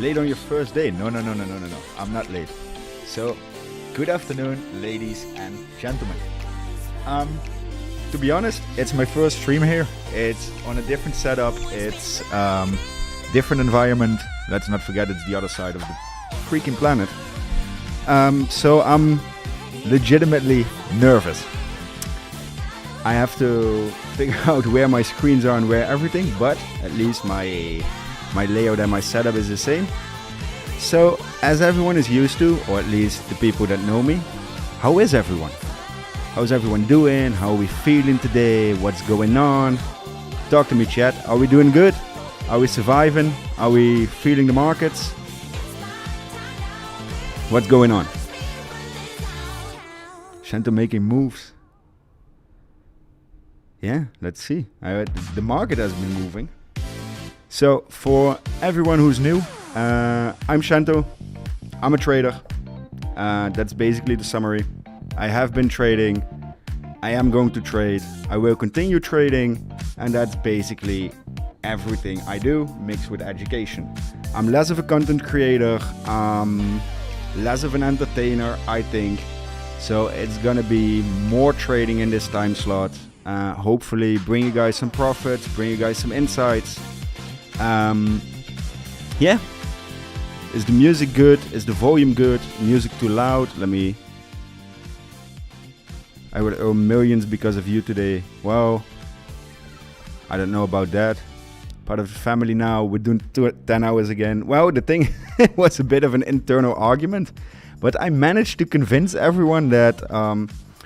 Late on your first day? No. I'm not late. So, good afternoon, ladies and gentlemen. To be honest, it's my first stream here. It's on a different setup. It's different environment. Let's not forget it's the other side of the freaking planet. So I'm legitimately nervous. I have to figure out where my screens are and where everything, but at least my layout and my setup is the same. So, as everyone is used to, or at least the people that know me, how is everyone? How's everyone doing? How are we feeling today? What's going on? Talk to me, chat. Are we doing good? Are we surviving? Are we feeling the markets? What's going on? Chento making moves. Yeah, let's see. The market has been moving. So, for everyone who's new, I'm Chento. I'm a trader. That's basically the summary. I have been trading. I am going to trade. I will continue trading. And that's basically everything I do mixed with education. I'm less of a content creator. Less of an entertainer, I think. So it's gonna be more trading in this time slot. Hopefully bring you guys some profits, bring you guys some insights. Yeah. Is the music good? Is the volume good? Music too loud? I would owe millions because of you today. Well, I don't know about that. Part of the family now. We're doing 10 hours again. Well, the thing was a bit of an internal argument, but I managed to convince everyone that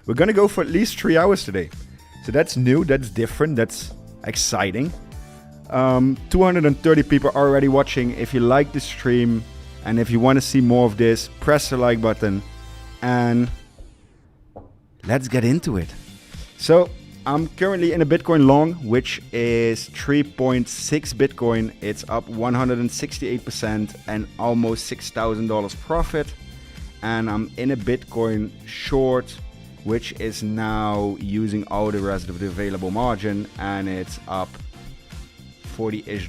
we're gonna go for at least 3 hours today. So that's new, that's different, that's exciting. 230 people are already watching. If you like the stream and if you want to see more of this, press the like button and let's get into it. So I'm currently in a Bitcoin long, which is 3.6 Bitcoin. It's up 168% and almost $6,000 profit. And I'm in a Bitcoin short, which is now using all the rest of the available margin, and it's up $40-ish.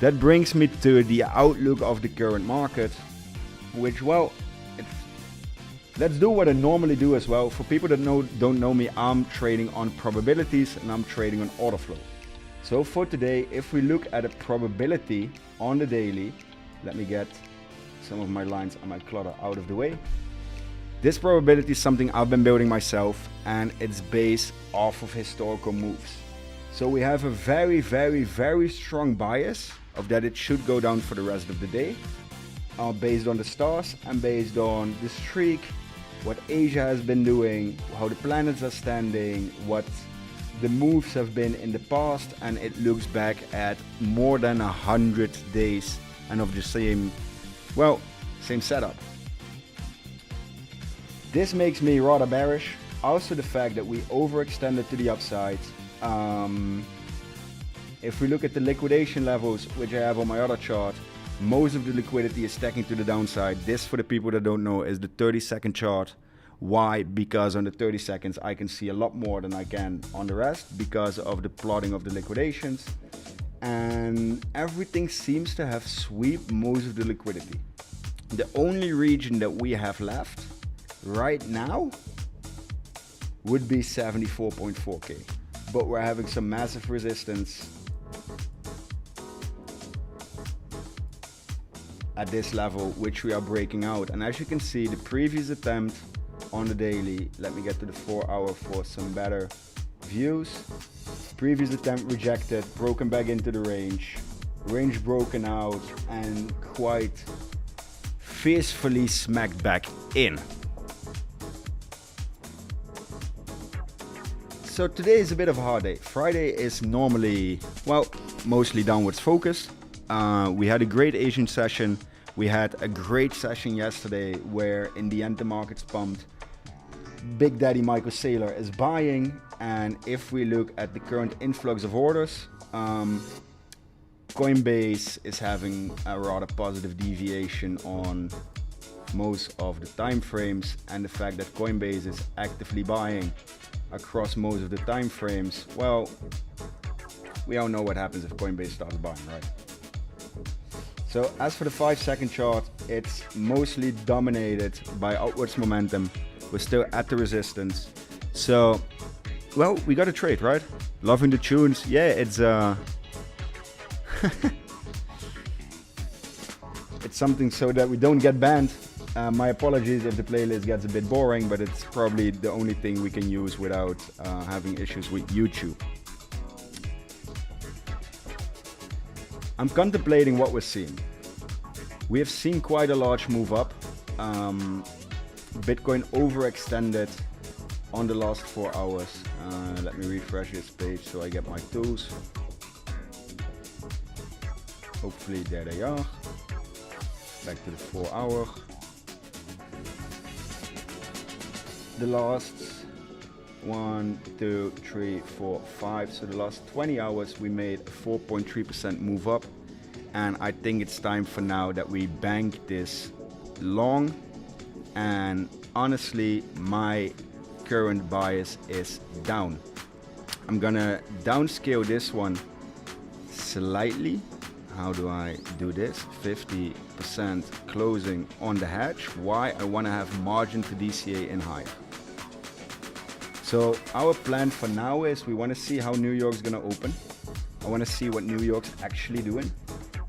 That brings me to the outlook of the current market, which, well, let's do what I normally do as well. For people that don't know me, I'm trading on probabilities and I'm trading on order flow. So for today, if we look at a probability on the daily, let me get some of my lines and my clutter out of the way. This probability is something I've been building myself, and it's based off of historical moves. So we have a very, very, very strong bias of that it should go down for the rest of the day, based on the stars and based on the streak, what Asia has been doing, how the planets are standing, what the moves have been in the past, and it looks back at more than 100 days and of the same setup. This makes me rather bearish. Also the fact that we overextended to the upside. If we look at the liquidation levels, which I have on my other chart, most of the liquidity is stacking to the downside. This, for the people that don't know, is the 30-second chart. Why? Because on the 30 seconds I can see a lot more than I can on the rest because of the plotting of the liquidations. And everything seems to have swept most of the liquidity. The only region that we have left right now would be 74.4k, but we're having some massive resistance at this level, which we are breaking out. And as you can see, the previous attempt on the daily, let me get to the 4 hour for some better views. Previous attempt rejected, broken back into the range broken out, and quite fiercely smacked back in. So today is a bit of a hard day. Friday is normally, well, mostly downwards focused. We had a great Asian session. We had a great session yesterday where in the end the market's pumped. Big Daddy Michael Saylor is buying, and if we look at the current influx of orders, Coinbase is having a rather positive deviation on most of the time frames, and the fact that Coinbase is actively buying across most of the time frames, well, we all know what happens if Coinbase starts buying, right? So as for the 5-second chart, it's mostly dominated by upwards momentum. We're still at the resistance. So, well, we got a trade, right? Loving the tunes. Yeah, it's it's something so that we don't get banned. My apologies if the playlist gets a bit boring, but it's probably the only thing we can use without having issues with YouTube. I'm contemplating what we're seeing. We have seen quite a large move up. Bitcoin overextended on the last 4 hours. Let me refresh this page so I get my tools. Hopefully there they are. Back to the 4 hour. The last 1, 2, 3, 4, 5. So the last 20 hours we made a 4.3% move up. And I think it's time for now that we bank this long. And honestly, my current bias is down. I'm gonna downscale this one slightly. How do I do this? 50% closing on the hedge. Why? I want to have margin to DCA in higher. So our plan for now is we want to see how New York's gonna open. I want to see what New York's actually doing.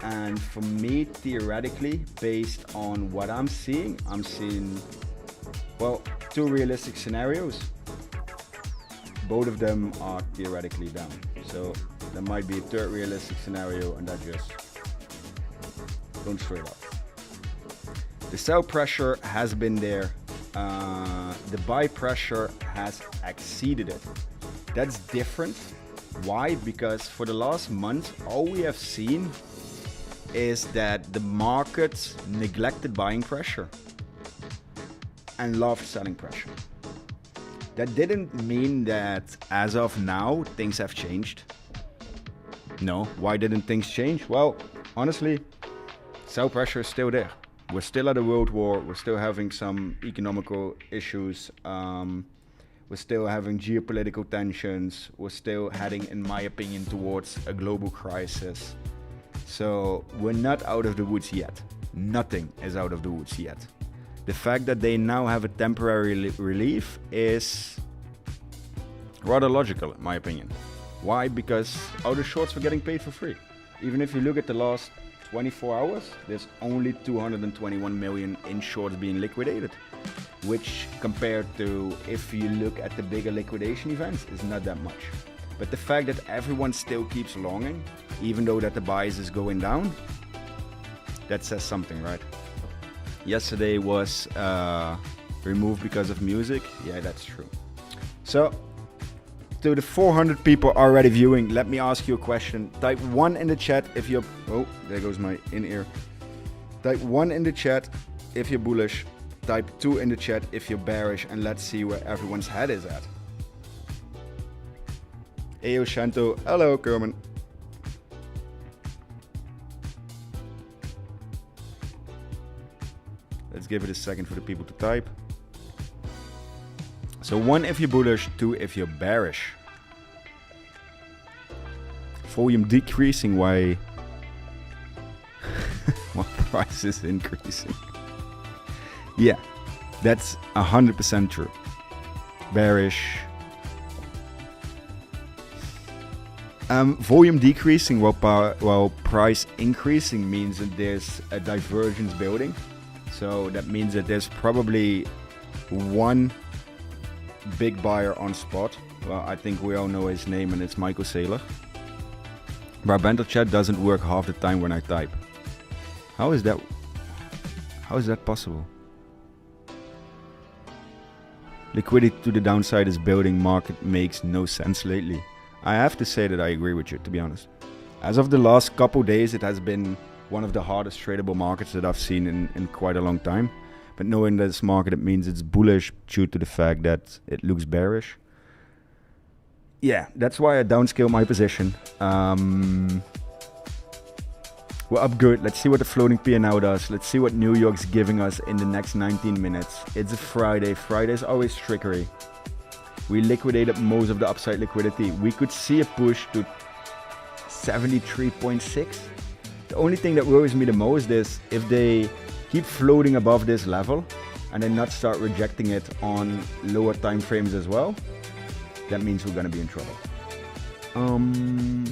And for me, theoretically, based on what I'm seeing, well, 2 realistic scenarios. Both of them are theoretically down. So there might be a 3rd realistic scenario, and that just don't straight up. The sell pressure has been there. The buy pressure has exceeded it. That's different. Why? Because for the last month, all we have seen is that the market neglected buying pressure and loved selling pressure. That didn't mean that as of now things have changed. No, why didn't things change? Well, honestly, sell pressure is still there. We're still at a world war. We're still having some economical issues. We're still having geopolitical tensions. We're still heading, in my opinion, towards a global crisis. So we're not out of the woods yet. Nothing is out of the woods yet. The fact that they now have a temporary relief is rather logical, in my opinion. Why? Because all the shorts were getting paid for free. Even if you look at the last 24 hours, there's only 221 million in shorts being liquidated, which compared to if you look at the bigger liquidation events is not that much. But the fact that everyone still keeps longing, even though that the bias is going down, that says something, right? Yesterday was removed because of music. Yeah, that's true. So, to the 400 people already viewing, let me ask you a question. Type 1 in the chat if you're... Oh, there goes my in-ear. Type 1 in the chat if you're bullish. Type 2 in the chat if you're bearish. And let's see where everyone's head is at. Ayo Chento. Hello, Kerman. Let's give it a second for the people to type. So 1 if you're bullish, 2 if you're bearish. Volume decreasing while price is increasing. Yeah, that's 100% true. Bearish. Volume decreasing while price increasing means that there's a divergence building. So that means that there's probably one big buyer on spot. Well, I think we all know his name, and it's Michael Saylor. But banter chat doesn't work half the time when I type. How is that possible? Liquidity to the downside is building. Market makes no sense lately. I have to say that I agree with you, to be honest. As of the last couple days, it has been one of the hardest tradable markets that I've seen in quite a long time. But knowing this market, it means it's bullish due to the fact that it looks bearish. Yeah, that's why I downscale my position. We're up good. Let's see what the floating P&L does. Let's see what New York's giving us in the next 19 minutes. It's a Friday. Friday's always trickery. We liquidated most of the upside liquidity. We could see a push to 73.6. The The only thing that worries me the most is if they keep floating above this level and then not start rejecting it on lower time frames as well, that means we're gonna be in trouble. I'm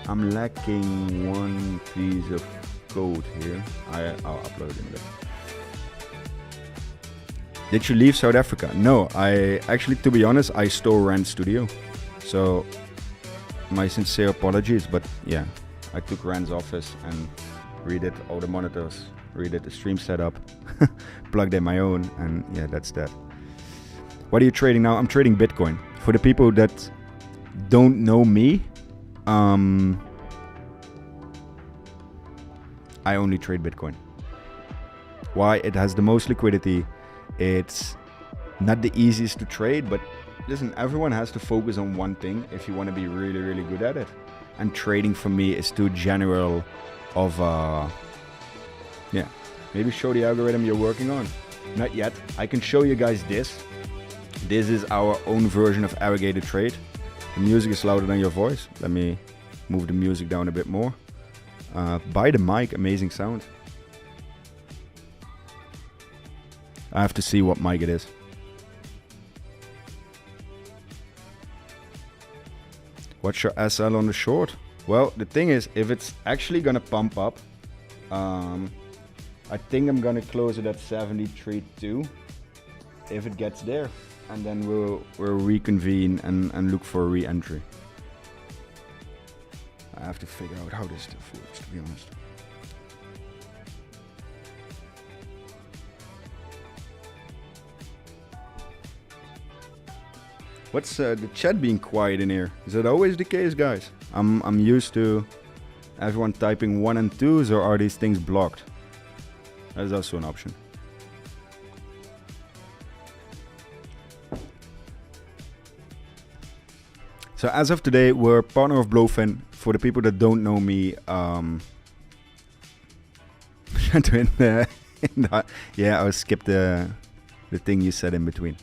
lacking one piece of code here. I'll upload it in a bit. Did you leave South Africa? No, I actually, to be honest, I stole Rand's studio. So my sincere apologies, but yeah, I took Rand's office and redid all the monitors, redid the stream setup, plugged in my own, and yeah, that's that. What are you trading now? I'm trading Bitcoin. For the people that don't know me, I only trade Bitcoin. Why? It has the most liquidity. It's not the easiest to trade, but listen, everyone has to focus on one thing if you want to be really, really good at it. And trading for me is too general of, yeah, maybe show the algorithm you're working on. Not yet. I can show you guys this. This is our own version of aggregated trade. The music is louder than your voice. Let me move the music down a bit more. By the mic, amazing sound. I have to see what mic it is. What's your SL on the short? Well, the thing is, if it's actually gonna pump up, I think I'm gonna close it at 73.2 if it gets there, and then we'll reconvene and look for a re-entry. I have to figure out how this stuff works, to be honest. What's the chat being quiet in here? Is that always the case, guys? I'm used to everyone typing 1 and 2s, or are these things blocked? That is also an option. So as of today, we're partner of 𝗨𝗏𝗡. For the people that don't know me, yeah, I'll skip the thing you said in between.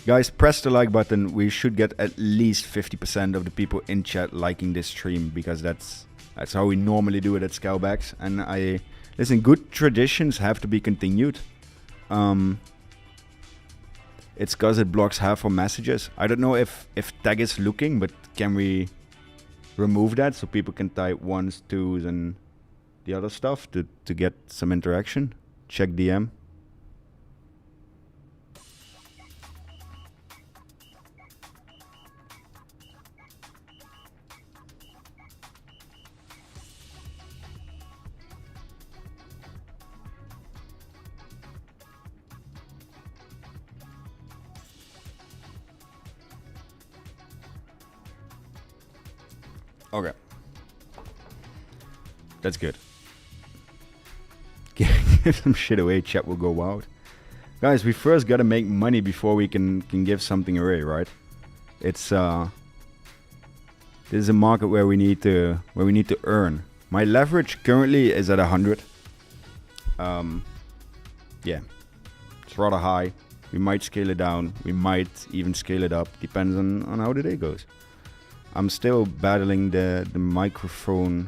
Guys, press the like button. We should get at least 50% of the people in chat liking this stream, because that's how we normally do it at Scalp. And listen, good traditions have to be continued. It's because it blocks half our messages. I don't know if tag is looking, but can we remove that so people can type 1s, 2s, and the other stuff to get some interaction? Check DM. Okay. That's good. Give some shit away, chat will go wild. Guys, we first gotta make money before we can give something away, right? It's this is a market where we need to earn. My leverage currently is at 100. Yeah. It's rather high. We might scale it down. We might even scale it up. Depends on how the day goes. I'm still battling the microphone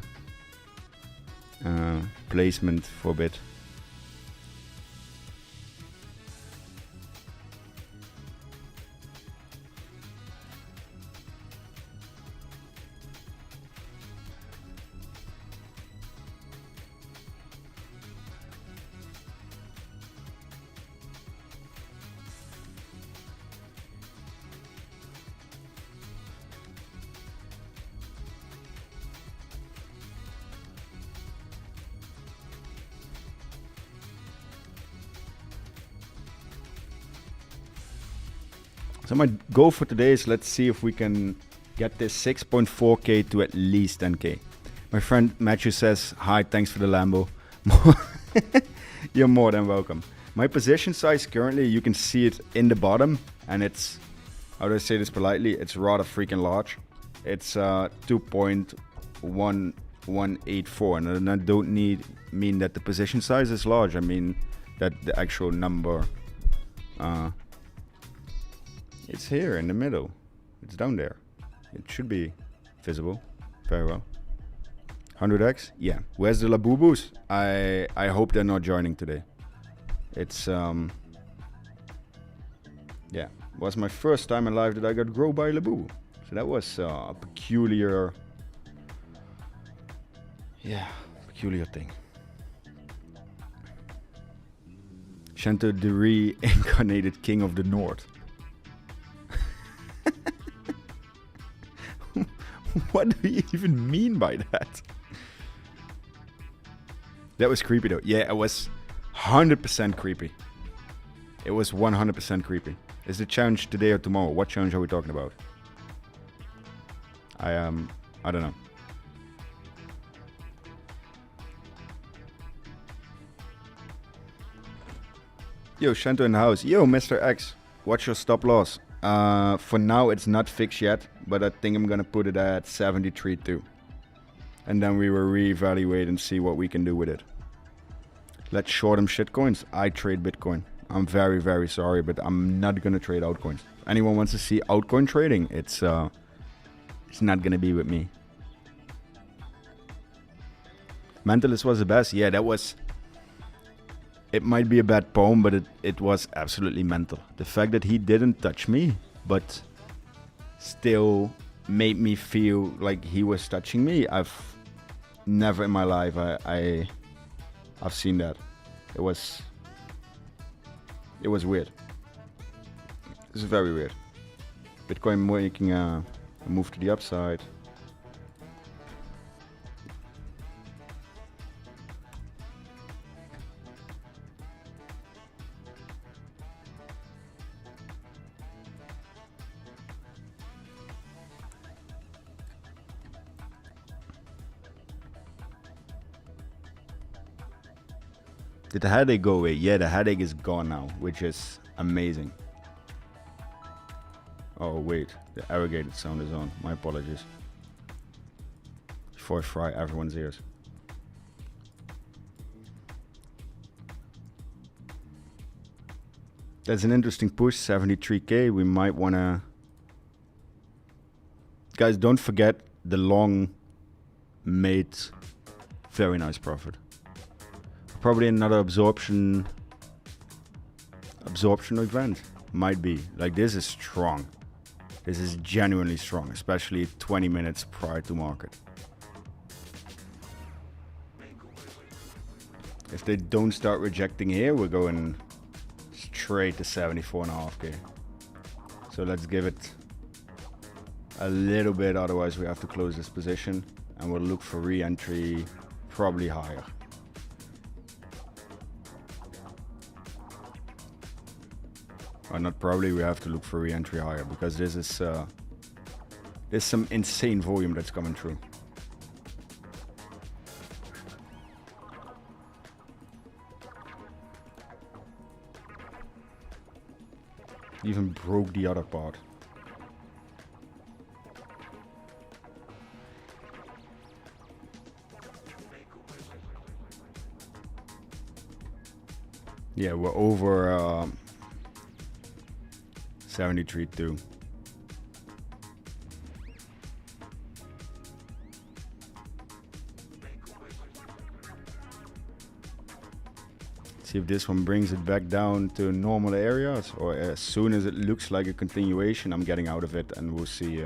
placement for a bit. So my goal for today is, let's see if we can get this 6.4k to at least 10k. My friend Matthew says, hi, thanks for the Lambo. You're more than welcome. My position size currently, you can see it in the bottom, and it's, how do I say this politely? It's rather freaking large. It's 2.1184, and I don't mean that the position size is large. I mean that the actual number, it's here in the middle. It's down there. It should be visible very well. 100x? Yeah. Where's the Labubu's? I hope they're not joining today. It's yeah, it was my first time in life that I got grow by Labubu. So that was a peculiar, peculiar thing. Chento, the reincarnated king of the north. What do you even mean by that? That was creepy though. Yeah, it was 100% creepy. It was 100% creepy. Is the challenge today or tomorrow? What challenge are we talking about? I don't know. Yo, Chento in the house. Yo, Mr. X, what's your stop loss? For now, it's not fixed yet, but I think I'm gonna put it at 73.2. And then we will reevaluate and see what we can do with it. Let's short them shitcoins. I trade Bitcoin. I'm very, very sorry, but I'm not gonna trade altcoins. Anyone wants to see altcoin trading? It's not gonna be with me. Mentalist was the best. Yeah, that was. It might be a bad poem, but it was absolutely mental. The fact that he didn't touch me, but still made me feel like he was touching me. I've never in my life I've seen that. It was weird. It's very weird. Bitcoin making a move to the upside. Did the headache go away? Yeah, the headache is gone now, which is amazing. Oh wait, the arrogated sound is on. My apologies. Before I fry everyone's ears. That's an interesting push, 73k. We might wanna... Guys, don't forget the long made very nice profit. Probably another absorption event. Might be. Like, this is strong. This is genuinely strong, especially 20 minutes prior to market. If they don't start rejecting here, we're going straight to 74.5k. So let's give it a little bit, otherwise we have to close this position and we'll look for re-entry probably higher. Or not probably, we have to look for re-entry higher because this is there's some insane volume that's coming through. Even broke the other part. Yeah, we're over 73.2. See if this one brings it back down to normal areas, or as soon as it looks like a continuation, I'm getting out of it and we'll see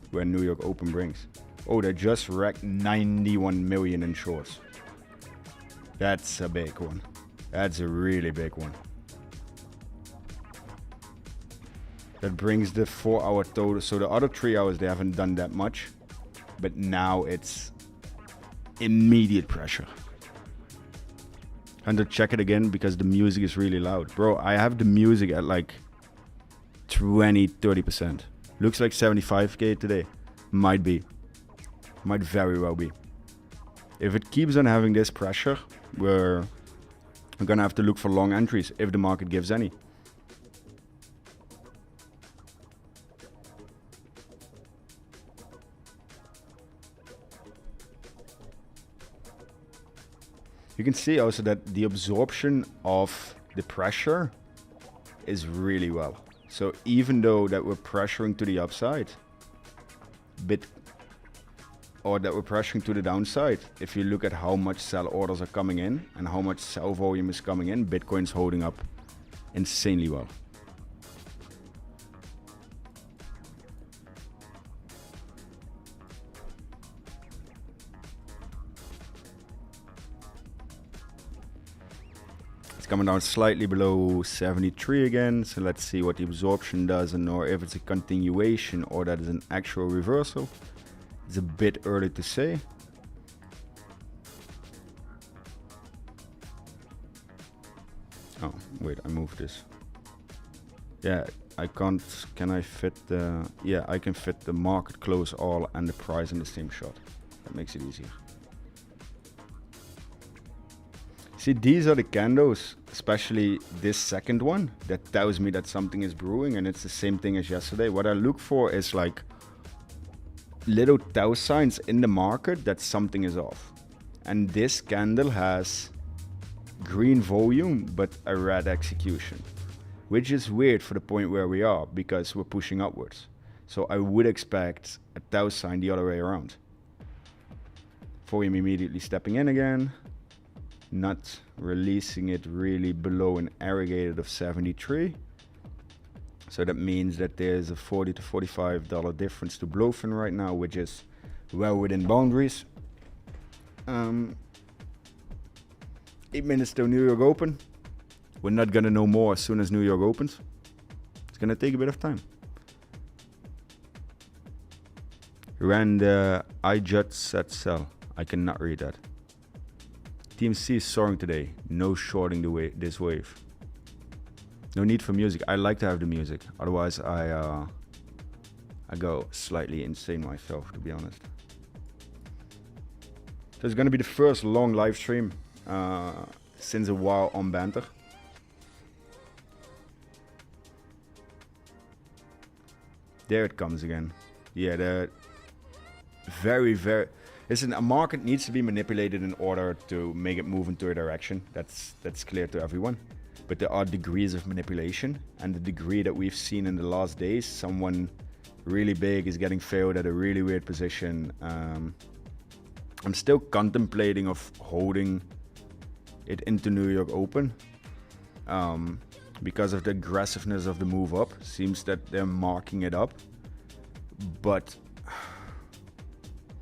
where New York Open brings. Oh, they just wrecked 91 million in shorts. That's a big one. That's a really big one. That brings the 4-hour total. So the other 3 hours, they haven't done that much. But now it's immediate pressure. And to check it again because the music is really loud. Bro, I have the music at like 20-30%. Looks like 75k today. Might be. Might very well be. If it keeps on having this pressure, we're gonna have to look for long entries if the market gives any. You can see also that the absorption of the pressure is really well. So even though that we're pressuring to the upside, or that we're pressuring to the downside. If you look at how much sell orders are coming in and how much sell volume is coming in, Bitcoin's holding up insanely well. Coming down slightly below 73 again, so let's see what the absorption does and or if it's a continuation or that is an actual reversal. It's a bit early to say. Oh wait, I moved this. Yeah, I can't. Can I fit the? Yeah, I can fit the market close all and the price in the same shot. That makes it easier. See, these are the candles, especially this second one, that tells me that something is brewing, and it's the same thing as yesterday. What I look for is like little tell signs in the market that something is off. And this candle has green volume, but a red execution, which is weird for the point where we are because we're pushing upwards. So I would expect a tell sign the other way around. Volume immediately stepping in again. Not releasing it really below an aggregated of 73. So that means that there's a $40 to $45 difference to Bluefin right now, which is well within boundaries. 8 minutes till New York Open. We're not gonna know more as soon as New York opens. It's gonna take a bit of time. Ran the I just said sell. I cannot read that. TMC is soaring today. No shorting this wave. No need for music. I like to have the music. Otherwise, I go slightly insane myself, to be honest. So it's going to be the first long live stream since a while on Banter. There it comes again. Yeah, the very. Listen, a market needs to be manipulated in order to make it move into a direction. That's clear to everyone. But there are degrees of manipulation, and the degree that we've seen in the last days, someone really big is getting failed at a really weird position. I'm still contemplating of holding it into New York Open because of the aggressiveness of the move up. Seems that they're marking it up, but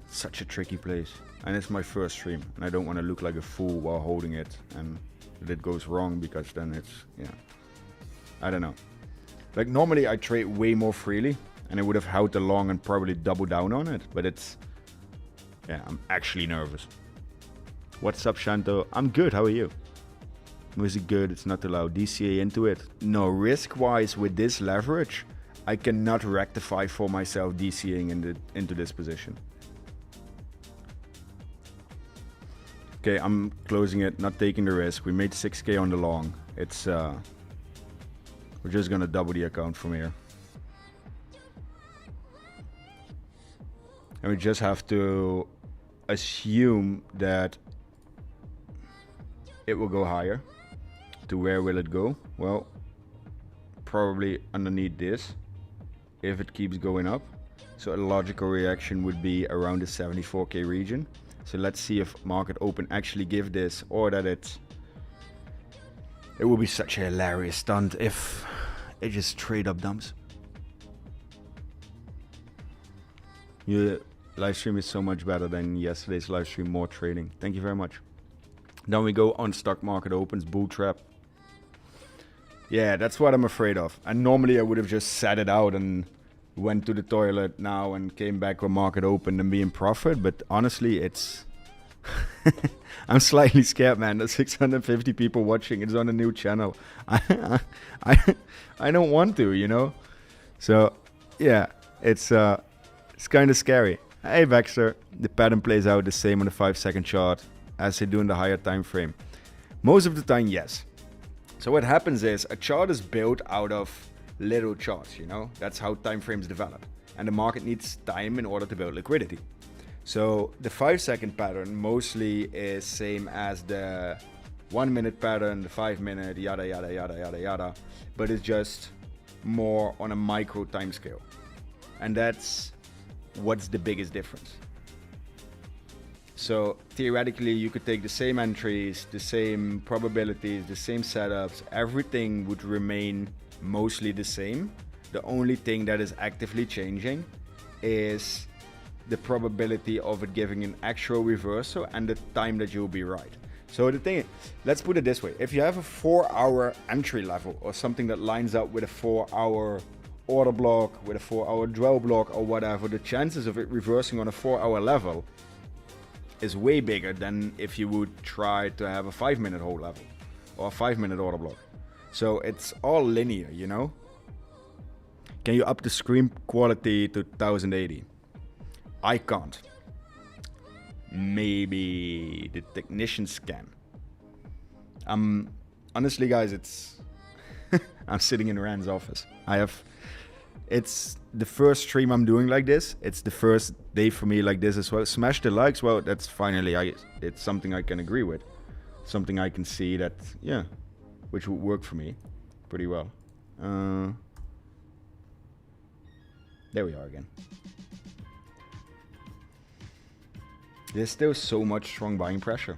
such a tricky place, and it's my first stream, and I don't want to look like a fool while holding it, and if it goes wrong, because then it's, yeah, I don't know. Like normally I trade way more freely, and I would have held the long and probably double down on it, but it's, yeah, I'm actually nervous. What's up, Chento? I'm good, how are you? Was it good? It's not allowed. DCA into it? No, risk-wise with this leverage, I cannot rectify for myself DCAing into this position. Okay, I'm closing it, not taking the risk. We made 6K on the long. It's we're just gonna double the account from here. And we just have to assume that it will go higher. To where will it go? Well, probably underneath this, if it keeps going up. So a logical reaction would be around the 74K region. So let's see if market open actually give this, or that it will be such a hilarious stunt if it just straight up dumps. Your live stream is so much better than yesterday's live stream, more trading. Thank you very much. Then we go on stock market opens, bull trap. Yeah, that's what I'm afraid of. And normally I would have just sat it out and went to the toilet now and came back when market opened and be in profit, but honestly it's I'm slightly scared, man. There's 650 people watching. It's on a new channel. I don't want to, you know. So yeah, it's kind of scary. Hey Baxter, the pattern plays out the same on the 5-second chart as they do in the higher time frame. Most of the time, yes. So what happens is a chart is built out of little charts, you know. That's how time frames develop, and the market needs time in order to build liquidity. So the 5-second pattern mostly is same as the 1-minute pattern, the 5-minute, yada yada yada yada yada, but it's just more on a micro time scale, and that's what's the biggest difference. So theoretically, you could take the same entries, the same probabilities, the same setups, everything would remain mostly the same. The only thing that is actively changing is the probability of it giving an actual reversal and the time that you'll be right. So the thing is, let's put it this way. If you have a 4-hour entry level or something that lines up with a 4-hour order block, with a 4-hour dwell block or whatever, the chances of it reversing on a 4-hour level is way bigger than if you would try to have a 5-minute hold level or a 5-minute order block. So it's all linear, you know? Can you up the screen quality to 1080? I can't. Maybe the technicians can. Honestly, guys, it's I'm sitting in Rand's office. It's the first stream I'm doing like this. It's the first day for me like this as well. Smash the likes. Well, that's finally it's something I can agree with. Something I can see that, yeah, which would work for me pretty well. There we are again. There's still so much strong buying pressure.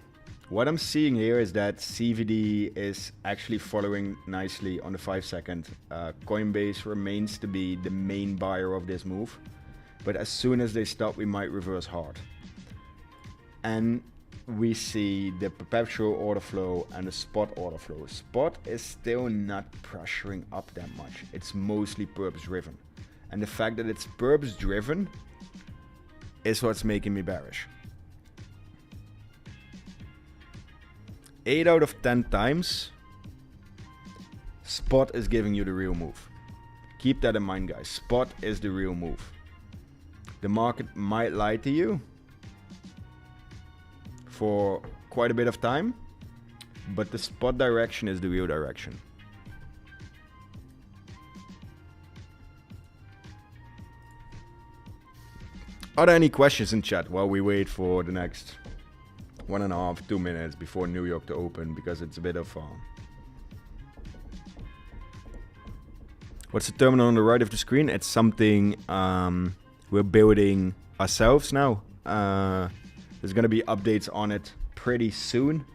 What I'm seeing here is that CVD is actually following nicely on the 5-second. Coinbase remains to be the main buyer of this move. But as soon as they stop, we might reverse hard. And we see the perpetual order flow and the spot order flow. Spot is still not pressuring up that much. It's mostly perps driven. And the fact that it's perps driven is what's making me bearish. 8 out of 10 times, spot is giving you the real move. Keep that in mind, guys. Spot is the real move. The market might lie to you for quite a bit of time, but the spot direction is the real direction. Are there any questions in chat while we wait for the next 1.5, 2 minutes before New York to open, because it's a bit of what's the terminal on the right of the screen? It's something we're building ourselves now. There's gonna be updates on it pretty soon,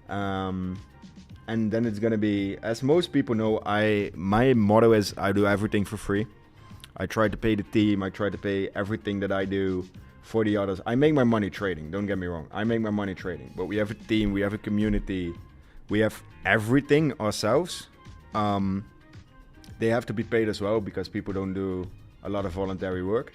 and then it's gonna be, as most people know, my motto is I do everything for free. I try to pay the team, I try to pay everything that I do for the others. I make my money trading, don't get me wrong. I make my money trading, but we have a team, we have a community, we have everything ourselves. They have to be paid as well because people don't do a lot of voluntary work.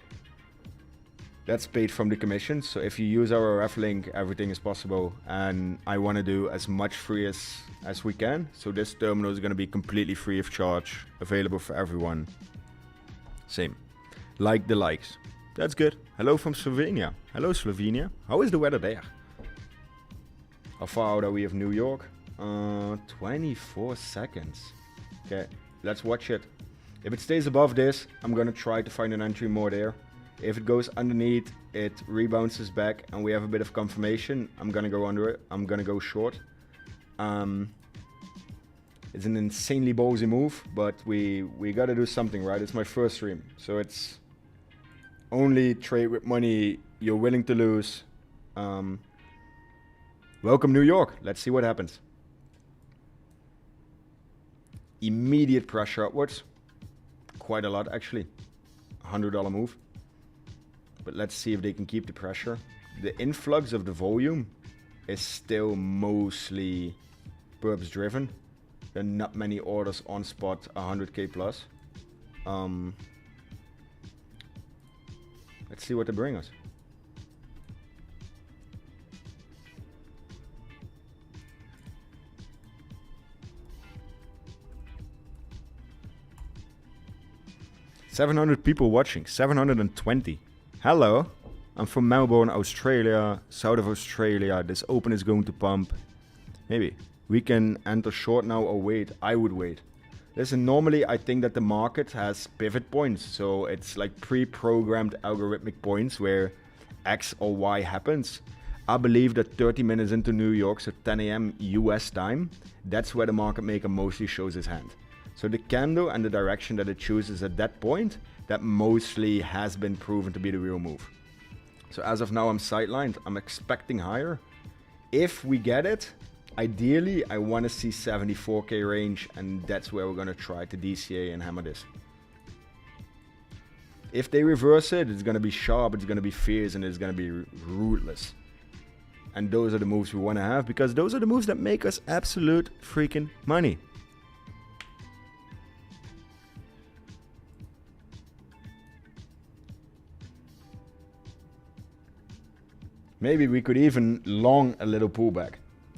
That's paid from the commission. So if you use our ref link, everything is possible. And I want to do as much free as we can. So this terminal is going to be completely free of charge, available for everyone. Same. Like the likes. That's good. Hello from Slovenia. Hello, Slovenia. How is the weather there? How far out are we of New York? 24 seconds. Okay, let's watch it. If it stays above this, I'm gonna try to find an entry more there. If it goes underneath, it rebounces back and we have a bit of confirmation, I'm gonna go under it. I'm gonna go short. It's an insanely ballsy move, but we gotta do something, right? It's my first stream, so it's only trade with money you're willing to lose. Welcome New York. Let's see what happens. Immediate pressure upwards. Quite a lot actually. $100 move. But let's see if they can keep the pressure. The influx of the volume is still mostly perps driven. There are not many orders on spot 100k plus. Let's see what they bring us. $700 people watching, 720. Hello, I'm from Melbourne, Australia, south of Australia. This open is going to pump. Maybe we can enter short now or wait. I would wait. Listen, normally I think that the market has pivot points. So it's like pre-programmed algorithmic points where X or Y happens. I believe that 30 minutes into New York, so 10 a.m. US time, that's where the market maker mostly shows his hand. So the candle and the direction that it chooses at that point, that mostly has been proven to be the real move. So as of now, I'm sidelined. I'm expecting higher. If we get it, ideally, I want to see 74K range, and that's where we're going to try to DCA and hammer this. If they reverse it, it's going to be sharp, it's going to be fierce, and it's going to be ruthless. And those are the moves we want to have, because those are the moves that make us absolute freaking money. Maybe we could even long a little pullback.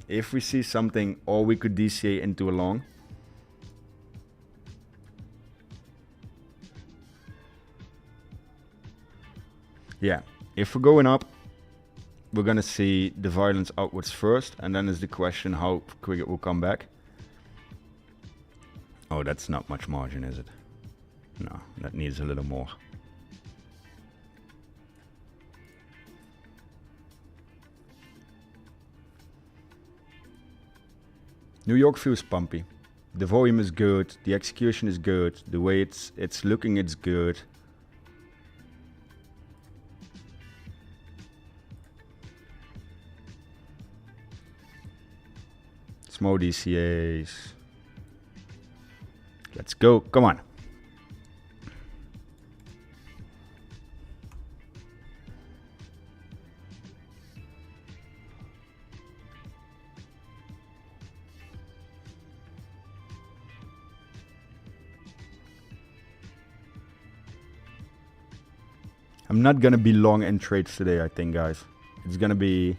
If we see something, or we could DCA into a long. Yeah, if we're going up, we're going to see the violence outwards first, and then is the question how quick it will come back. Oh, that's not much margin, is it? No, that needs a little more. New York feels pumpy. The volume is good, the execution is good, the way it's looking, it's good. Small DCAs. Let's go, come on. I'm not gonna be long in trades today, I think, guys. It's gonna be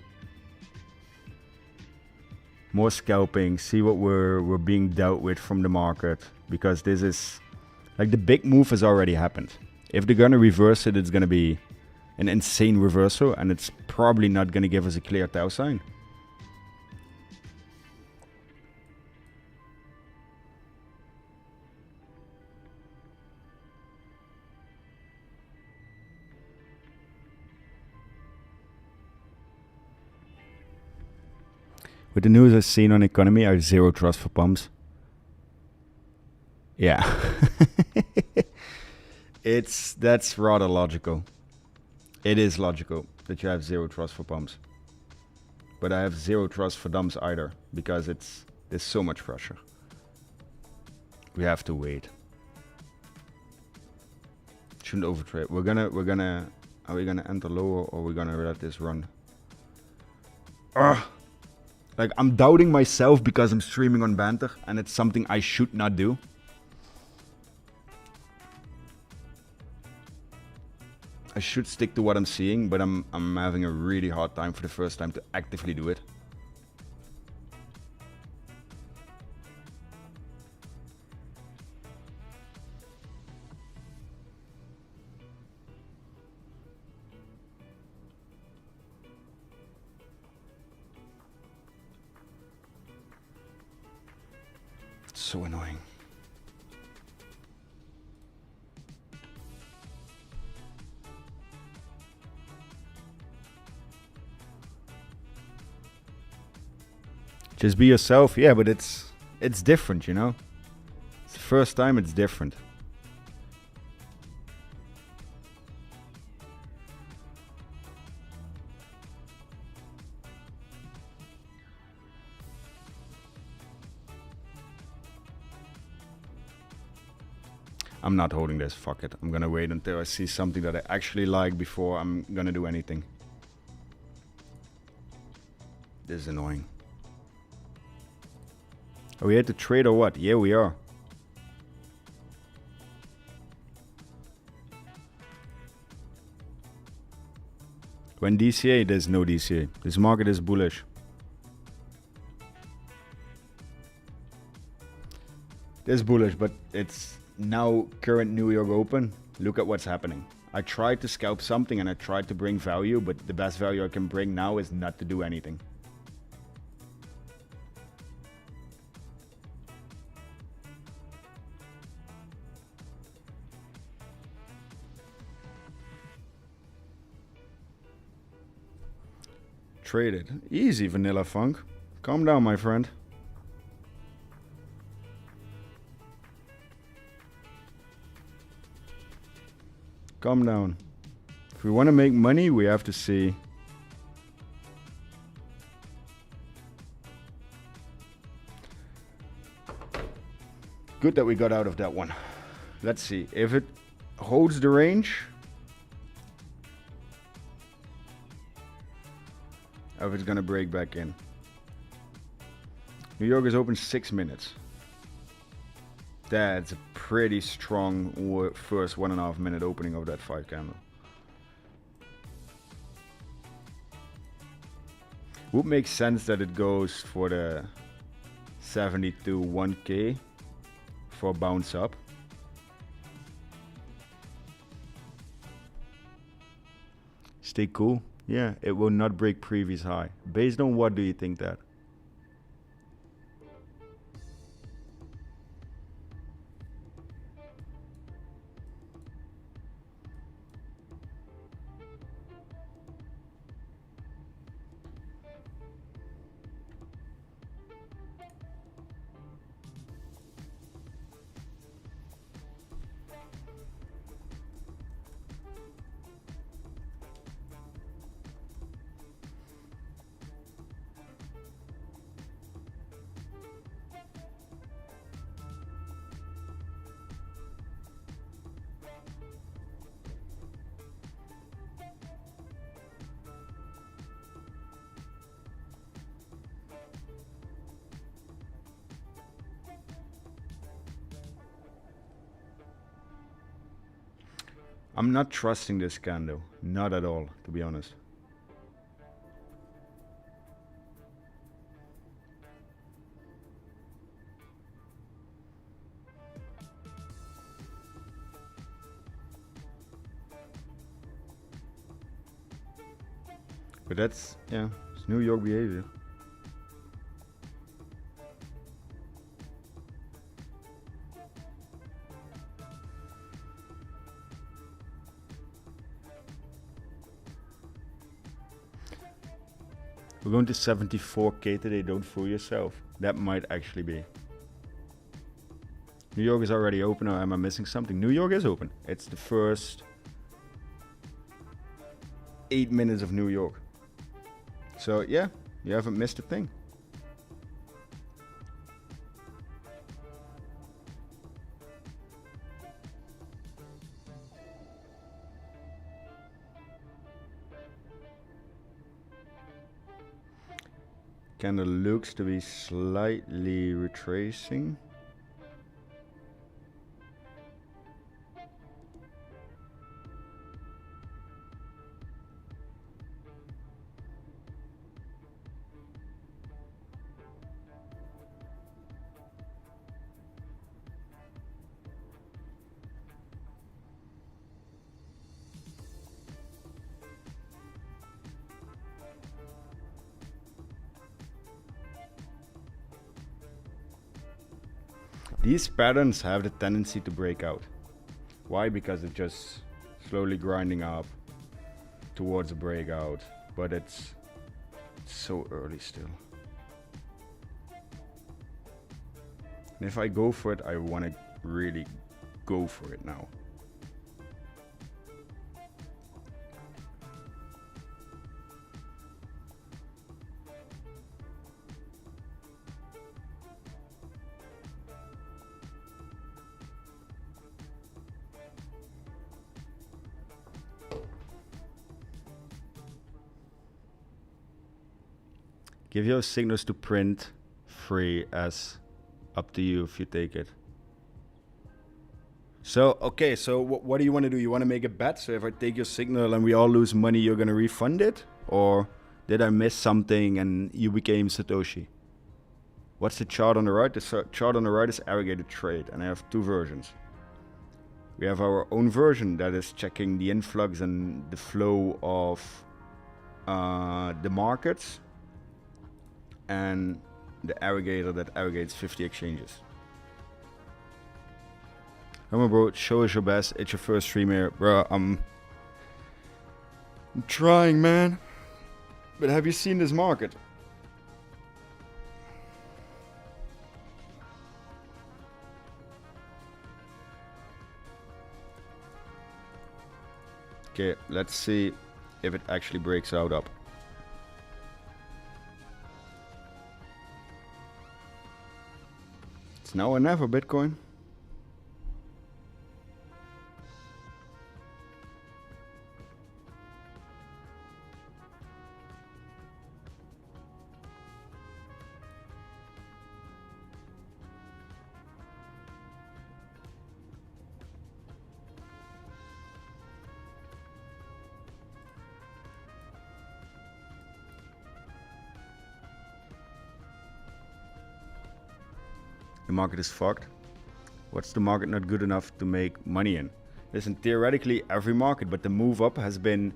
more scalping, see what we're being dealt with from the market, because this is like the big move has already happened. If they're gonna reverse it, it's gonna be an insane reversal, and it's probably not gonna give us a clear tail sign. With the news I've seen on economy, I have zero trust for pumps. Yeah. That's rather logical. It is logical that you have zero trust for pumps. But I have zero trust for dumps either, because there's so much pressure. We have to wait. Shouldn't overtrade. Are we gonna enter lower, or are we gonna let this run? Ugh. Like, I'm doubting myself because I'm streaming on Banter, and it's something I should not do. I should stick to what I'm seeing, but I'm having a really hard time for the first time to actively do it. So annoying. Just be yourself. Yeah, but it's different, you know? It's the first time, it's different. I'm not holding this, fuck it. I'm gonna wait until I see something that I actually like before I'm gonna do anything. This is annoying. Are we here to trade or what? Yeah, we are. When DCA, there's no DCA. This market is bullish. It's bullish, but it's now current New York Open. Look at what's happening. I tried to scalp something and I tried to bring value, but the best value I can bring now is not to do anything. Traded. Easy, Vanilla Funk. Calm down, my friend. Calm down. If we want to make money, we have to see. Good that we got out of that one. Let's see if it holds the range. Or if it's gonna break back in. New York is open 6 minutes. That's a pretty strong first 1.5 minute opening of that 5 candle. Would make sense that it goes for the 72 1K for a bounce up. Stay cool. Yeah, it will not break previous high. Based on what do you think that? I'm not trusting this candle, not at all, to be honest. But that's, yeah, it's New York behavior. We're going to 74K today, don't fool yourself. That might actually be. New York is already open, or am I missing something? New York is open. It's the first 8 minutes of New York. So yeah, you haven't missed a thing. Candle looks to be slightly retracing. These patterns have the tendency to break out. Why? Because it's just slowly grinding up towards a breakout, but it's so early still. And if I go for it, I want to really go for it now. Give your signals to print free, as up to you if you take it. So, okay, so what do you want to do? You want to make a bet? So if I take your signal and we all lose money, you're going to refund it? Or did I miss something and you became Satoshi? What's the chart on the right? The chart on the right is aggregated trade, and I have 2 versions. We have our own version that is checking the influx and the flow of the markets, and the aggregator that aggregates 50 exchanges. Come on, bro, show us your best. It's your first stream here. Bro, I'm trying, man. But have you seen this market? Okay, let's see if it actually breaks out up. It's now or never, Bitcoin. The market is fucked. What's the market not good enough to make money in? Listen, theoretically every market, but the move up has been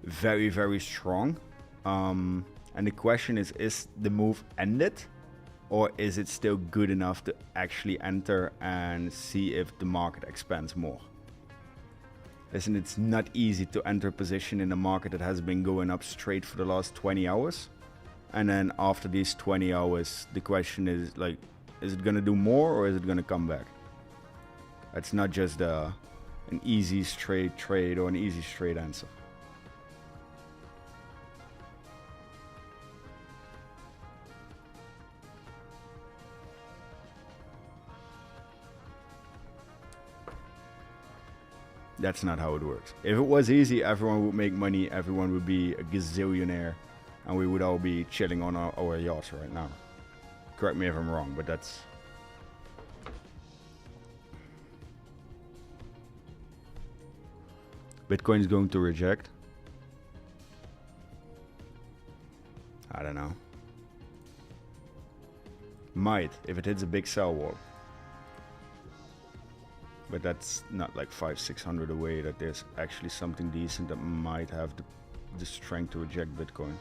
very, very strong. And the question is the move ended? Or is it still good enough to actually enter and see if the market expands more? Listen, it's not easy to enter a position in a market that has been going up straight for the last 20 hours. And then after these 20 hours, the question is like, is it gonna do more or is it gonna come back? It's not just an easy straight trade or an easy straight answer. That's not how it works. If it was easy, everyone would make money, everyone would be a gazillionaire, and we would all be chilling on our yachts right now. Correct me if I'm wrong, but that's... Bitcoin is going to reject. I don't know. Might, if it hits a big sell wall. But that's not like 500-600 away that there's actually something decent that might have the strength to reject Bitcoin.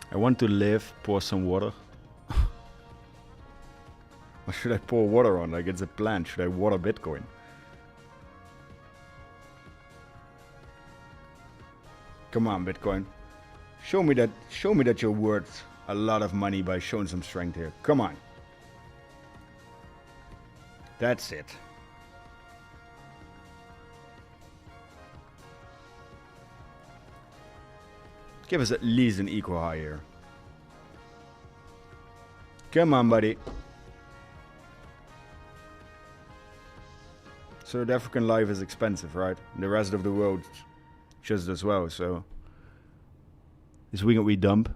I want to live, pour some water. What should I pour water on? Like it's a plant. Should I water Bitcoin? Come on, Bitcoin. Show me that you're worth a lot of money by showing some strength here. Come on. That's it. Give us at least an equal high here. Come on, buddy. South African life is expensive, right? And the rest of the world just as well, so... This weekend we dump.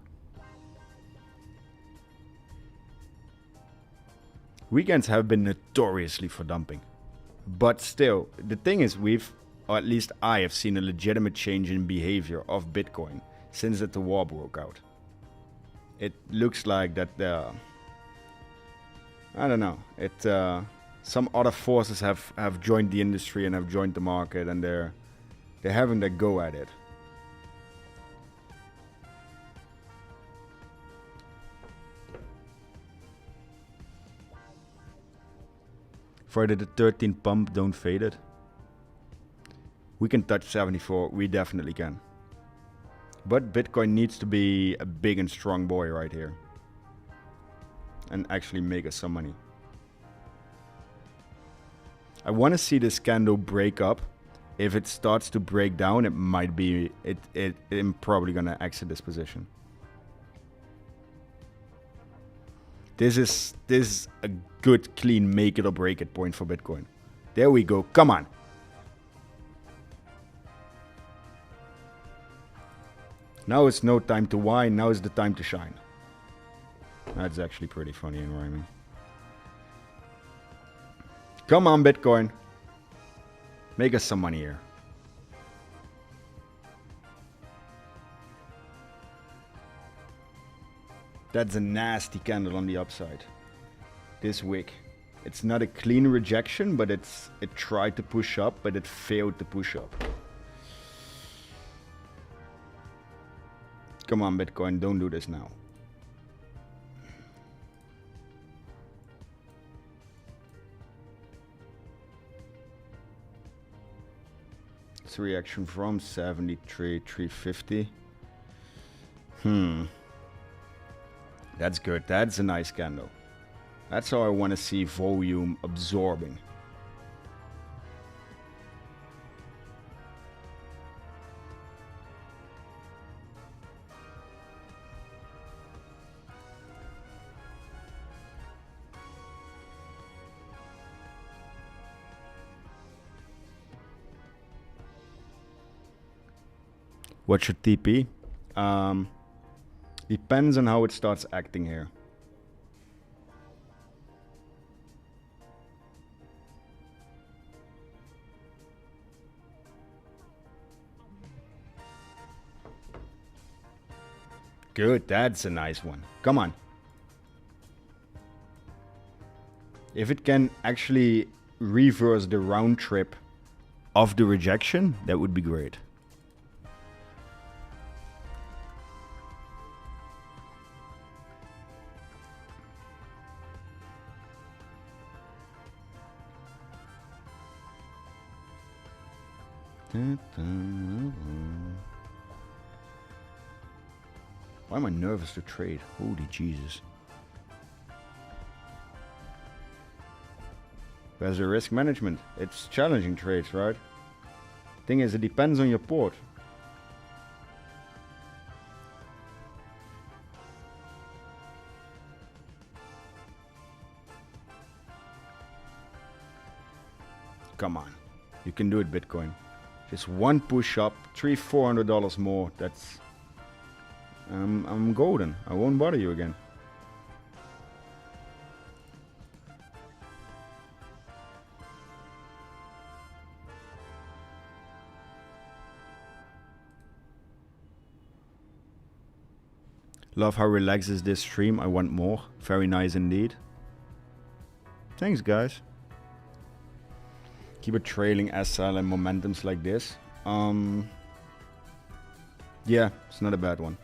Weekends have been notoriously for dumping. But still, the thing is or at least I have seen a legitimate change in behavior of Bitcoin since that the war broke out. It looks like that I don't know, some other forces have joined the industry and have joined the market, and they're having their go at it. Friday the 13th pump, don't fade it. We can touch 74, we definitely can. But Bitcoin needs to be a big and strong boy right here. And actually make us some money. I want to see this candle break up. If it starts to break down, it might be... I'm probably going to exit this position. This is a good, clean, make it or break it point for Bitcoin. There we go. Come on. Now it's no time to whine, now is the time to shine. That's actually pretty funny and rhyming. Come on, Bitcoin. Make us some money here. That's a nasty candle on the upside. this wick. It's not a clean rejection, but it tried to push up, but it failed to push up. Come on, Bitcoin, don't do this now. It's a reaction from 73,350. That's good. That's a nice candle. That's how I want to see volume absorbing. What should TP? Depends on how it starts acting here. Good, that's a nice one. Come on. If it can actually reverse the round trip of the rejection, that would be great. Why am I nervous to trade? Holy Jesus. Where's the risk management? It's challenging trades, right? Thing is, it depends on your port. Come on. You can do it, Bitcoin. Just one push up, $300-400 more. That's... I'm golden. I won't bother you again. Love how relaxed is this stream. I want more. Very nice indeed. Thanks, guys. Keep it trailing SL and momentums like this. Yeah, it's not a bad one.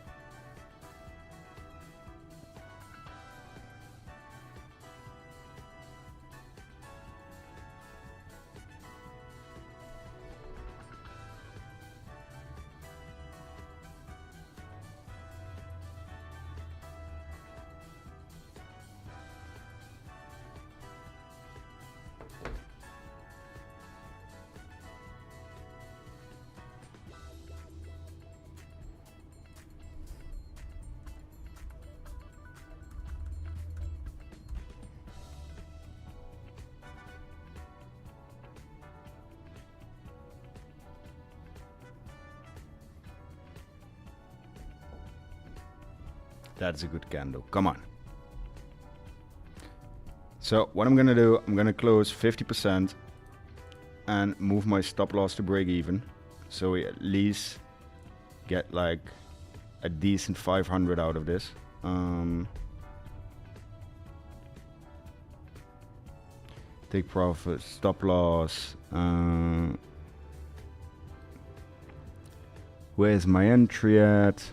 That's a good candle. Come on. So what I'm gonna do, I'm gonna close 50% and move my stop loss to break even, so we at least get like a decent 500 out of this. Take profit, stop loss. Where's my entry at?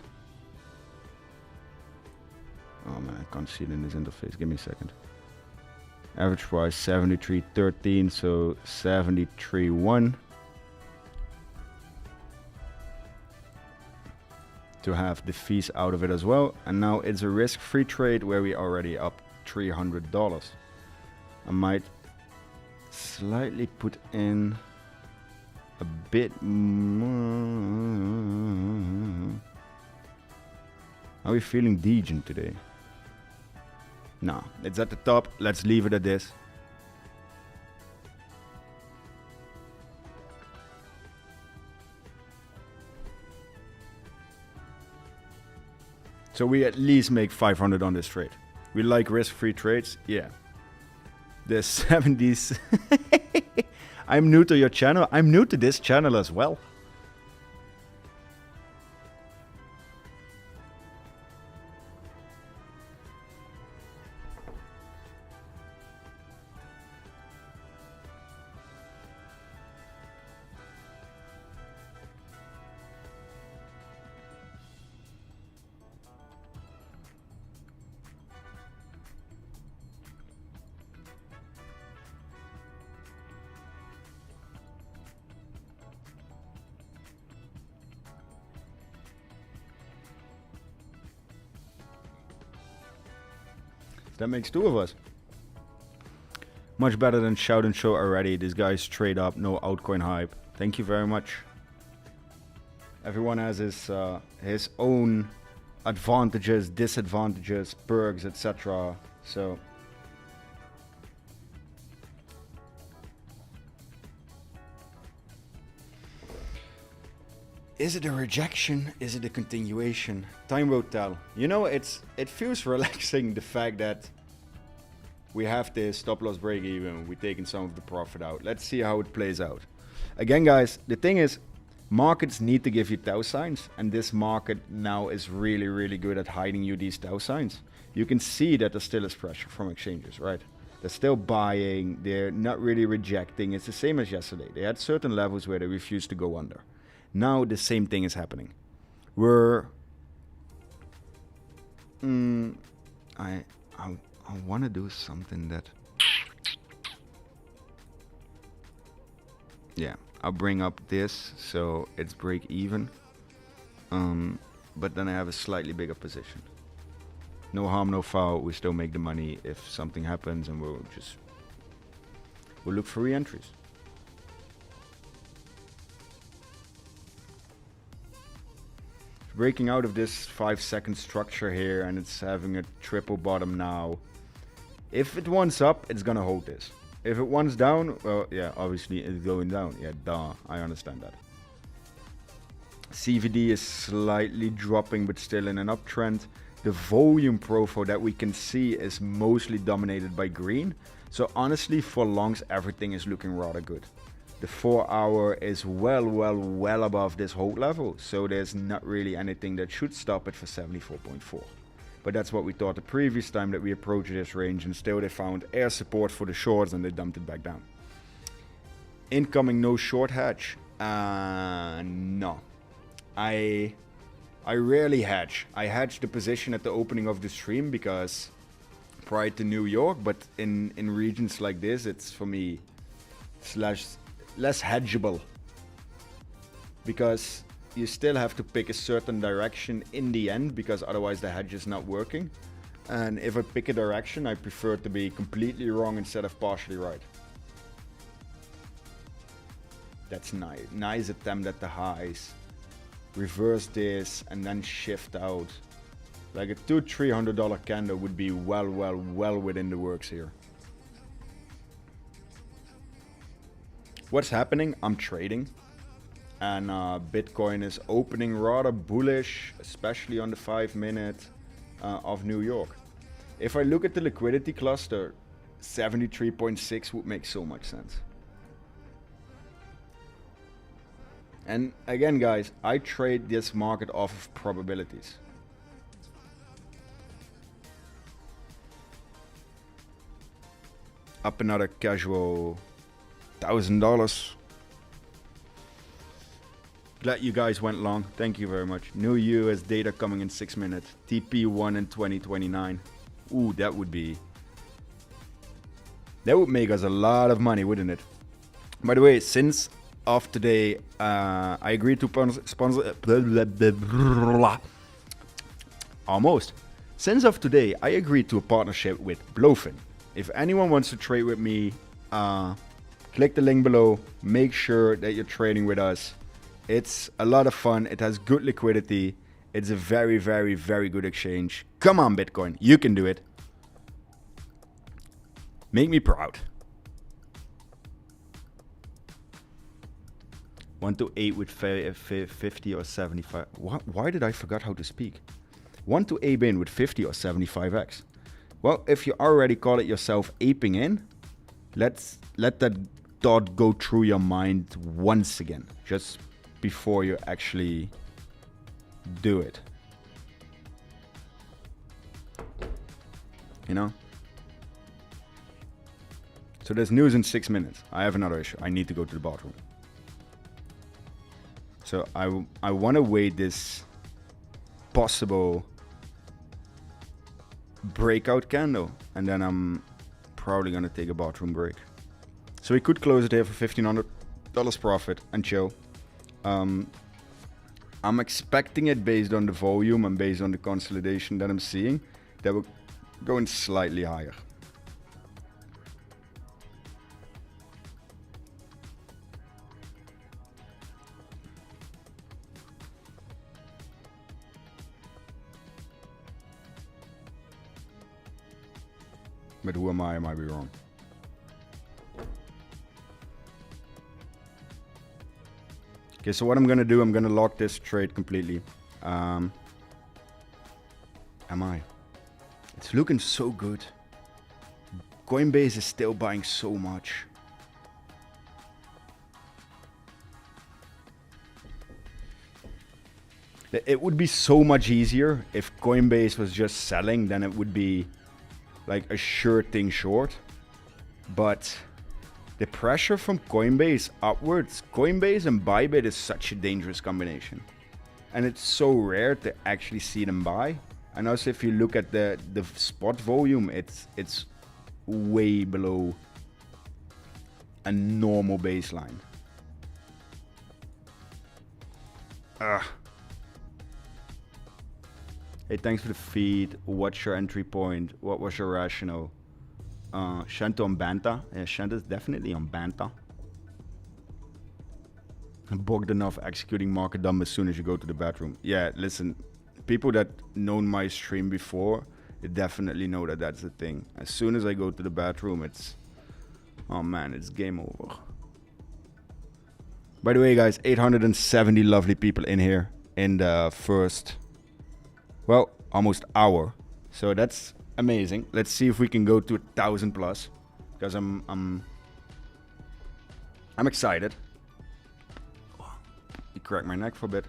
Oh man, I can't see it in this interface. Give me a second. Average price 73.13, so 73.1. To have the fees out of it as well. And now it's a risk-free trade where we already up $300. I might slightly put in a bit more. Are we feeling degen today? No, it's at the top. Let's leave it at this. So we at least make 500 on this trade. We like risk-free trades. Yeah. The 70s. I'm new to your channel. I'm new to this channel as well. That makes 2 of us. Much better than Shout and Show already. This guy's straight up, no altcoin hype. Thank you very much. Everyone has his own advantages, disadvantages, perks, etc. So is it a rejection? Is it a continuation? Time will tell. You know, it feels relaxing, the fact that we have this stop loss break even. We're taking some of the profit out. Let's see how it plays out. Again, guys, the thing is, markets need to give you tau signs, and this market now is really, really good at hiding you these tau signs. You can see that there still is pressure from exchanges, right? They're still buying, they're not really rejecting. It's the same as yesterday. They had certain levels where they refused to go under. Now the same thing is happening. I want to do something that... Yeah, I'll bring up this so it's break even. But then I have a slightly bigger position. No harm, no foul. We still make the money if something happens, and we'll look for re-entries. Breaking out of this 5-second structure here, and it's having a triple bottom now. If it wants up, it's gonna hold this. If it wants down, well, yeah, obviously it's going down. Yeah, duh, I understand that. CVD is slightly dropping, but still in an uptrend. The volume profile that we can see is mostly dominated by green. So honestly, for longs, everything is looking rather good. The 4-hour is well above this hold level. So there's not really anything that should stop it for 74.4. But that's what we thought the previous time that we approached this range, and still they found air support for the shorts and they dumped it back down. Incoming no short hedge. No. I rarely hedge. I hedge the position at the opening of the stream because prior to New York, but in regions like this, it's for me less hedgeable, because you still have to pick a certain direction in the end, because otherwise the hedge is not working. And if I pick a direction, I prefer to be completely wrong instead of partially right. That's nice. Nice attempt at the highs. Reverse this and then shift out. Like a $200-300 candle would be well within the works here. What's happening? I'm trading, and Bitcoin is opening rather bullish, especially on the 5-minute of New York. If I look at the liquidity cluster, 73.6 would make so much sense. And again, guys, I trade this market off of probabilities. Up another casual $1,000. Glad you guys went long. Thank you very much. New US data coming in 6 minutes. TP1 in 2029. Ooh, that would make us a lot of money, wouldn't it? By the way, since of today, I agreed to sponsor. Almost. Since of today, I agreed to a partnership with Blowfin. If anyone wants to trade with me, click the link below. Make sure that you're trading with us. It's a lot of fun. It has good liquidity. It's a very good exchange. Come on, Bitcoin. You can do it. Make me proud. 1 to 8 with 50 or 75. Why did I forget how to speak? 1 to ape in with 50 or 75x. Well, if you already call it yourself aping in, let that thought go through your mind once again, just before you actually do it. You know? So there's news in 6 minutes. I have another issue. I need to go to the bathroom. So I want to wait this possible breakout candle, and then I'm probably going to take a bathroom break. So we could close it here for $1,500 profit and chill. I'm expecting it based on the volume and based on the consolidation that I'm seing, that we're Going slightly higher. But who am I? I might be wrong. Okay, so what I'm gonna do, I'm gonna lock this trade completely. Am I? It's looking so good. Coinbase is still buying so much. It would be so much easier if Coinbase was just selling, then it would be like a sure thing short. But the pressure from Coinbase upwards, Coinbase and Bybit is such a dangerous combination. And it's so rare to actually see them buy. And also if you look at the spot volume, it's way below a normal baseline. Hey, thanks for the feed. What's your entry point? What was your rationale? Chento on Banta. Yeah, Chento is definitely on Banta. Bogdanov executing market dump as soon as you go to the bathroom. Yeah, listen, people that known my stream before, they definitely know that that's the thing. As soon as I go to the bathroom, it's, oh man, it's game over. By the way, guys, 870 lovely people in here in the first, well, almost hour. So that's amazing. Let's see if we can go to 1,000 plus, because I'm excited. You cracked my neck for a bit.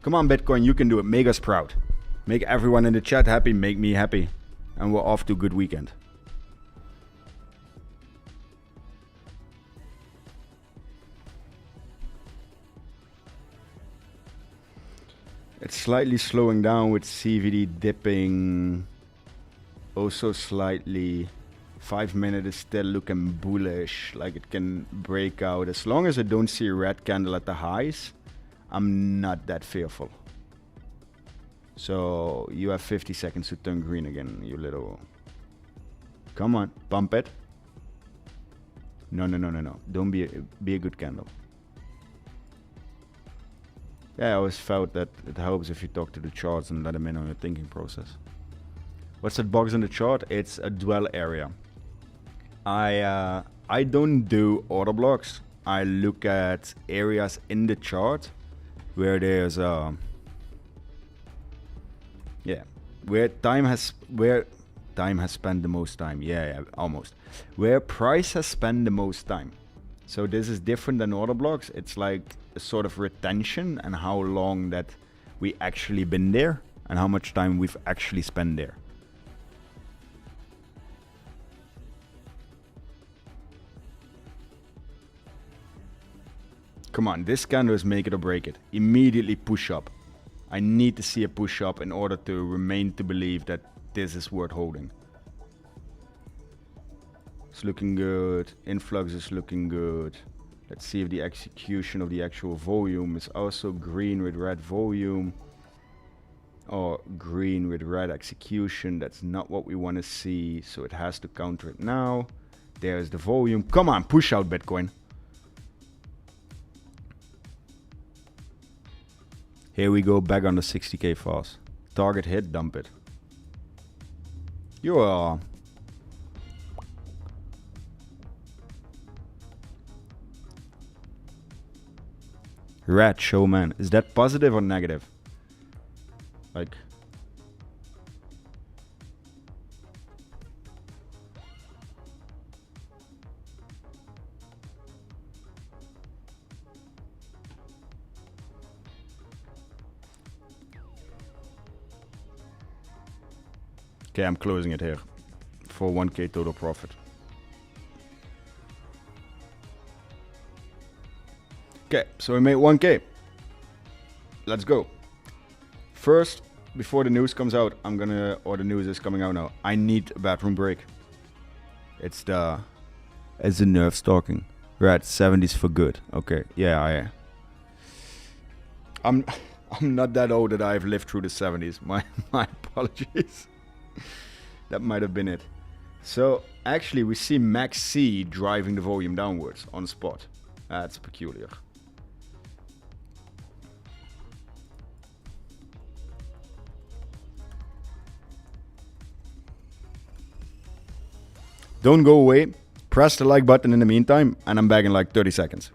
Come on, Bitcoin, you can do it. Make us proud. Make everyone in the chat happy. Make me happy. And we're off to a good weekend. It's slightly slowing down with CVD dipping. Also slightly. 5 minute is still looking bullish. Like it can break out. As long as I don't see a red candle at the highs, I'm not that fearful. So you have 50 seconds to turn green again, you little... Come on, bump it. No. Don't be a good candle. Yeah, I always felt that it helps if you talk to the charts and let them in on your thinking process. What's that box in the chart? It's a dwell area. I don't do order blocks. I look at areas in the chart where there's where time has spent the most time. Yeah, almost. Where price has spent the most time. So this is different than order blocks. It's like a sort of retention and how long that we actually been there and how much time we've actually spent there. Come on, this candle is make it or break it. Immediately push up. I need to see a push up in order to remain to believe that this is worth holding. It's looking good. Influx is looking good. Let's see if the execution of the actual volume is also green with red volume. Or green with red execution. That's not what we want to see. So it has to counter it now. There's the volume. Come on, push out Bitcoin. Here we go, back on the 60k fast. Target hit, dump it. You are. Rat showman. Is that positive or negative? Like. Okay, I'm closing it here for 1k total profit. Okay, so we made 1k. Let's go. First, before the news comes out, or the news is coming out now, I need a bathroom break. It's the nerve stalking. Right, 70s for good. Okay, yeah, I'm not that old that I've lived through the 70s. My apologies. That might have been it. So actually we see 𝗪𝒃 driving the volume downwards on spot. That's peculiar. Don't go away. Press the like button in the meantime, and I'm back in like 30 seconds.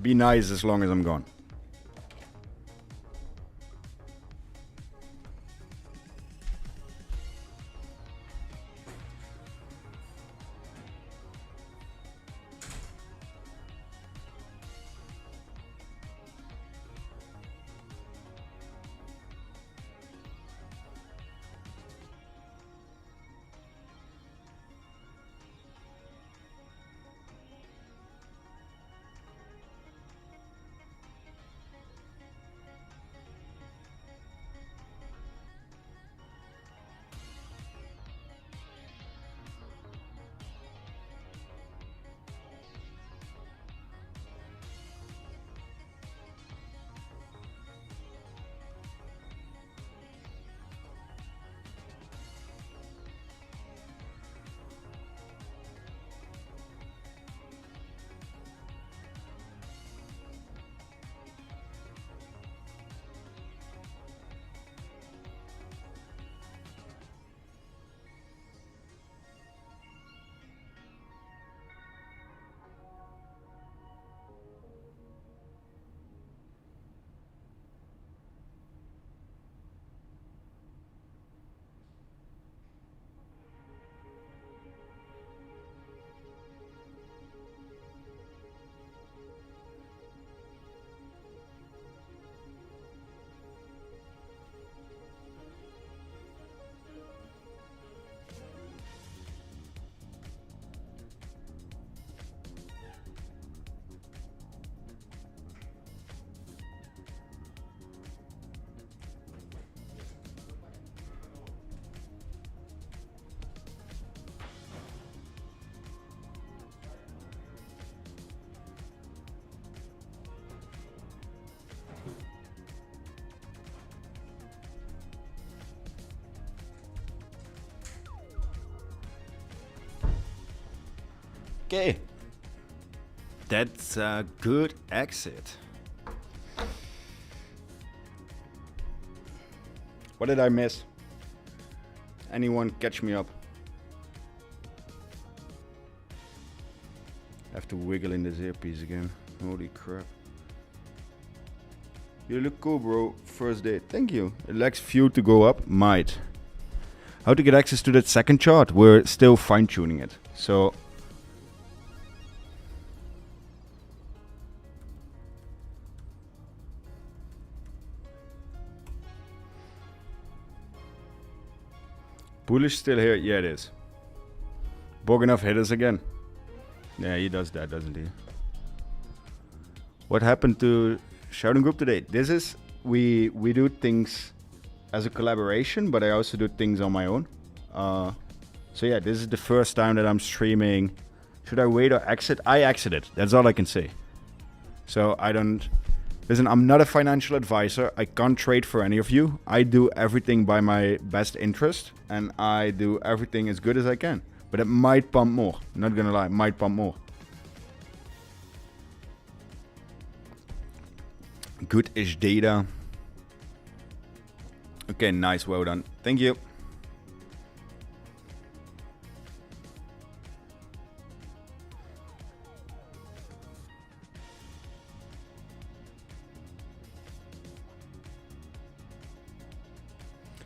Be nice as long as I'm gone. Okay, that's a good exit. What did I miss? Anyone catch me up? I have to wiggle in this earpiece again. Holy crap. You look cool, bro. First date. Thank you. It lacks fuel to go up? Might. How to get access to that second chart? We're still fine-tuning it. So bullish still here? Yeah, it is. Bogdanov hit us again. Yeah, he does that, doesn't he? What happened to Shouting Group today? This is, we do things as a collaboration, but I also do things on my own. So yeah, this is the first time that I'm streaming. Should I wait or exit? I exited. That's all I can say. So I don't... Listen, I'm not a financial advisor. I can't trade for any of you. I do everything by my best interest, and I do everything as good as I can. But it might pump more. Not gonna lie, it might pump more. Good-ish data. Okay, nice, well done. Thank you.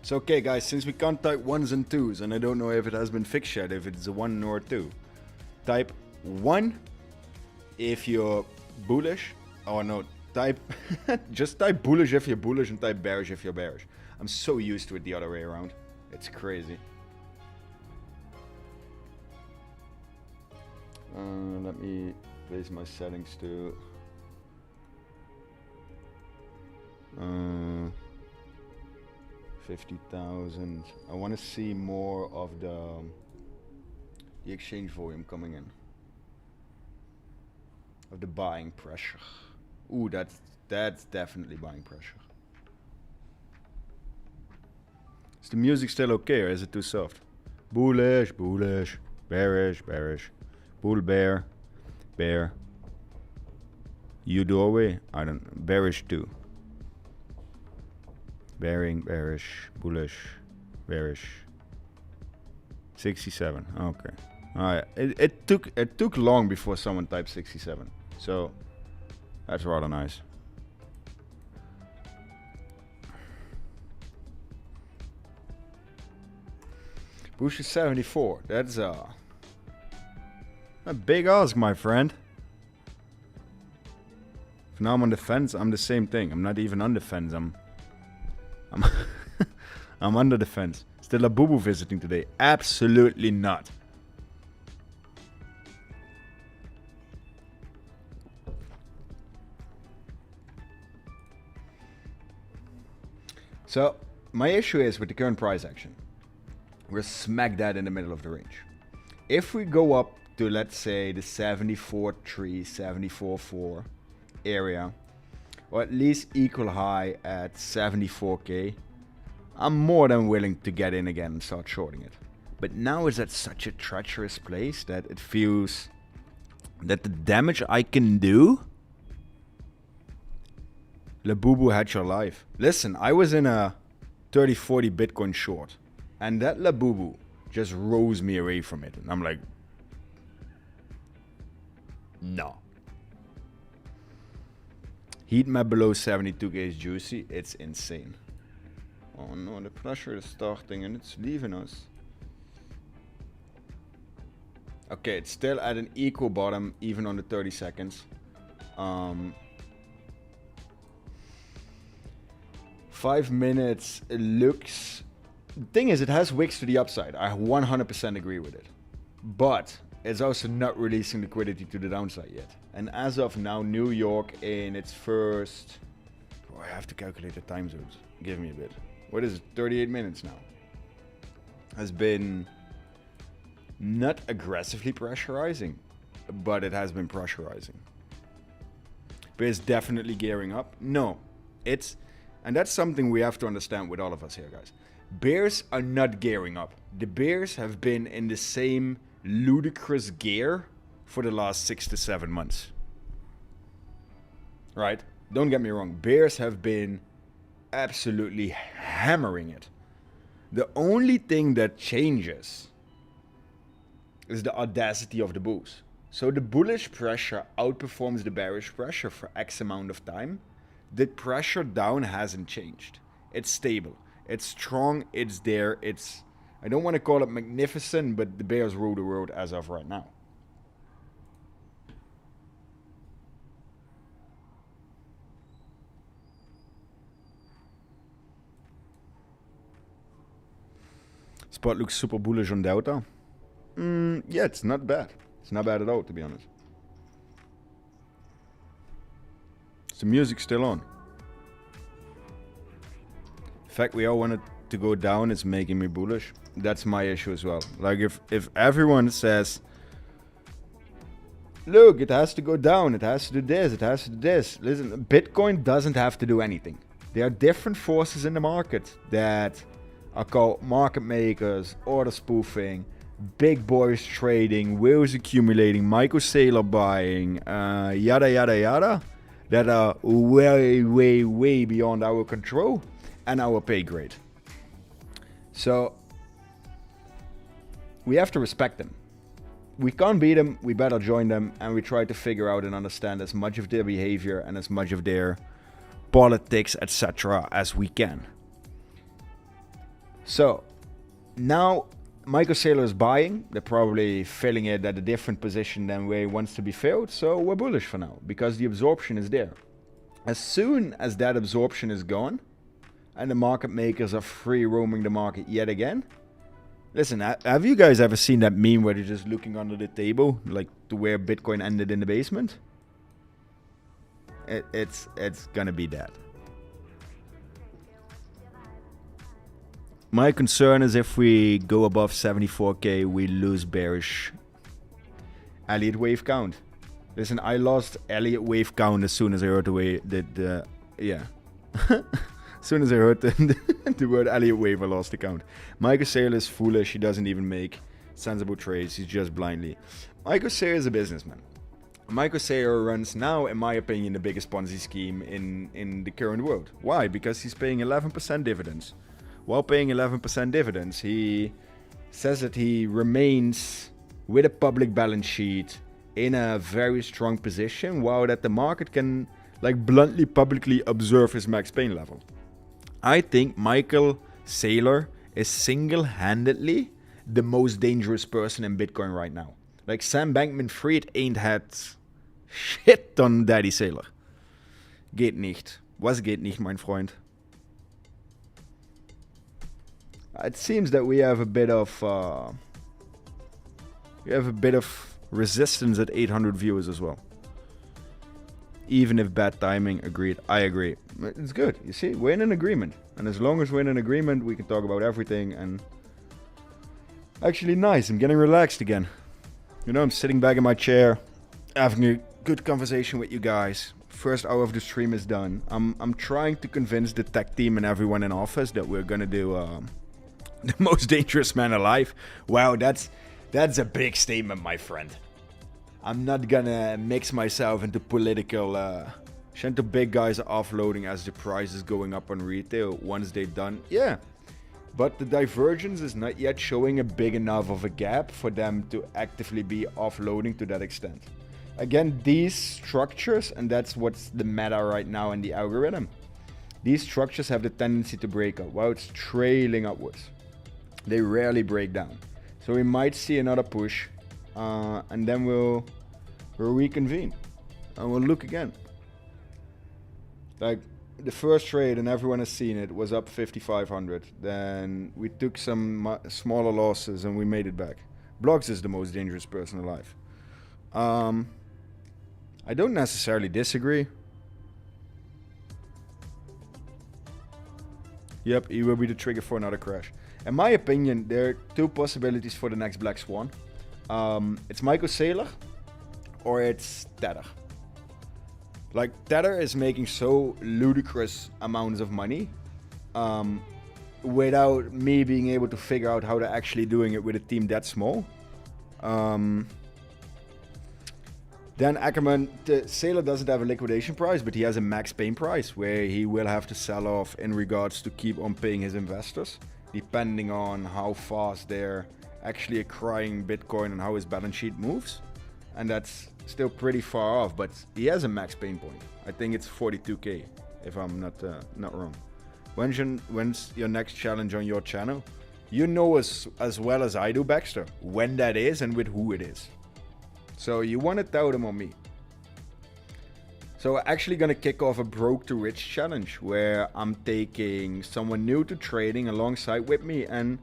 So okay guys, since we can't type 1s and 2s, and I don't know if it has been fixed yet, if it's a 1 or a 2. Type 1 if you're bullish, or no, type, just type bullish if you're bullish and type bearish if you're bearish. I'm so used to it the other way around. It's crazy. Let me place my settings to... 50,000. I want to see more of the exchange volume coming in. Of the buying pressure. Ooh, that's definitely buying pressure. Is the music still okay or is it too soft? Bullish, bullish, bearish, bearish, bull, bear, bear. You doorway? I don't. Bearish too. Bearing, bearish, bullish, bearish. 67. Okay. Alright. It took long before someone typed 67. So that's rather nice. Bush is 74. That's a big ask, my friend. If now I'm on the fence, I'm the same thing. I'm not even on the fence. I'm I'm under the fence. Still 𝗩𝗡𝗡 visiting today? Absolutely not. So my issue is with the current price action. We're smack dead in the middle of the range. If we go up to, let's say, the 74.3, 74.4 area, or at least equal high at 74k, I'm more than willing to get in again and start shorting it. But now it's at such a treacherous place that it feels that the damage I can do, 𝗩𝗡𝗡 had your life. Listen, I was in a 30-40 Bitcoin short, and that 𝗩𝗡𝗡 just rose me away from it. And I'm like, no. Heat map below 72k is juicy. It's insane. Oh no, the pressure is starting and it's leaving us. Okay, it's still at an equal bottom, even on the 30 seconds. 5 minutes, it looks... The thing is, it has wicks to the upside. I 100% agree with it. But it's also not releasing liquidity to the downside yet. And as of now, New York in its first... Oh, I have to calculate the time zones. Give me a bit. What is it? 38 minutes now. Has been not aggressively pressurizing, but it has been pressurizing. But it's definitely gearing up. No, it's... And that's something we have to understand with all of us here, guys. Bears are not gearing up. The bears have been in the same ludicrous gear for the last 6 to 7 months. Right? Don't get me wrong. Bears have been absolutely hammering it. The only thing that changes is the audacity of the bulls. So the bullish pressure outperforms the bearish pressure for X amount of time. The pressure down hasn't changed. It's stable. It's strong. It's there. It's... I don't want to call it magnificent, but the bears rule the world as of right now. Spot looks super bullish on Delta. Yeah, it's not bad. It's not bad at all, to be honest. Is the music still on? The fact we all want it to go down is making me bullish. That's my issue as well. Like if everyone says, look, it has to go down, it has to do this, it has to do this. Listen, Bitcoin doesn't have to do anything. There are different forces in the market that are called market makers, order spoofing, big boys trading, whales accumulating, Michael Saylor buying, yada yada yada, that are way beyond our control and our pay grade. So we have to respect them. We can't beat them, we better join them, and we try to figure out and understand as much of their behavior and as much of their politics, etc. as we can. So now Michael Saylor is buying. They're probably filling it at a different position than where he wants to be filled. So we're bullish for now because the absorption is there. As soon as that absorption is gone and the market makers are free roaming the market yet again. Listen, have you guys ever seen that meme where they're just looking under the table, like to where Bitcoin ended in the basement? It's gonna be that. My concern is if we go above 74k, we lose bearish Elliott wave count. Listen, I lost Elliott wave count as soon as I heard the way that yeah. As soon as I heard the word 𝗟𝗢𝗢𝗡𝗏, I lost the count. 𝗏𝗂𝗟𝗜𝗓 is foolish. He doesn't even make sensible trades. He's just blindly. 𝗏𝗂𝗟𝗓 is a businessman. 𝗏𝗂𝗟𝗓 runs now, in my opinion, the biggest Ponzi scheme in the current world. Why? Because he's paying 11% dividends. While paying 11% dividends, he says that he remains with a public balance sheet in a very strong position, while that the market can like bluntly publicly observe his Max Payne level. I think 𝗏𝗂𝗟𝗓 is single-handedly the most dangerous person in Bitcoin right now. Like Sam Bankman-Fried ain't had shit on Daddy Sailor. Geht nicht. Was geht nicht, mein Freund? It seems that we have a bit of resistance at 800 viewers as well. Even if bad timing, agreed. I agree. It's good. You see, we're in an agreement. And as long as we're in an agreement, we can talk about everything. And actually nice. I'm getting relaxed again. You know, I'm sitting back in my chair, having a good conversation with you guys. First hour of the stream is done. I'm trying to convince the tech team and everyone in office that we're gonna do the most dangerous man alive. Wow, that's a big statement, my friend. I'm not gonna mix myself into political. Chento big guys are offloading as the price is going up on retail once they're done. Yeah, but the divergence is not yet showing a big enough of a gap for them to actively be offloading to that extent. Again, these structures, and that's what's the meta right now in the algorithm. These structures have the tendency to break up while it's trailing upwards. They rarely break down. So we might see another push, and then we'll reconvene and we'll look again. Like the first trade, and everyone has seen it, was up 5,500. Then we took some smaller losses and we made it back. Blocks is the most dangerous person alive. I don't necessarily disagree. Yep, he will be the trigger for another crash. In my opinion, there are two possibilities for the next Black Swan. It's 𝗏𝗂𝗟𝗓 or it's Tether. Like, Tether is making so ludicrous amounts of money without me being able to figure out how they're actually doing it with a team that small. Then 𝗏𝗂𝗟𝗓 doesn't have a liquidation price, but he has a max pain price where he will have to sell off in regards to keep on paying his investors, depending on how fast they're actually acquiring Bitcoin and how his balance sheet moves. And that's still pretty far off, but he has a max pain point. I think it's 42k, if I'm not wrong. When's your next challenge on your channel? You know as well as I do, Baxter, when that is and with who it is. So you want to tell them on me. So we're actually going to kick off a broke to rich challenge where I'm taking someone new to trading alongside with me and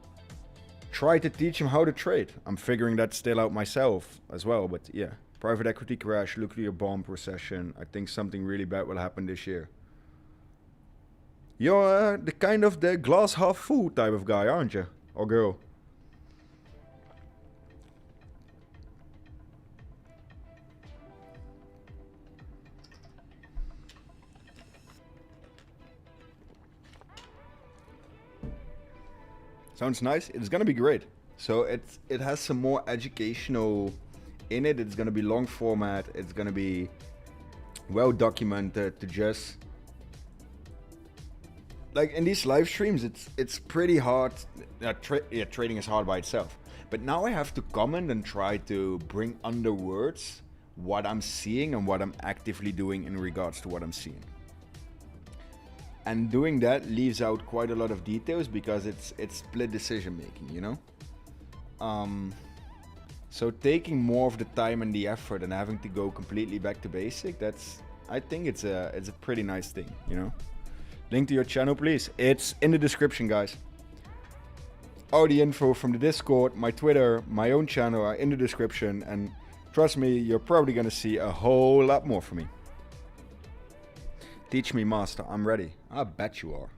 try to teach him how to trade. I'm figuring that still out myself as well, but yeah. Private equity crash, nuclear bomb, recession. I think something really bad will happen this year. You're the kind of the glass half full type of guy, aren't you? Or girl? Sounds nice. It's gonna be great. So it has some more educational in it. It's gonna be long format. It's gonna be well documented to just like in these live streams. It's pretty hard. Trading is hard by itself. But now I have to comment and try to bring under words what I'm seeing and what I'm actively doing in regards to what I'm seeing. And doing that leaves out quite a lot of details because it's split decision making, you know? So taking more of the time and the effort and having to go completely back to basic, I think it's a pretty nice thing, you know? Link to your channel, please. It's in the description, guys. All the info from the Discord, my Twitter, my own channel are in the description. And trust me, you're probably gonna see a whole lot more from me. Teach me, master. I'm ready. I bet you are.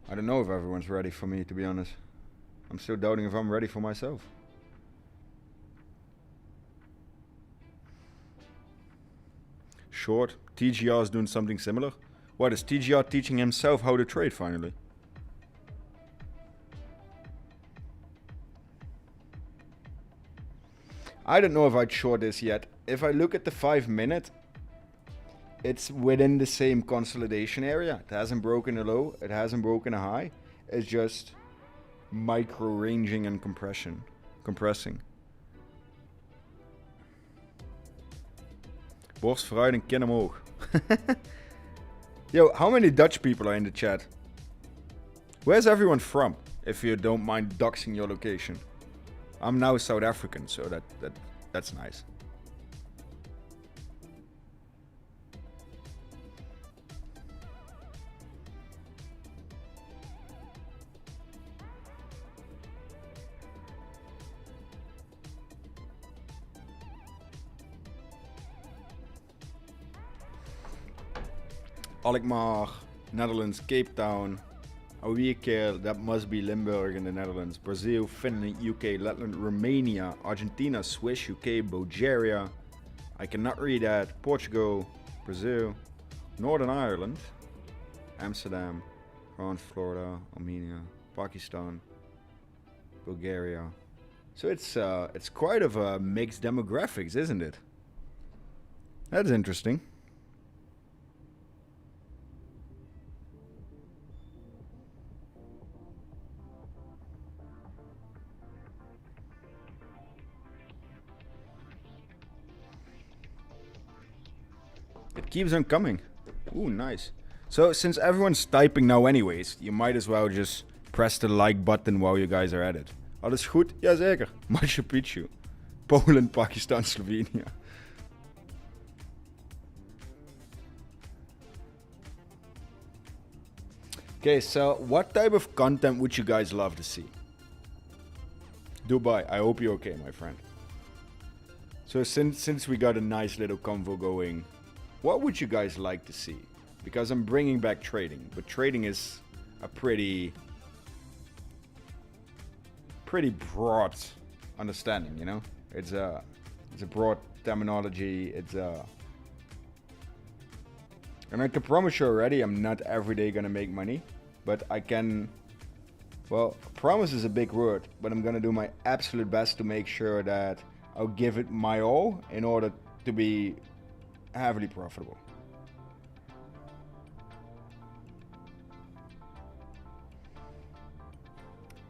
I don't know if everyone's ready for me, to be honest. I'm still doubting if I'm ready for myself. Short. TGR is doing something similar. What, is 𝗕𝗘𝗟𝗡 teaching himself how to trade finally? I don't know if I'd short this yet. If I look at the 5 minute, it's within the same consolidation area. It hasn't broken a low, it hasn't broken a high. It's just micro ranging and compressing. Borst vooruit en kin omhoog. Yo, how many Dutch people are in the chat? Where's everyone from? If you don't mind doxing your location. I'm now South African, so that's nice. Alkmaar, Netherlands, Cape Town, 𝗪𝗟𝗡𝗟𝗏, that must be Limburg in the Netherlands, Brazil, Finland, UK, Letland, Romania, Argentina, Swiss, UK, Bulgaria, I cannot read that, Portugal, Brazil, Northern Ireland, Amsterdam, France, Florida, Armenia, Pakistan, Bulgaria. So it's quite of a mixed demographics, isn't it? That's interesting. It keeps on coming. Ooh, nice. So since everyone's typing now anyways, you might as well just press the like button while you guys are at it. Alles goed? Jazeker. Machu Picchu. Poland, Pakistan, Slovenia. Okay, so what type of content would you guys love to see? Dubai, I hope you're okay, my friend. So since we got a nice little convo going, what would you guys like to see? Because I'm bringing back trading, but trading is a pretty broad understanding, you know? It's a broad terminology. And I can promise you already, I'm not every day gonna make money, but I can. Well, promise is a big word, but I'm gonna do my absolute best to make sure that I'll give it my all in order to be heavily profitable.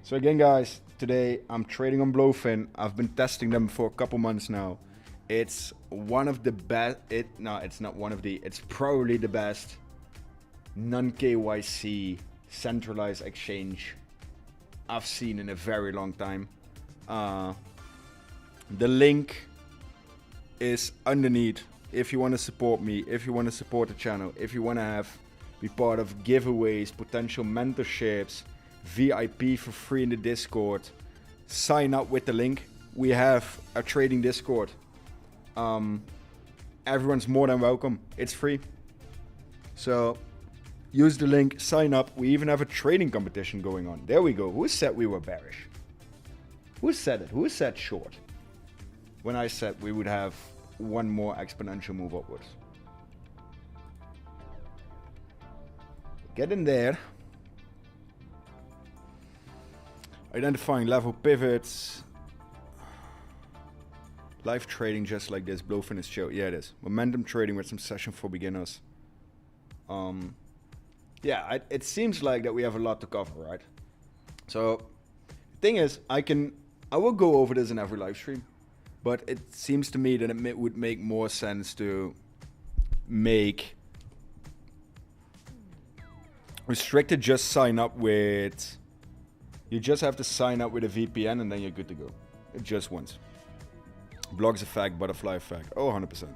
So again, guys, today I'm trading on Blowfin. I've been testing them for a couple months now. It's one of the best. It's not one of the. It's probably the best non-KYC centralized exchange I've seen in a very long time. The link is underneath. If you want to support me, if you want to support the channel, if you want to be part of giveaways, potential mentorships, VIP for free in the Discord, sign up with the link. We have a trading Discord. Everyone's more than welcome. It's free. So use the link, sign up. We even have a trading competition going on. There we go. Who said we were bearish? Who said it? Who said short? When I said we would have one more exponential move upwards. Get in there. Identifying level pivots. Live trading just like this. Blowfin is chill. Yeah, it is. Momentum trading with some session for beginners. Yeah, it seems like that we have a lot to cover, right? So, the thing is, I will go over this in every live stream, but it seems to me that it would make more sense to make restricted. Just sign up with. You just have to sign up with a VPN and then you're good to go. It just once. Blocks effect, butterfly effect. Oh, 100%.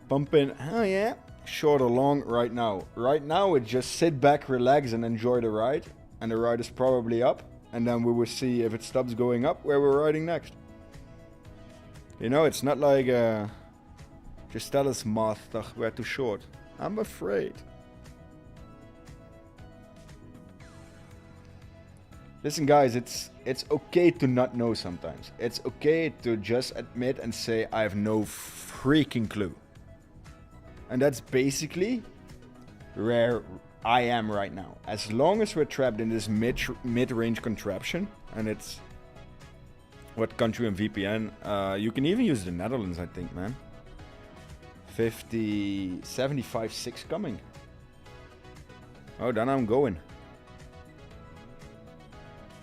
Pumping. Oh, yeah. Short or long right now. Right now, it's just sit back, relax, and enjoy the ride. And the ride is probably up. And then we will see if it stops going up where we're riding next. You know, it's not like just tell us math, we're too short. I'm afraid. Listen, guys, it's okay to not know sometimes. It's okay to just admit and say, I have no freaking clue. And that's basically where I am right now. As long as we're trapped in this mid-range contraption, and it's what country and VPN? You can even use the Netherlands, I think, man. 50, 75, 6 coming. Oh, then I'm going.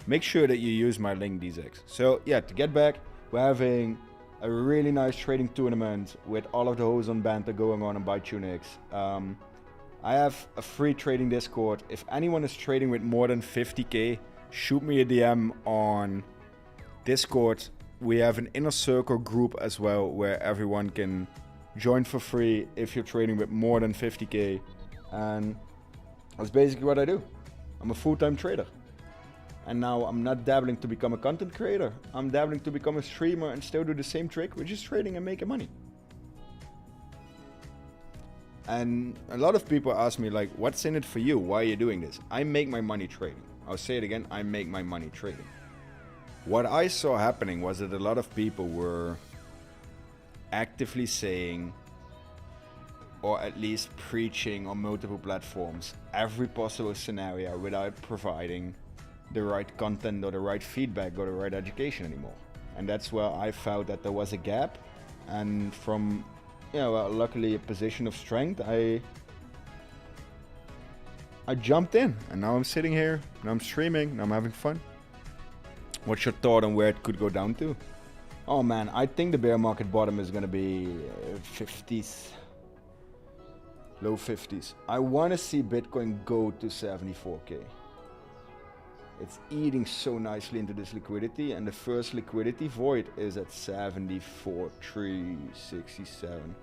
Make sure that you use my link, DZX. So yeah, to get back, we're having a really nice trading tournament with all of the hoes on banter going on 𝗏𝗏𝗡𝗏𝗏𝗡. I have a free trading Discord. If anyone is trading with more than 50k, shoot me a DM on Discord. We have an inner circle group as well where everyone can join for free if you're trading with more than 50k. And that's basically what I do. I'm a full-time trader. And now I'm not dabbling to become a content creator. I'm dabbling to become a streamer and still do the same trick, which is trading and making money. And a lot of people ask me, like, what's in it for you? Why are you doing this? I make my money trading. I'll say it again, I make my money trading. What I saw happening was that a lot of people were actively saying, or at least preaching on multiple platforms, every possible scenario without providing the right content or the right feedback or the right education anymore. And that's where I felt that there was a gap. And from, you know, well, luckily a position of strength, I jumped in, and now I'm sitting here, and I'm streaming, and I'm having fun. What's your thought on where it could go down to? Oh man, I think the bear market bottom is gonna be 50s, low 50s. I want to see Bitcoin go to 74k. It's eating so nicely into this liquidity, and the first liquidity void is at 74,367.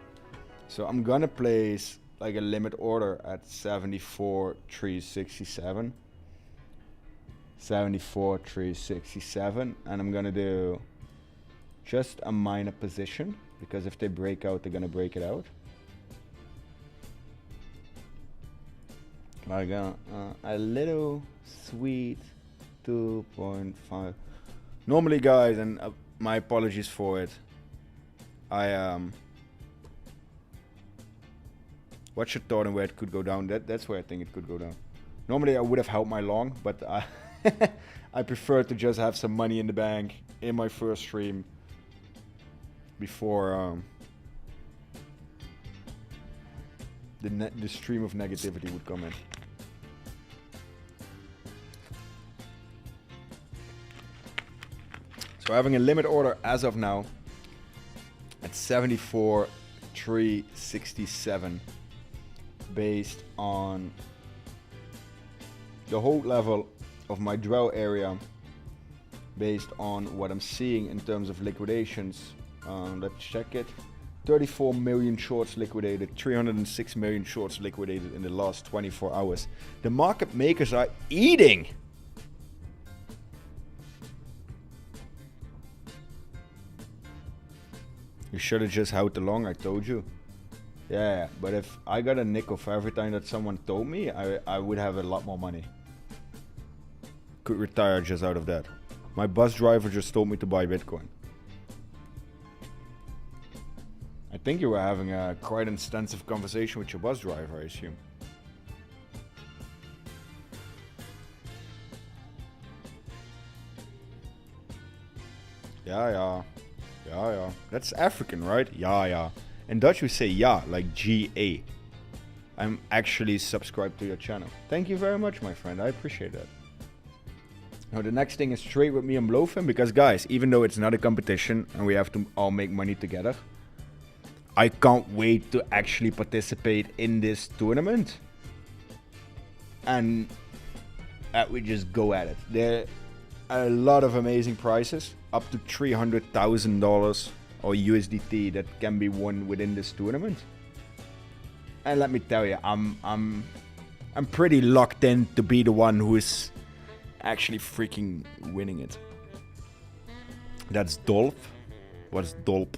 So I'm gonna place like a limit order at 74,367. 74,367, and I'm gonna do just a minor position, because if they break out, they're gonna break it out. Like a little sweet 2.5. Normally, guys, and my apologies for it, what's your thought on where it could go down? That's where I think it could go down. Normally I would have held my long, but I prefer to just have some money in the bank in my first stream before the stream of negativity would come in. So having a limit order as of now at 74,367 based on the hold level of my draw area, based on what I'm seeing in terms of liquidations. Let's check it. 34 million shorts liquidated, 306 million shorts liquidated in the last 24 hours. The market makers are eating. You should have just held the long, I told you. Yeah, but if I got a nickel for every time that someone told me, I would have a lot more money. Could retire just out of that. My bus driver just told me to buy Bitcoin. I think you were having a quite extensive conversation with your bus driver, I assume. Yeah. That's African, right? Yeah. In Dutch we say ja, like G-A. I'm actually subscribed to your channel. Thank you very much, my friend. I appreciate that. Now the next thing is trade with me on 𝗏𝗏𝗡, because guys, even though it's not a competition and we have to all make money together, I can't wait to actually participate in this tournament. And we just go at it. There are a lot of amazing prizes, up to $300,000 or USDT that can be won within this tournament. And let me tell you, I'm pretty locked in to be the one who is actually freaking winning it. That's 𝗏𝗏𝗡. What's 𝗏𝗏𝗡?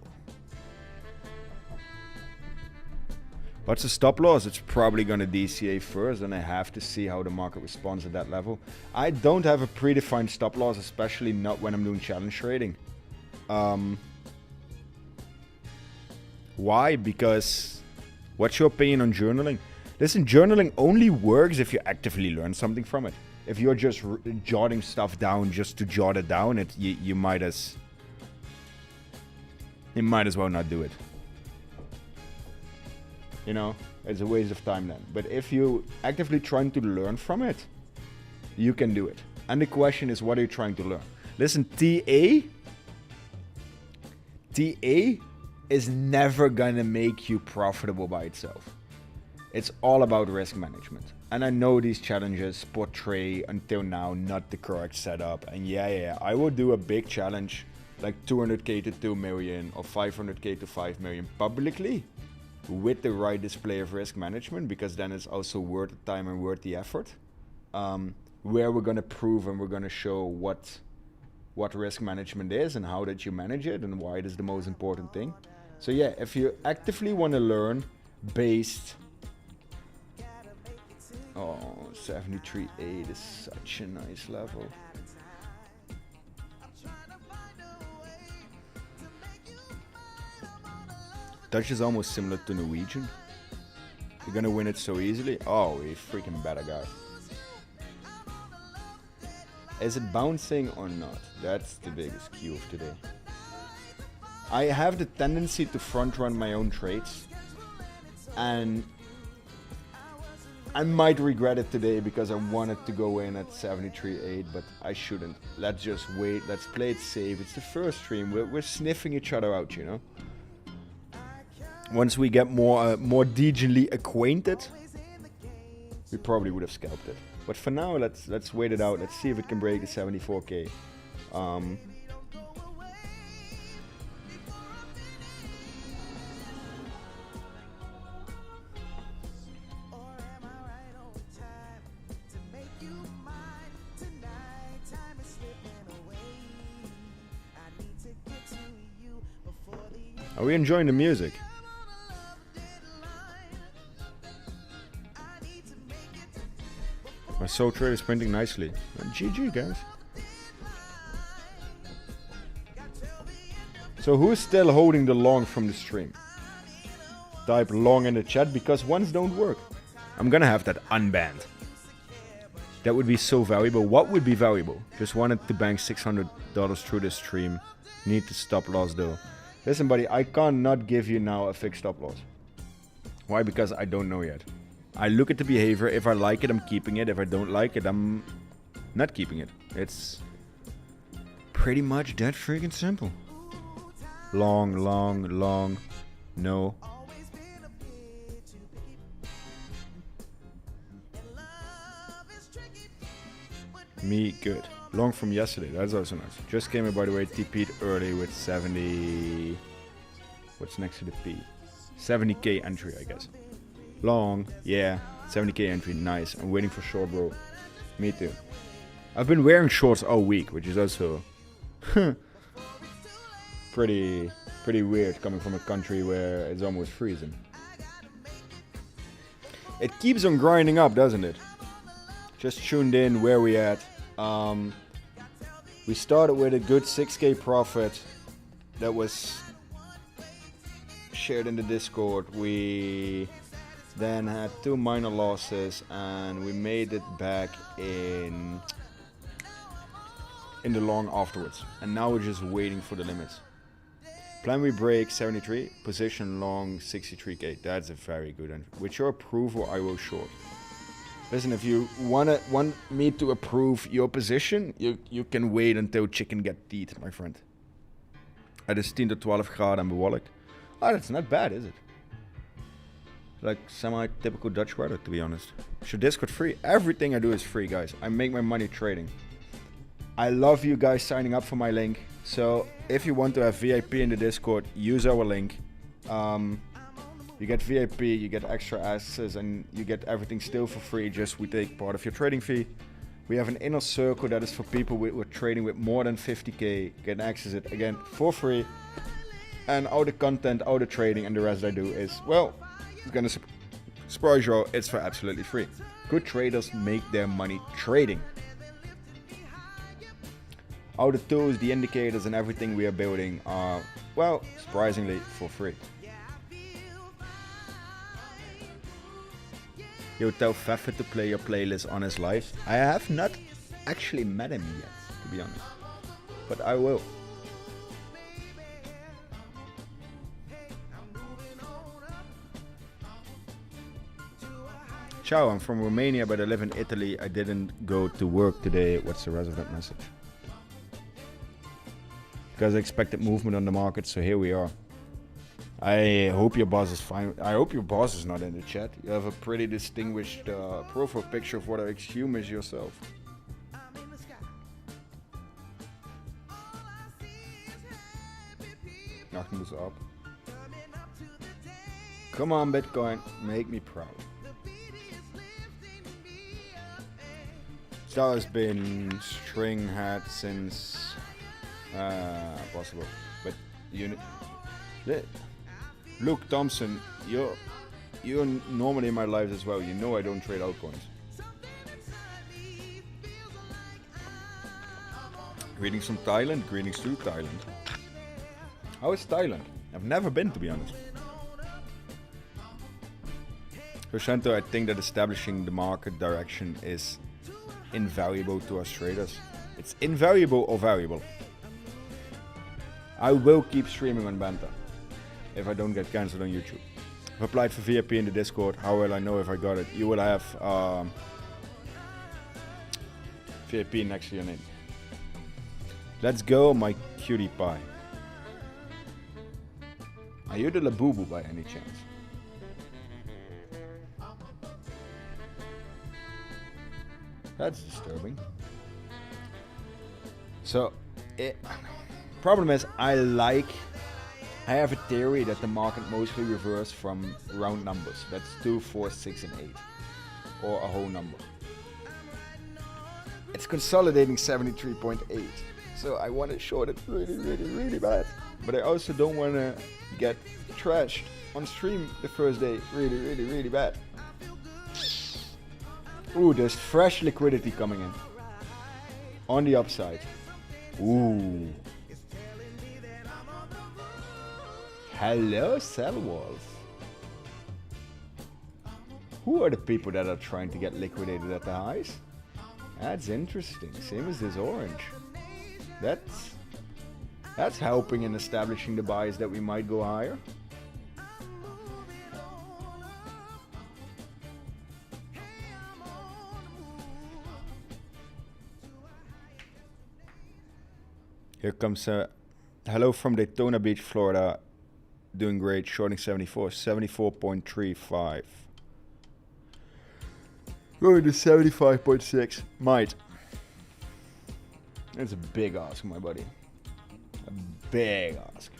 What's the stop loss? It's probably gonna DCA first, and I have to see how the market responds at that level. I don't have a predefined stop loss, especially not when I'm doing challenge trading. Why? Because what's your opinion on journaling? Listen, journaling only works if you actively learn something from it. If you're just jotting stuff down just to jot it down, you might as well not do it. You know, it's a waste of time then. But if you actively trying to learn from it, you can do it. And the question is, what are you trying to learn? Listen, TA is never gonna make you profitable by itself. It's all about risk management. And I know these challenges portray until now not the correct setup. And yeah, I will do a big challenge like 200k to 2 million or 500k to 5 million publicly with the right display of risk management, because then it's also worth the time and worth the effort. Where we're gonna prove and we're gonna show what risk management is and how that you manage it and why it is the most important thing. So yeah, if you actively want to learn based... Oh, 73.8 is such a nice level. Dutch is almost similar to Norwegian. You're gonna win it so easily. Oh, we freaking better guy. Is it bouncing or not? That's the biggest cue of today. I have the tendency to front run my own trades, and I might regret it today because I wanted to go in at 73.8, but I shouldn't. Let's just wait. Let's play it safe. It's the first stream. We're sniffing each other out, you know. Once we get more decently acquainted, we probably would have scalped it. But for now, let's wait it out. Let's see if it can break the 74k. Are we enjoying the music? My soul trade is printing nicely. GG, guys. So who's still holding the long from the stream? Type long in the chat, because ones don't work. I'm gonna have that unbanned. That would be so valuable. What would be valuable? Just wanted to bank $600 through this stream. Need to stop loss though. Listen, buddy, I can't not give you now a fixed stop loss. Why? Because I don't know yet. I look at the behavior. If I like it, I'm keeping it. If I don't like it, I'm not keeping it. It's pretty much that freaking simple. Long, long, long. No. Me, good. Long from yesterday. That's also nice. Just came in, by the way, TP'd early with 70... What's next to the P? 70k entry, I guess. Long, yeah. 70k entry, nice. I'm waiting for short, bro. Me too. I've been wearing shorts all week, which is also pretty weird coming from a country where it's almost freezing. It keeps on grinding up, doesn't it? Just tuned in, where we at. We started with a good 6k profit that was shared in the Discord. We then had 2 minor losses and we made it back in the long afterwards. And now we're just waiting for the limits. Plan we break 73, position long 63k. That's a very good one. With your approval, I will short. Listen, if you want me to approve your position, you can wait until chicken get teeth, my friend. Het is 10 tot 12 graden en bewolkt. Oh, that's not bad, is it? Like semi-typical Dutch weather, to be honest. Is your Discord free? Everything I do is free, guys. I make my money trading. I love you guys signing up for my link. So if you want to have VIP in the Discord, use our link. You get VIP, you get extra access, and you get everything still for free. Just we take part of your trading fee. We have an inner circle that is for people with trading with more than 50k. Get access it again for free. And all the content, all the trading, and the rest I do is, well, it's gonna surprise you all. It's for absolutely free. Good traders make their money trading. All the tools, the indicators, and everything we are building are, well, surprisingly for free. He'll tell 𝗩𝗏 to play your playlist on his lives. I have not actually met him yet, to be honest. But I will. Ciao, I'm from Romania, but I live in Italy. I didn't go to work today. What's the rest of that message? Because I expected movement on the market, so here we are. I hope your boss is fine. I hope your boss is not in the chat. You have a pretty distinguished profile picture of what I assume is yourself. Nothing was up. Come on, Bitcoin. Make me proud. That has been string hat since possible, but Luke Thompson, you're normally in my lives as well. You know I don't trade altcoins. Greetings from Thailand. Greetings to Thailand. How is Thailand? I've never been, to be honest. For Chento, I think that establishing the market direction is invaluable to us traders. It's invaluable or valuable. I will keep streaming on Banta if I don't get cancelled on YouTube. I've applied for VIP in the Discord. How will I know if I got it? You will have VIP next to your name. Let's go, my cutie pie. Are you the Labubu by any chance? That's disturbing. So, problem is, I have a theory that the market mostly reverses from round numbers. That's 2, 4, 6, and 8. Or a whole number. It's consolidating 73.8. So I want to short it really, really, really bad. But I also don't want to get trashed on stream the first day really, really, really bad. Ooh, there's fresh liquidity coming in. On the upside. Ooh. Hello, cell walls. Who are the people that are trying to get liquidated at the highs? That's interesting. Same as this orange. That's helping in establishing the bias that we might go higher. Here comes a hello from Daytona Beach, Florida. Doing great, shorting 74, 74.35. Going to 75.6. Might. That's a big ask, my buddy. A big ask.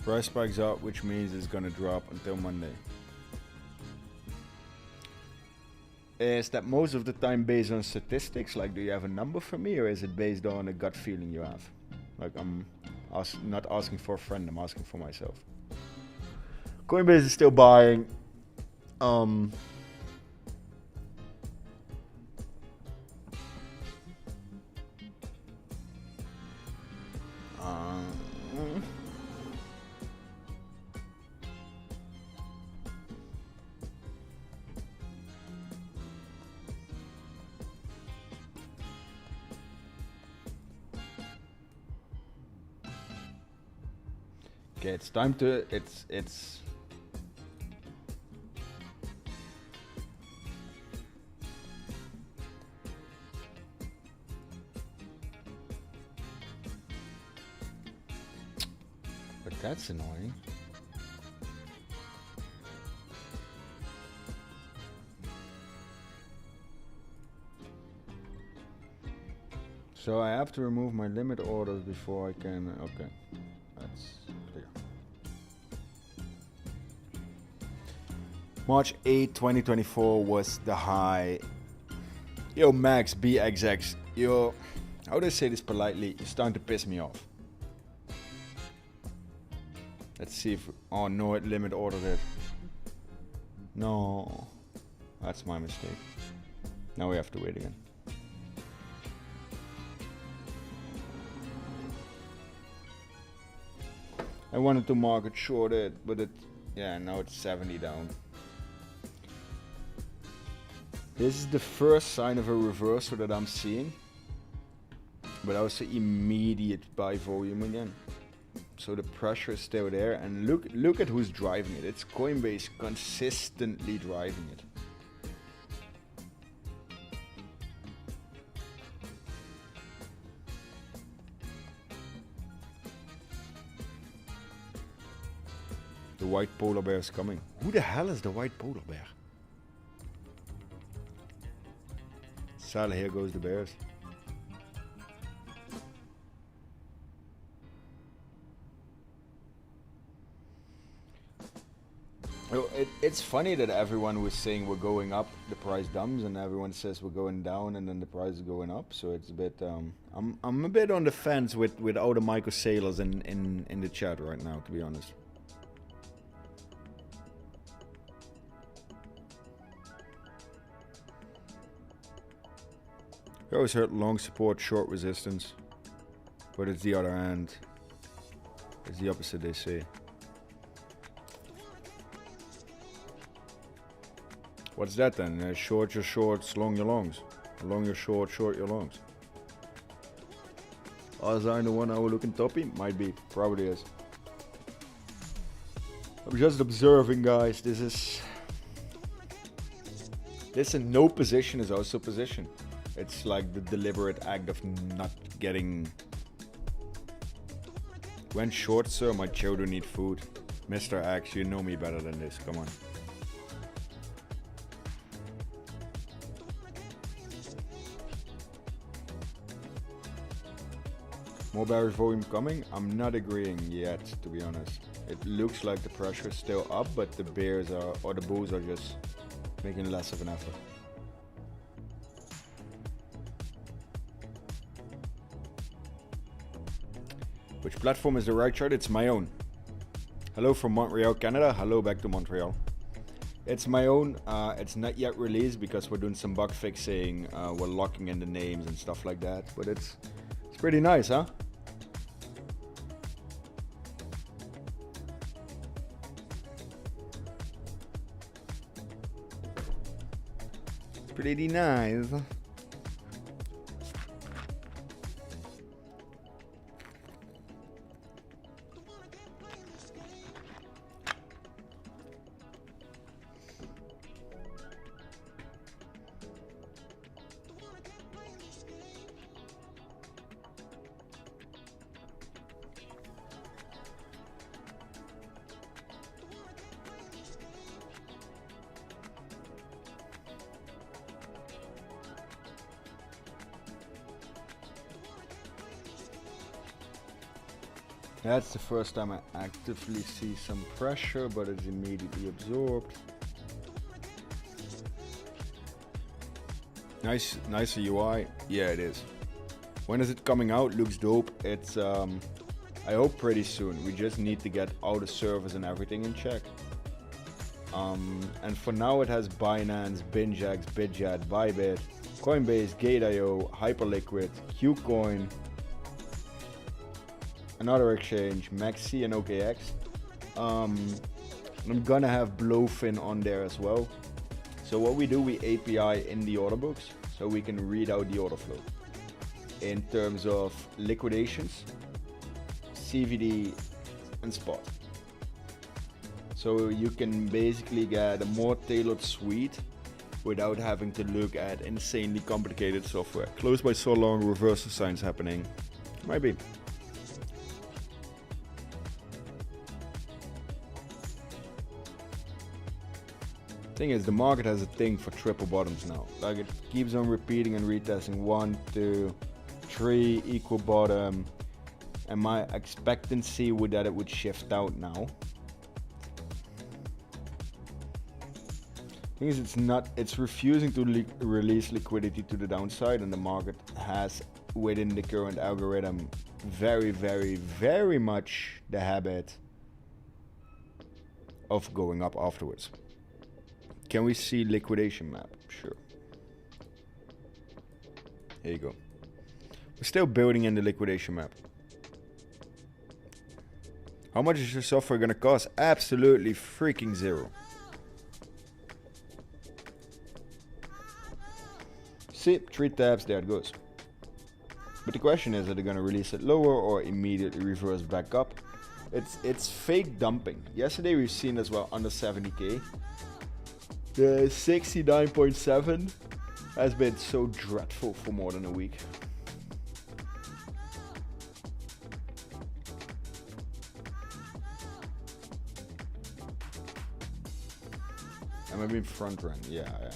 Price spikes up, which means it's gonna drop until Monday. Is that most of the time based on statistics? Like, do you have a number for me, or is it based on a gut feeling you have? Like, I'm not asking for a friend, I'm asking for myself. Coinbase is still buying. Okay, it's time to, it's but that's annoying. So I have to remove my limit orders before I can, okay, that's clear. March 8, 2024 was the high. Yo, Max, BXX, yo, how do I say this politely? You're starting to piss me off. Let's see if, oh no, it limit ordered it. No, that's my mistake. Now we have to wait again. I wanted to market short it, but it, yeah, now it's 70 down. This is the first sign of a reversal that I'm seeing, but also immediate buy volume again. So the pressure is still there, and look at who's driving it. It's Coinbase consistently driving it. The white polar bear is coming. Who the hell is the white polar bear? Sal, here goes the bears. It's funny that everyone was saying we're going up, the price dumps, and everyone says we're going down, and then the price is going up. So it's a bit. I'm a bit on the fence with all the micro sailors in the chat right now, to be honest. I always heard long support, short resistance, but it's the other end. It's the opposite they say. What's that then? Short your shorts, long your longs. Long your short, short your longs. Is I the 1 hour looking toppy? Might be, probably is. I'm just observing, guys. Listen, no position is also position. It's like the deliberate act of not getting. When short, sir, my children need food. Mr. X, you know me better than this, come on. More bearish volume coming? I'm not agreeing yet, to be honest. It looks like the pressure is still up, but the bears are, or the bulls are just making less of an effort. Which platform is the right chart? It's my own. Hello from Montreal, Canada. Hello back to Montreal. It's my own. It's not yet released because we're doing some bug fixing. We're locking in the names and stuff like that. But it's pretty nice, huh? Pretty nice. That's the first time I actively see some pressure, but it's immediately absorbed. Nicer UI. Yeah, it is. When is it coming out? Looks dope. It's I hope pretty soon. We just need to get all the servers and everything in check. And for now it has Binance, BinJax, Bitget, Bybit, Coinbase, Gate.io, Hyperliquid, Qcoin, another exchange, 𝗥𝗍 and OKX. I'm gonna have Blowfin on there as well. So what we do, we API in the order books so we can read out the order flow in terms of liquidations, CVD, and spot. So you can basically get a more tailored suite without having to look at insanely complicated software. Close by so long, reversal signs happening. Might be. Thing is, the market has a thing for triple bottoms now. Like, it keeps on repeating and retesting 1, 2, 3 equal bottom, and my expectancy would that it would shift out now. Thing is, it's refusing to release liquidity to the downside, and the market has, within the current algorithm, very, very, very much the habit of going up afterwards. Can we see liquidation map? Sure. Here you go. We're still building in the liquidation map. How much is your software gonna cost? Absolutely freaking zero. See, 3 tabs, there it goes. But the question is, are they gonna release it lower or immediately reverse back up? It's fake dumping. Yesterday we've seen as well under 70k. The 69.7 has been so dreadful for more than a week. Am I being front run? Yeah, I am.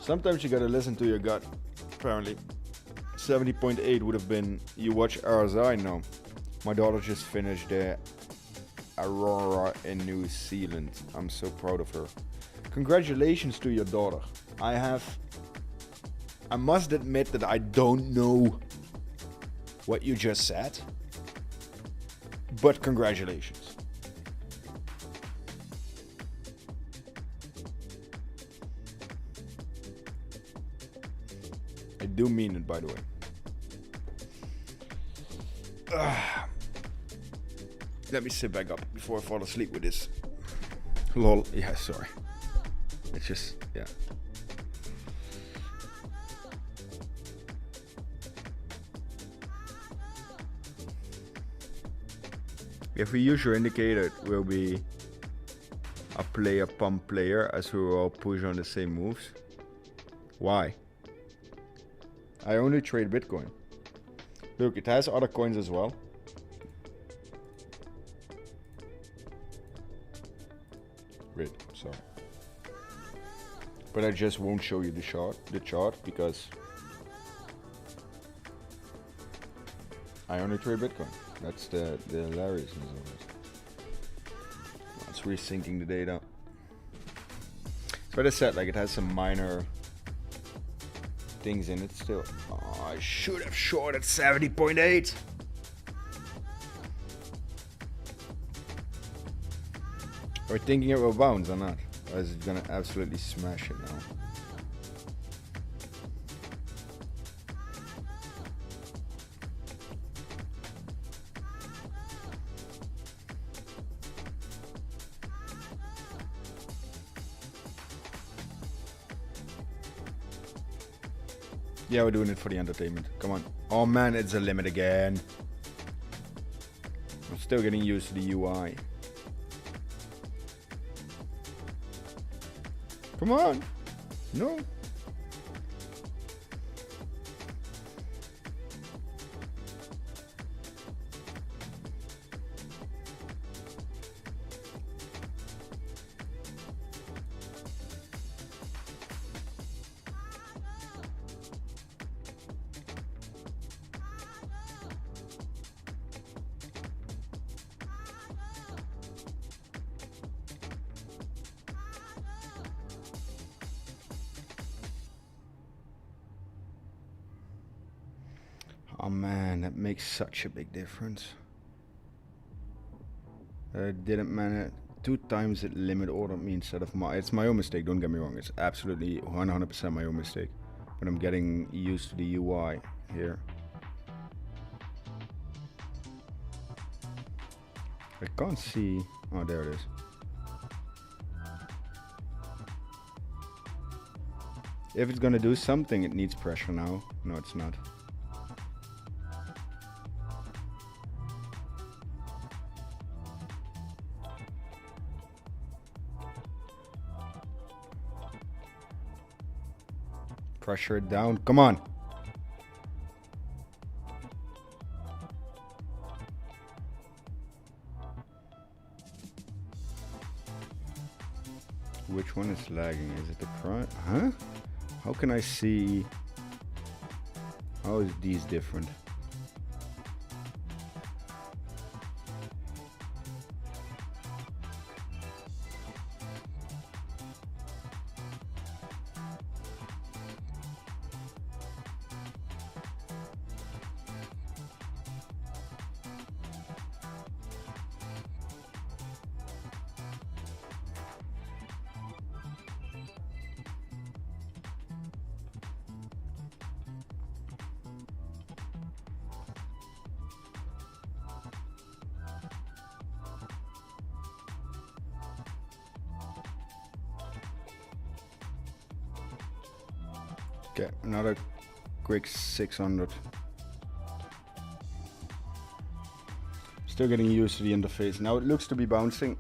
Sometimes you gotta listen to your gut. Apparently 70.8 would have been you watch RSI. No, my daughter just finished the Aurora in New Zealand. I'm so proud of her. Congratulations to your daughter. I must admit that I don't know what you just said, but congratulations. I do mean it, by the way. Let me sit back up before I fall asleep with this. Lol. Yeah, sorry. It's just, yeah. If we use your indicator, it will be a player pump player as we will all push on the same moves. Why? I only trade Bitcoin. Look, it has other coins as well. Wait, sorry. But I just won't show you the chart because I only trade Bitcoin. That's the hilariousness of it. It's resyncing the data. So what I said, like it has some minor things in it still. Oh, I should have shorted 70.8. Are we thinking it will bounce or not? Or is it gonna absolutely smash it now? Yeah, we're doing it for the entertainment. Come on. Oh man, it's a limit again. I'm still getting used to the UI. Come on. No. Oh man, that makes such a big difference. I didn't manage 2 times it limit ordered me instead of my. It's my own mistake, don't get me wrong. It's absolutely 100% my own mistake. But I'm getting used to the UI here. I can't see. Oh, there it is. If it's gonna do something, it needs pressure now. No, it's not. Pressure it down. Come on. Which one is lagging? Is it the price? Huh? How can I see? How is these different? Okay, another quick 600. Still getting used to the interface. Now it looks to be bouncing.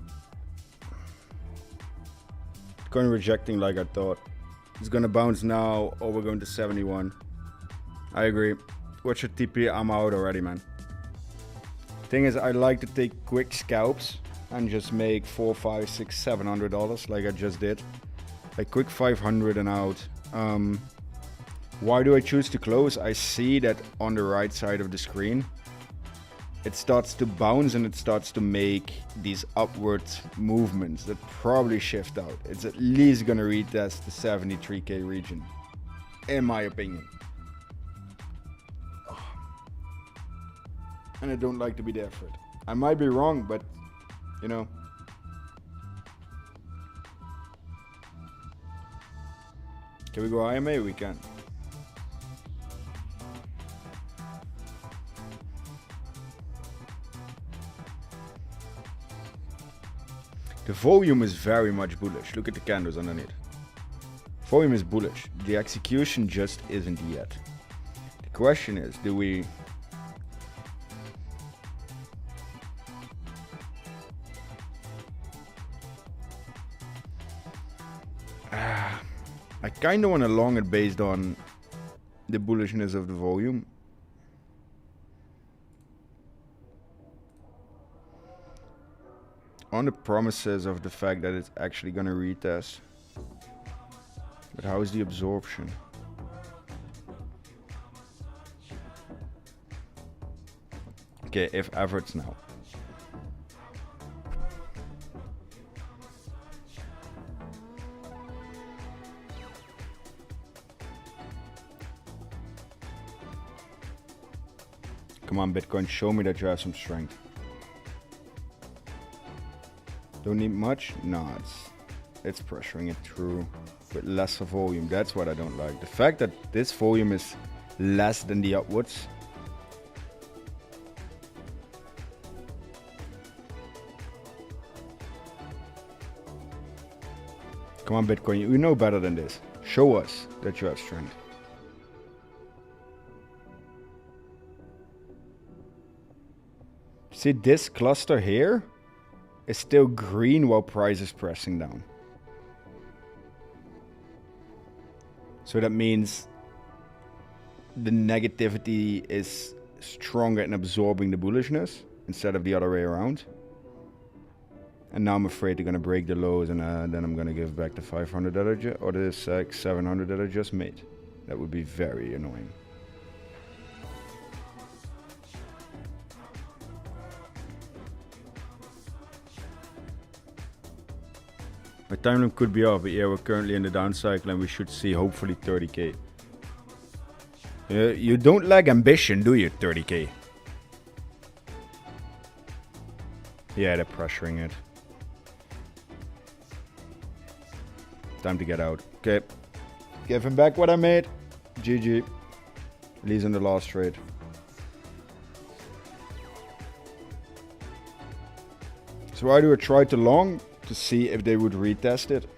Going rejecting like I thought. It's gonna bounce now, or we're going to 71. I agree. Watch your TP, I'm out already, man. Thing is, I like to take quick scalps and just make $400, $500, $600, $700 like I just did. Like quick 500 and out. Why do I choose to close? I see that on the right side of the screen, it starts to bounce and it starts to make these upward movements that probably shift out. It's at least gonna retest the 73K region, in my opinion. And I don't like to be there for it. I might be wrong, but you know. Can we go IMA? We can. The volume is very much bullish. Look at the candles underneath. Volume is bullish. The execution just isn't yet. The question is, do we... I kind of want to long it based on the bullishness of the volume. On the promises of the fact that it's actually going to retest. But how is the absorption? Okay, if efforts now. Come on, Bitcoin, show me that you have some strength. Don't need much? No, it's pressuring it through with lesser volume. That's what I don't like. The fact that this volume is less than the upwards. Come on, Bitcoin, you know better than this. Show us that you have strength. See, this cluster here is still green while price is pressing down. So that means the negativity is stronger in absorbing the bullishness instead of the other way around. And now I'm afraid they're going to break the lows, and then I'm going to give back the 500 that or the 700 that I just made. That would be very annoying. My time limit could be off, but yeah, we're currently in the down cycle and we should see hopefully 30K. You don't lack ambition, do you, 30K? Yeah, they're pressuring it. Time to get out. Okay. Give him back what I made. GG. At least in the last trade. So why do I try to long? To see if they would retest it,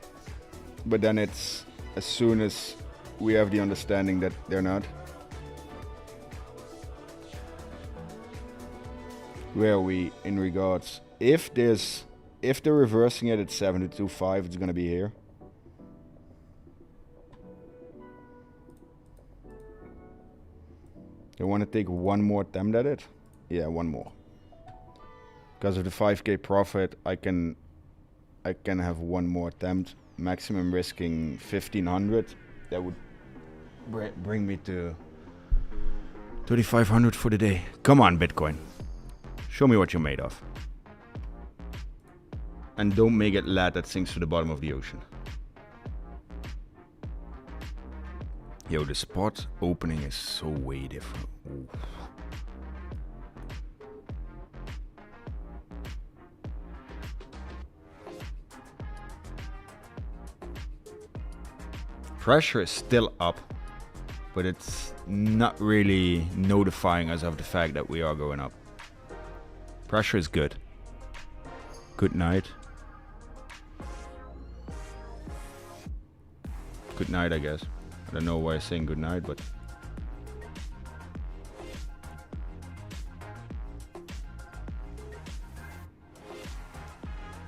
but then it's as soon as we have the understanding that they're not. Where are we in regards? If they're reversing it at 72.5, it's gonna be here. They want to take one more attempt at it? Yeah, one more. Because of the 5K profit, I can have one more attempt, maximum risking 1500. That would bring me to 3500 for the day. Come on, Bitcoin. Show me what you're made of. And don't make it lead that sinks to the bottom of the ocean. Yo, the spot opening is so way different. Ooh. Pressure is still up, but it's not really notifying us of the fact that we are going up. Pressure is good. Good night. Good night, I guess. I don't know why I'm saying good night, but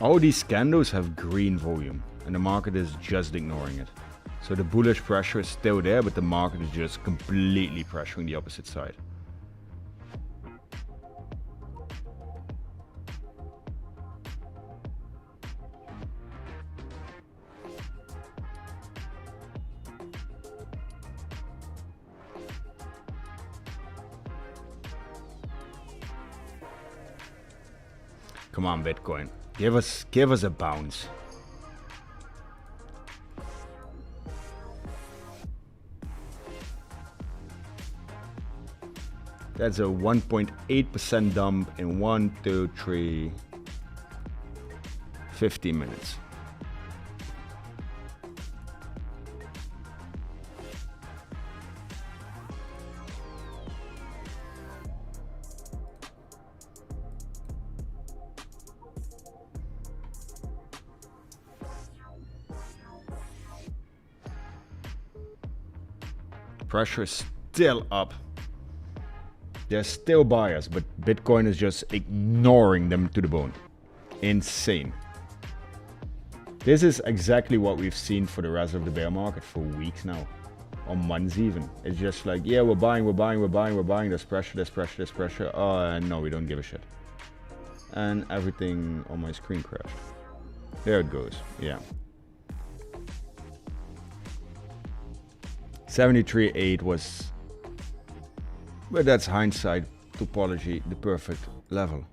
all these candles have green volume and the market is just ignoring it. So the bullish pressure is still there, but the market is just completely pressuring the opposite side. Come on, Bitcoin. Give us a bounce. That's a 1.8% dump in 1, 2, 3, 15 minutes. Pressure is still up. There's still buyers, but Bitcoin is just ignoring them to the bone. Insane. This is exactly what we've seen for the rest of the bear market for weeks now, or months even. It's just like, yeah, we're buying. There's pressure. Oh, no, we don't give a shit. And everything on my screen crashed. There it goes. Yeah. 73.8 was, but that's hindsight topology, the perfect level.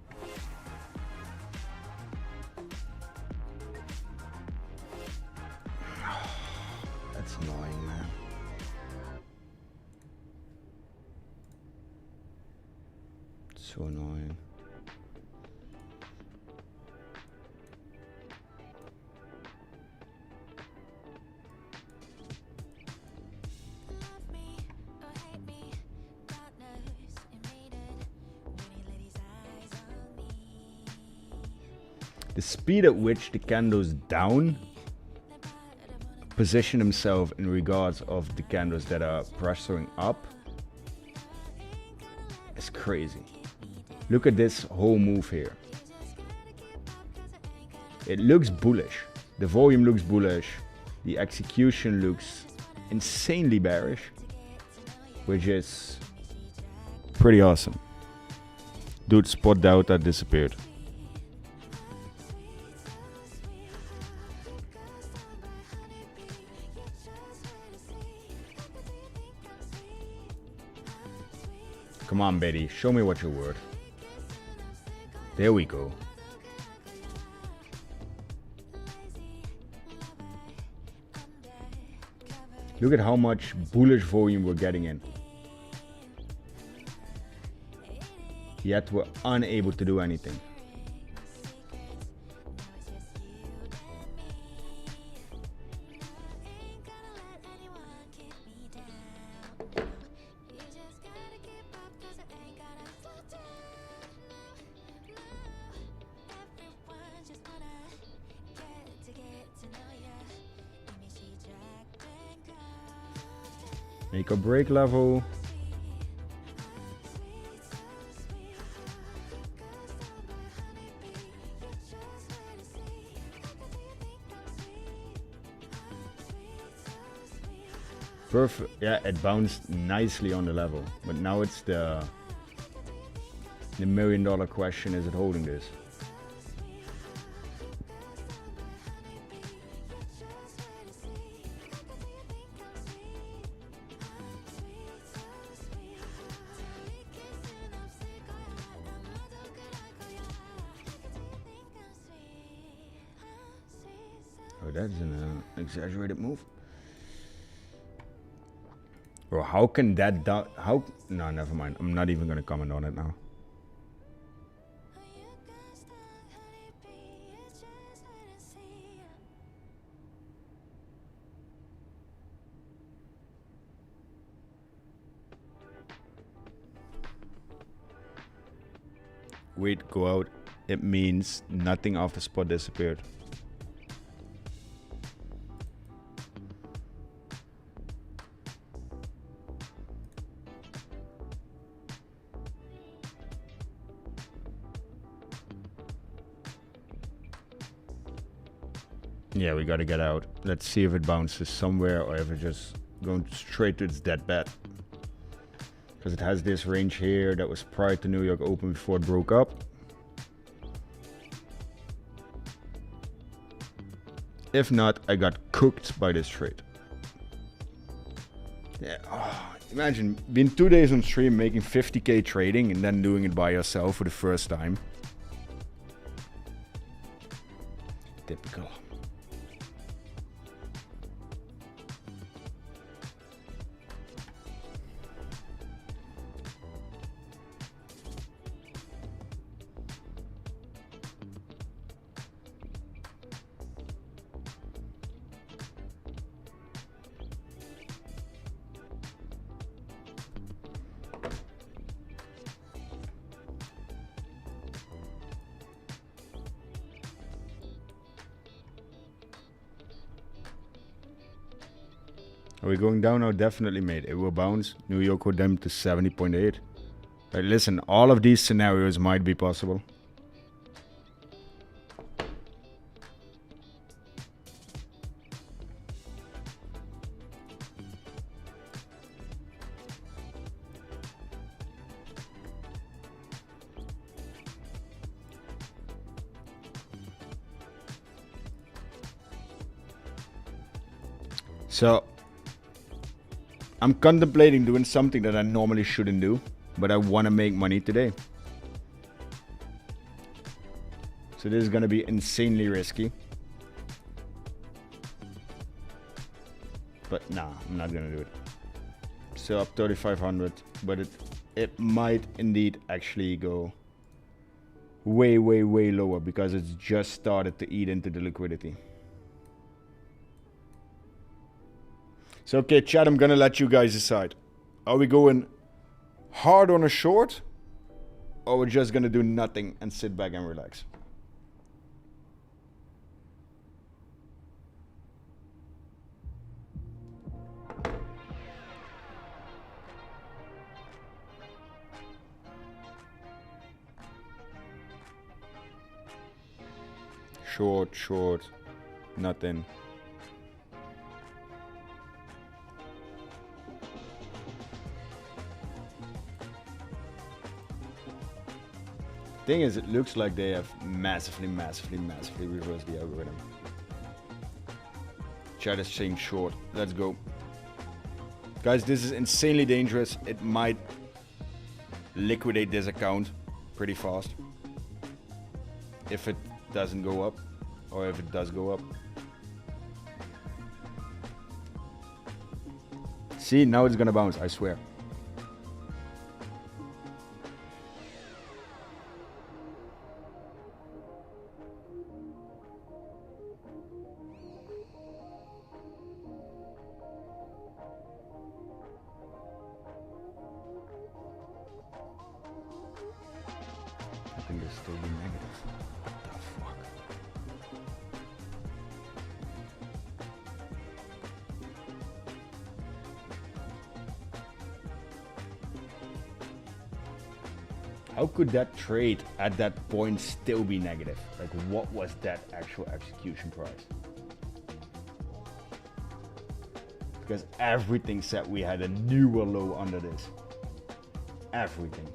That's annoying, man. So annoying. The speed at which the candles down position themselves in regards of the candles that are pressuring up is crazy. Look at this whole move here. It looks bullish. The volume looks bullish. The execution looks insanely bearish, which is pretty awesome. Dude, spot delta disappeared. Come on, Betty, show me what you're worth. There we go. Look at how much bullish volume we're getting in. Yet we're unable to do anything. Make or break level. Perfect. Yeah, it bounced nicely on the level, but now it's the $1 million question: is it holding this? Oh, that's an exaggerated move. Bro, how can that do? How? No, never mind. I'm not even gonna comment on it now. Wait, go out. It means nothing after spot disappeared. Yeah, we got to get out. Let's see if it bounces somewhere or if it's just going straight to its dead bed. Because it has this range here that was prior to New York Open before it broke up. If not, I got cooked by this trade. Yeah, imagine being 2 days on stream, making 50k trading and then doing it by yourself for the first time. Typical. Are we going down now? Definitely, mate. It will bounce. New York will dump to 70.8. But listen, all of these scenarios might be possible. So I'm contemplating doing something that I normally shouldn't do, but I want to make money today. So this is going to be insanely risky. But nah, I'm not going to do it. So up 3,500, but it might indeed actually go way, way, way lower because it's just started to eat into the liquidity. So, okay, chat, I'm going to let you guys decide. Are we going hard on a short? Or we're just going to do nothing and sit back and relax? Short, nothing. Thing is, it looks like they have massively reversed the algorithm. Chat is saying short. Let's go. Guys, this is insanely dangerous. It might liquidate this account pretty fast. If it doesn't go up, or if it does go up. See, now it's gonna bounce, I swear. Still be negative. What the fuck? How could that trade at that point still be negative? Like, what was that actual execution price? Because everything said we had a newer low under this. Everything.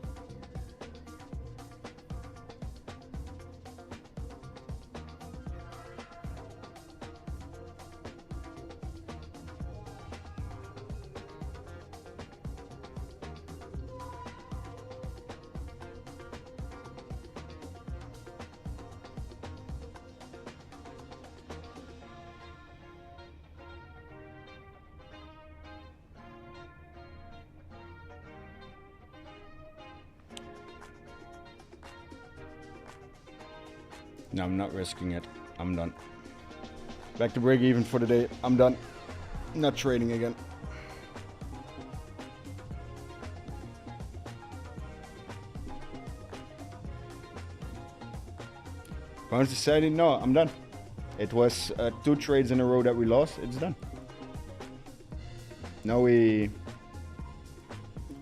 No, I'm not risking it. I'm done. Back to break even for the day. I'm done. Not trading again. Bounce decided, no, I'm done. It was 2 trades in a row that we lost. It's done. Now we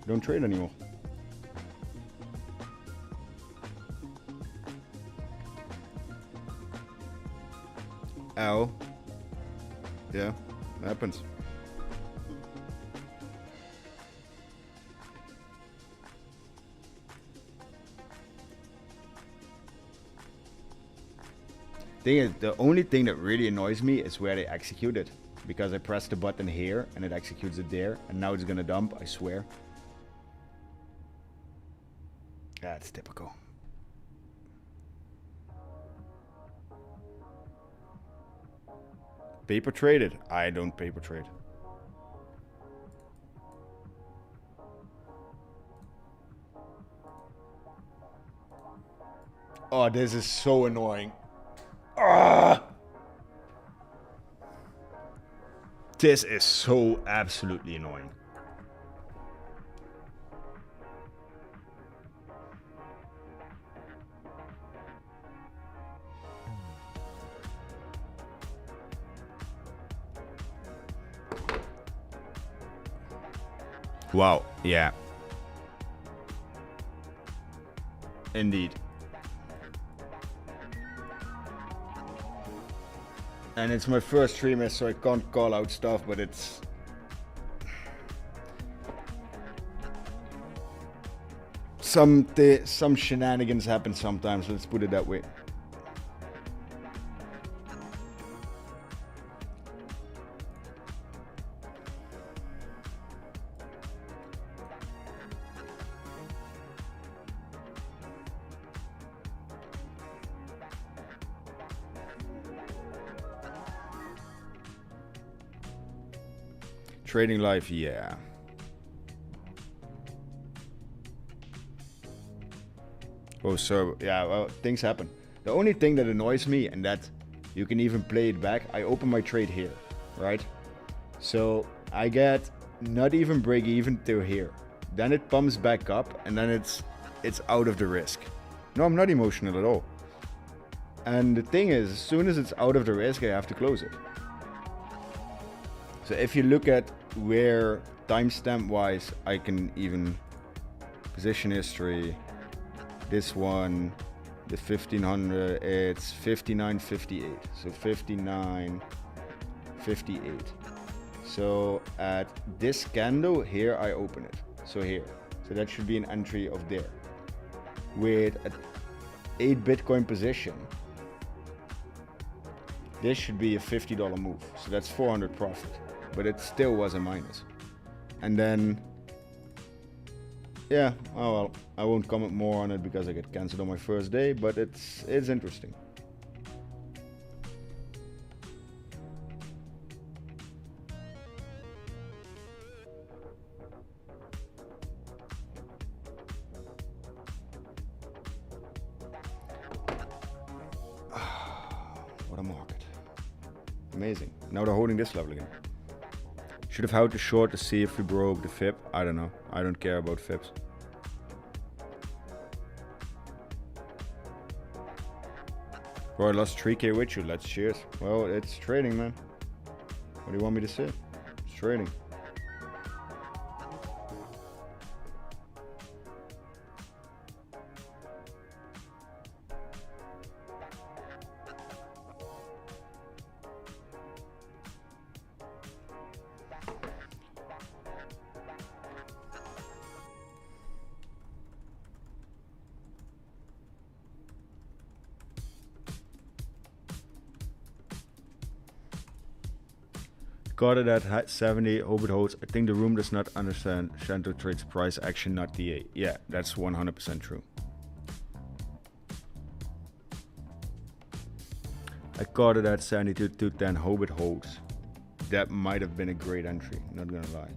don't trade anymore. Yeah, it happens. Thing is, the only thing that really annoys me is where they execute it. Because I press the button here and it executes it there, and now it's gonna dump, I swear. That's typical. Paper traded? I don't paper trade. Oh, this is so annoying. Ah! This is so absolutely annoying. Wow, yeah. Indeed. And it's my first streamer, so I can't call out stuff, but it's... Some shenanigans happen sometimes, let's put it that way. Trading life, yeah. Oh, so, yeah, well, things happen. The only thing that annoys me, and that you can even play it back, I open my trade here, right? So I get not even break even to here. Then it pumps back up, and then it's out of the risk. No, I'm not emotional at all. And the thing is, as soon as it's out of the risk, I have to close it. So if you look at where timestamp wise I can even position history, this one, the 1500, it's 59.58. So 59.58. So at this candle here, I open it. So here. So that should be an entry of there. With an 8 Bitcoin position, this should be a $50 move. So that's 400 profit. But it still was a minus. And then, yeah, oh well, I won't comment more on it because I get cancelled on my first day, but it's interesting. What a market. Amazing. Now they're holding this level again. Should have held the short to see if we broke the fib. I don't know. I don't care about fibs. Bro, I lost 3K with you. Let's cheers. Well, it's trading, man. What do you want me to say? It's trading. Got it at 70, 𝗩𝗏𝗡. I think the room does not understand Chento trades price action, not DA. Yeah, that's 100% true. I caught it at 72 to 10, 𝗩𝗏𝗡. That might have been a great entry, not gonna lie.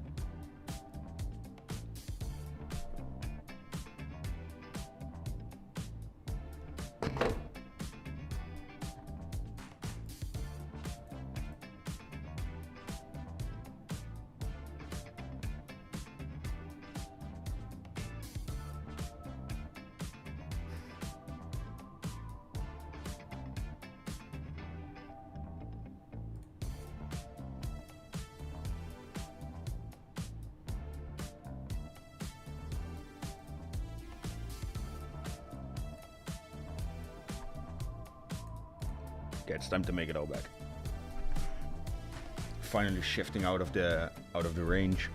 Okay, it's time to make it all back. finally shifting out of the range.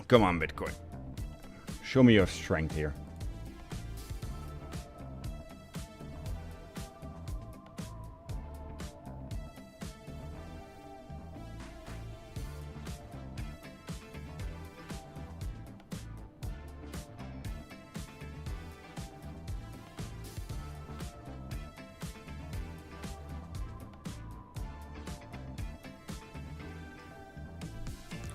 Come on, Bitcoin. Show me your strength here.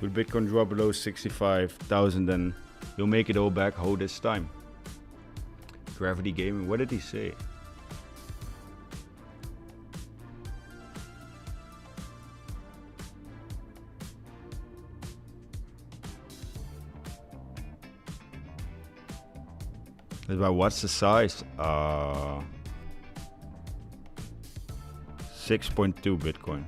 Will Bitcoin drop below 65,000, then you'll make it all back. How this time? Gravity Gaming, what did he say? It's about what's the size? 6.2 Bitcoin.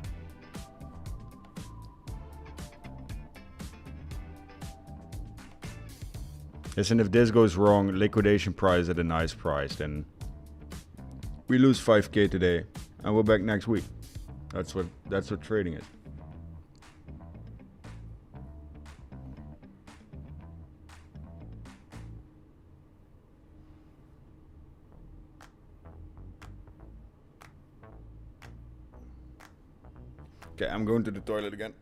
Listen, if this goes wrong, liquidation price at a nice price, then we lose 5K today and we're back next week. That's what trading is. Okay, I'm going to the toilet again.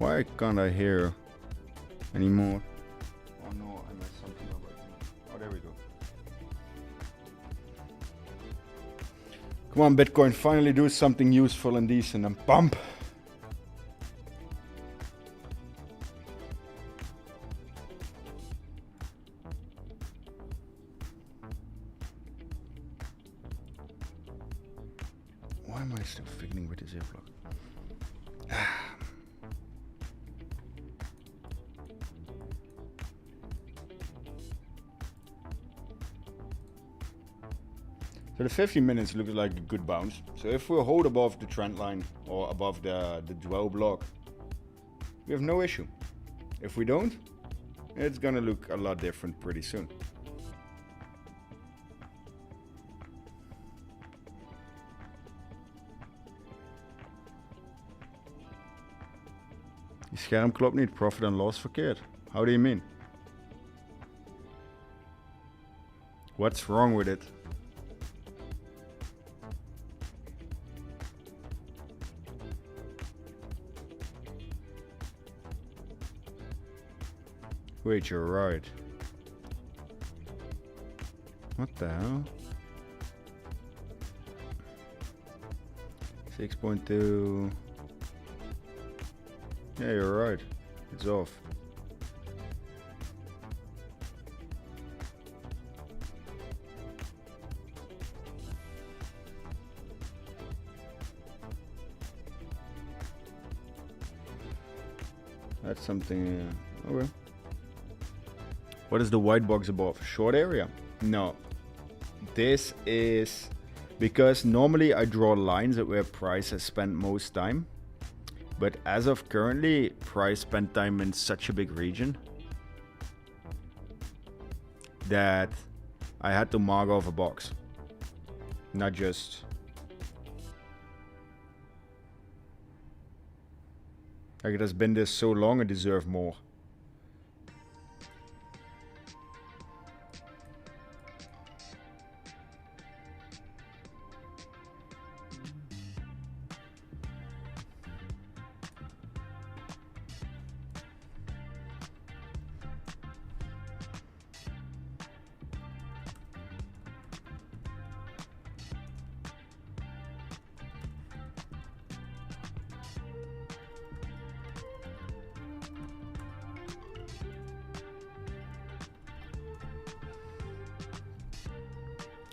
Why can't I hear anymore? Oh no, I messed something up. Oh, there we go. Come on, Bitcoin, finally do something useful and decent and pump. Why am I still fiddling with this airplug? So the 15 minutes looks like a good bounce. So if we hold above the trend line or above the dwell block, we have no issue. If we don't, it's gonna look a lot different pretty soon. Die scherm klopt niet, profit and loss verkeerd. How do you mean? What's wrong with it? Wait, you're right. What the hell? 6.2. Yeah, you're right. It's off. That's something. Okay. What is the white box above? Short area? No. This is because normally I draw lines at where price has spent most time. But as of currently, price spent time in such a big region that I had to mark off a box. Not just... Like, it has been this so long, I deserve more.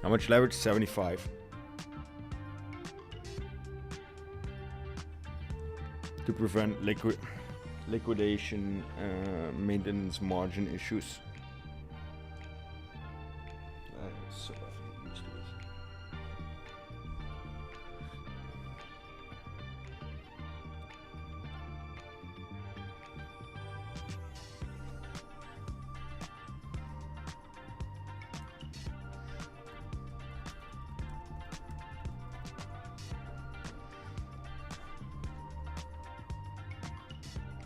How much leverage? 75. To prevent liquidation, maintenance margin issues. So used to this.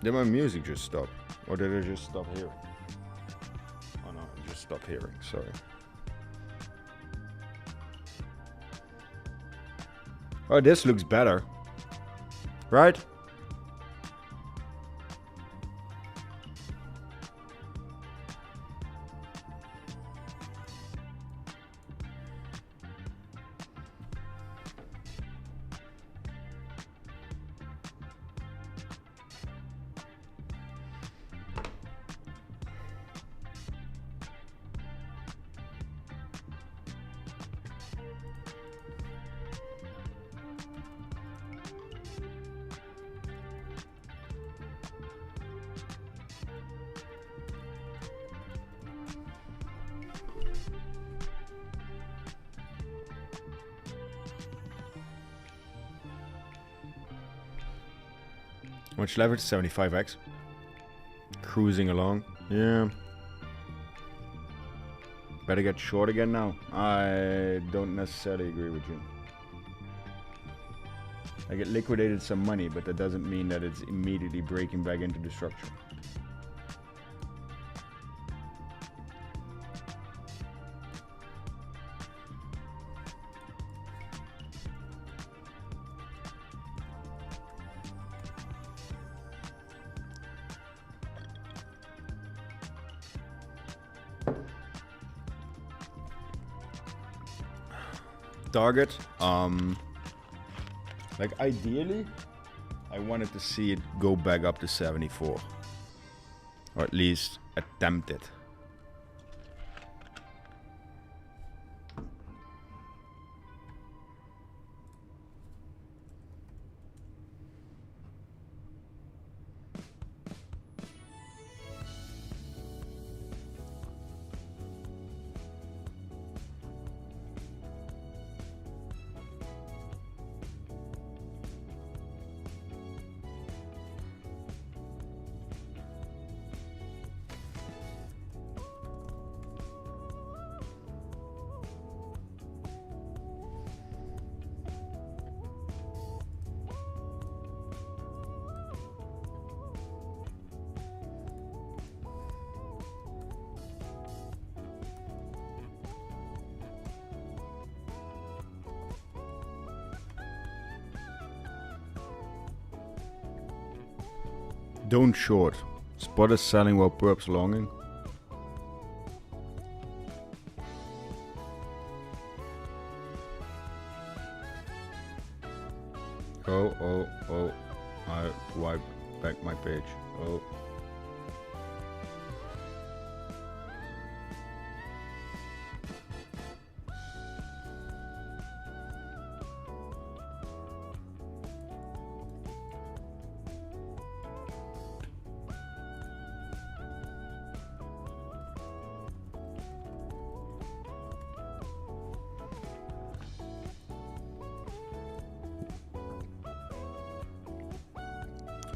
Did my music just stop? Or did I just stop hearing? Oh no, I just stopped hearing, sorry. Oh, this looks better. Right? Much leverage? 75x. Cruising along. Yeah. Better get short again now. I don't necessarily agree with you. I get liquidated some money, but that doesn't mean that it's immediately breaking back into the structure. target. Like ideally, I wanted to see it go back up to 74, or at least attempt it. Don't short. Spot is selling while perps longing. Oh. I wipe back my page. Oh.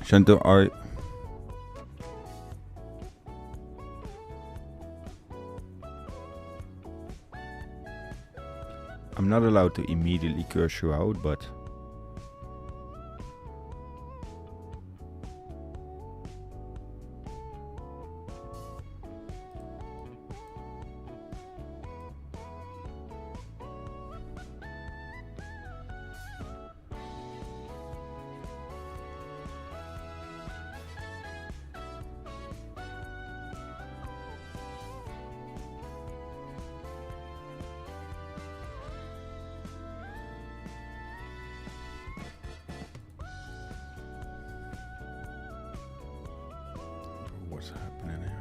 Chento, I'm not allowed to immediately curse you out, but what's happening here?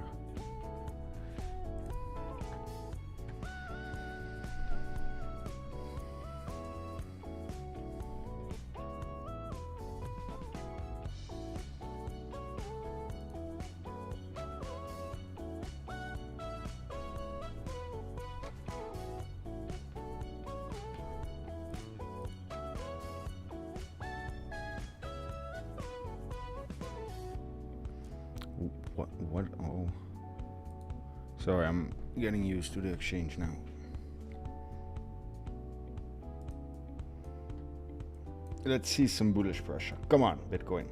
What? Oh. Sorry, I'm getting used to the exchange now. Let's see some bullish pressure. Come on, Bitcoin.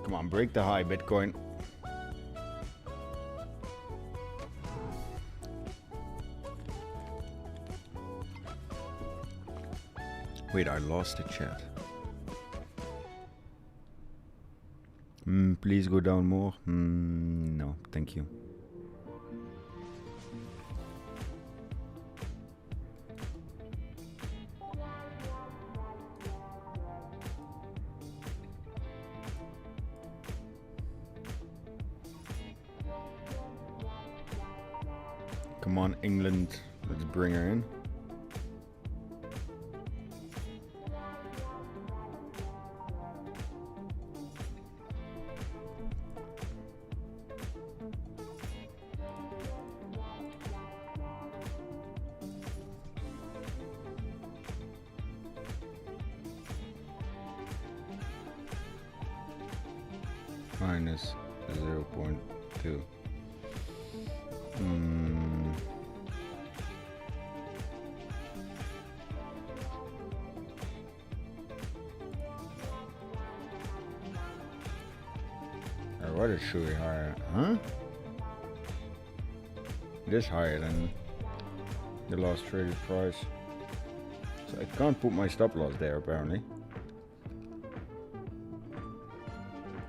Come on, break the high, Bitcoin. Wait, I lost the chat. Please go down more. No, thank you. Come on, England. Let's bring her in. minus 0.2. What is should be higher? Huh? It is higher than the last traded price. So I can't put my stop loss there apparently.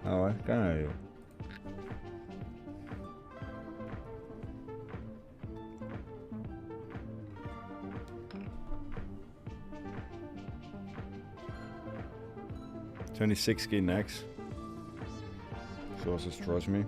Oh, I can I? 26k next. Sources trust me.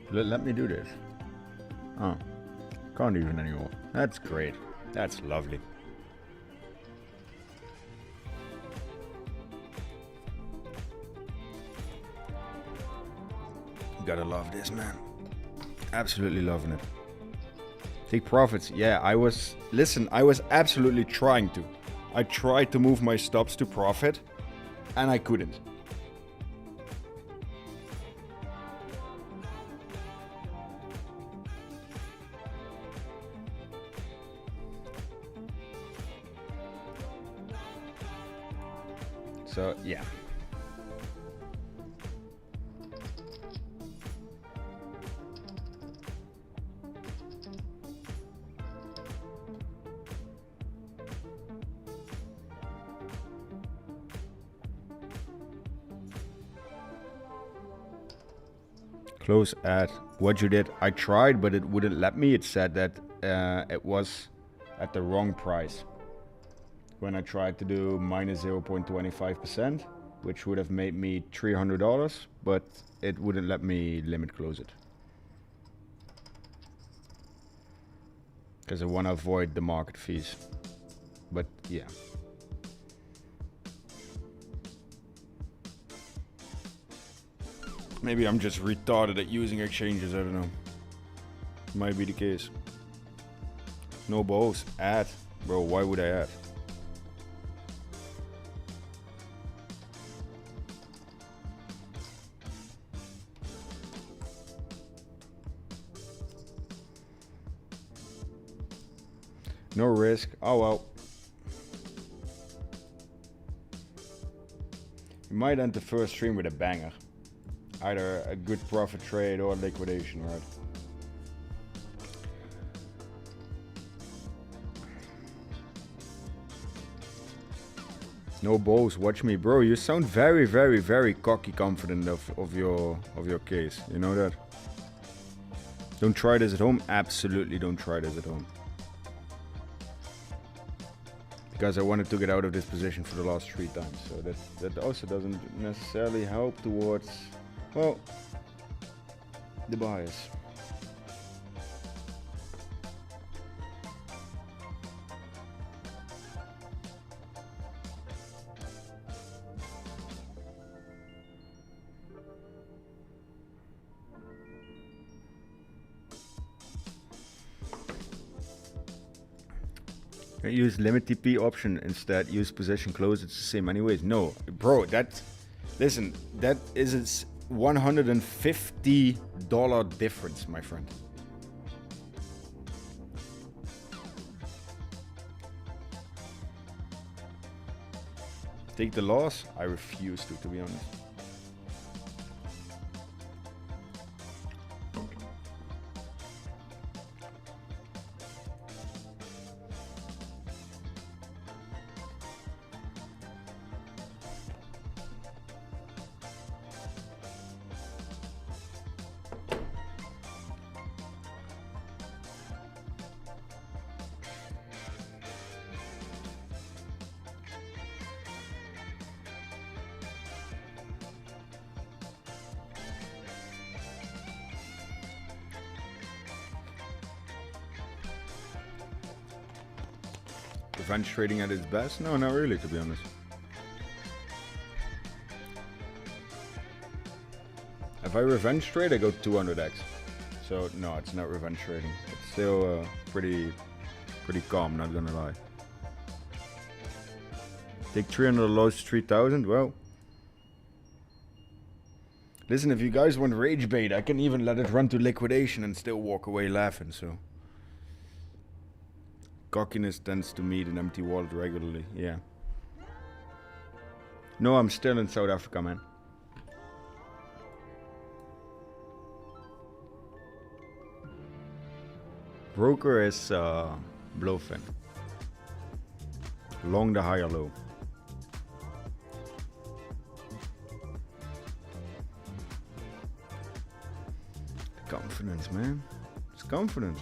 Let me do this. Oh, can't even anymore. That's great. That's lovely. Gotta love this, man. Absolutely loving it. Take profits. Yeah, I was absolutely trying to. I tried to move my stops to profit and I couldn't. So, yeah. Close at what you did. I tried, but it wouldn't let me. It said that it was at the wrong price. When I tried to do minus 0.25%, which would have made me $300, but it wouldn't let me limit close it. Because I want to avoid the market fees. But yeah. Maybe I'm just retarded at using exchanges, I don't know. Might be the case. No balls. Add. Bro, why would I add? No risk. Oh well. You might end the first stream with a banger. Either a good profit trade or liquidation, right? No balls, watch me. Bro, you sound very, very, very cocky confident of your case. You know that? Don't try this at home. Absolutely don't try this at home. Because I wanted to get out of this position for the last 3 times. So that also doesn't necessarily help towards, well, the bias. Use limit TP option instead. Use position close. It's the same anyways. No, bro. Listen. That is its $150 difference, my friend. Take the loss. I refuse to be honest. Revenge trading at its best? No, not really, to be honest. If I revenge trade, I go 200x. So no, it's not revenge trading. It's still pretty calm, not gonna lie. Take 300 lows to 3000. Well, listen, if you guys want rage bait, I can even let it run to liquidation and still walk away laughing. So cockiness tends to meet an empty wallet regularly. Yeah. No, I'm still in South Africa, man. Broker is Blowfin. Long the higher low. Confidence, man. It's confidence.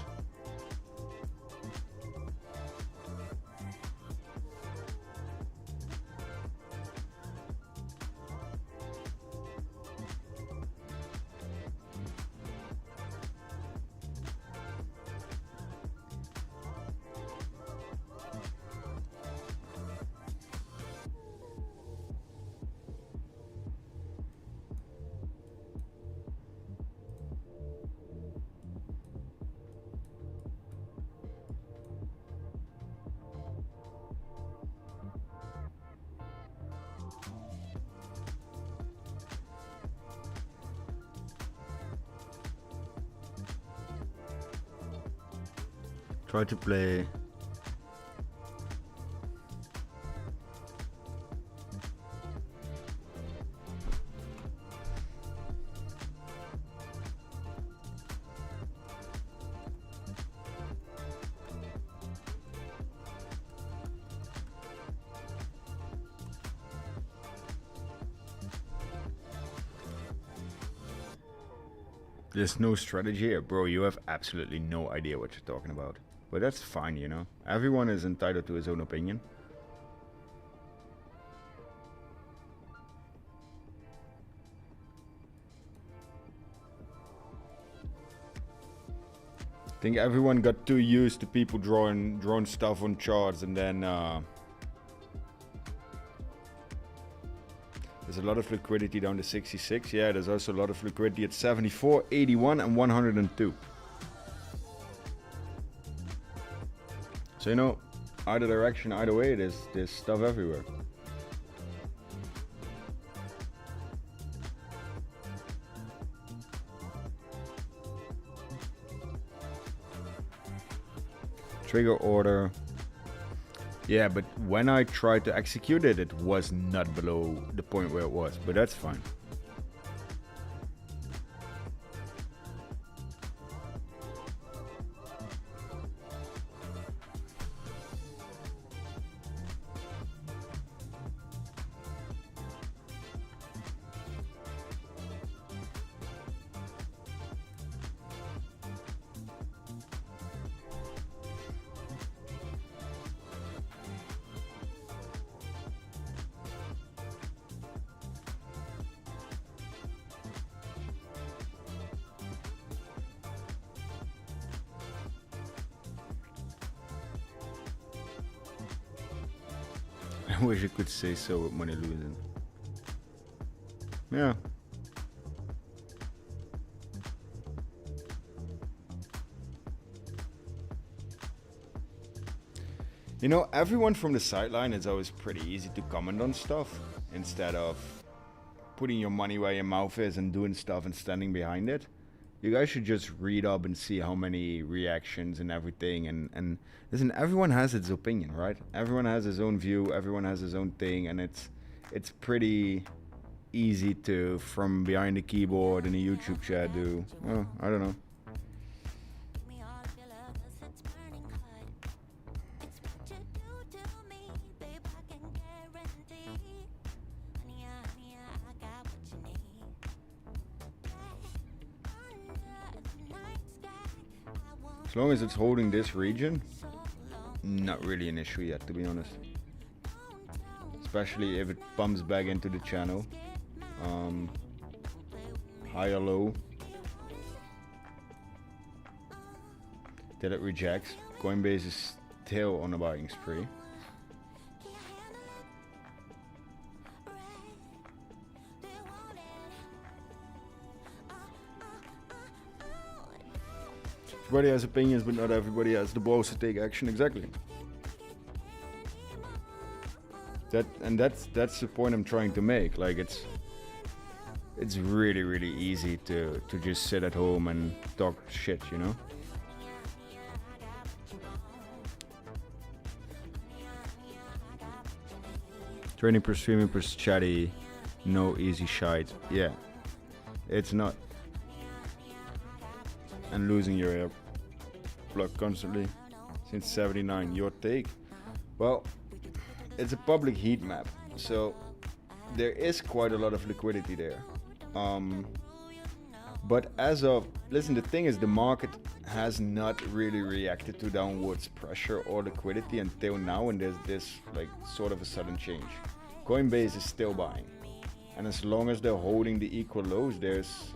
Try to play There's no strategy here, bro. You have absolutely no idea what you're talking about. But that's fine, you know. Everyone is entitled to his own opinion. I think everyone got too used to people drawing stuff on charts, and then there's a lot of liquidity down to 66. Yeah, there's also a lot of liquidity at 74, 81, and 102. So, you know, either direction, either way, there's stuff everywhere. Trigger order. Yeah, but when I tried to execute it, it was not below the point where it was, but that's fine. I wish I could say so with money losing. Yeah. You know, everyone from the sideline, is always pretty easy to comment on stuff instead of putting your money where your mouth is and doing stuff and standing behind it. You guys should just read up and see how many reactions and everything. And listen, everyone has its opinion, right? Everyone has his own view. Everyone has his own thing. And it's pretty easy to, from behind the keyboard in a YouTube chat, do, well, I don't know. As long as it's holding this region, not really an issue yet, to be honest. Especially if it bumps back into the channel. High or low. Till it rejects. Coinbase is still on a buying spree. Everybody has opinions, but not everybody has the balls to take action. Exactly. That's the point I'm trying to make. Like it's really easy to just sit at home and talk shit, you know. Training per streaming per chatty, no easy shite. Yeah, it's not. And losing your air plug constantly since 79. Your take? Well, it's a public heat map, so there is quite a lot of liquidity there. But as of, listen, the thing is, the market has not really reacted to downwards pressure or liquidity until now, and there's this like sort of a sudden change. Coinbase is still buying, and as long as they're holding the equal lows, there's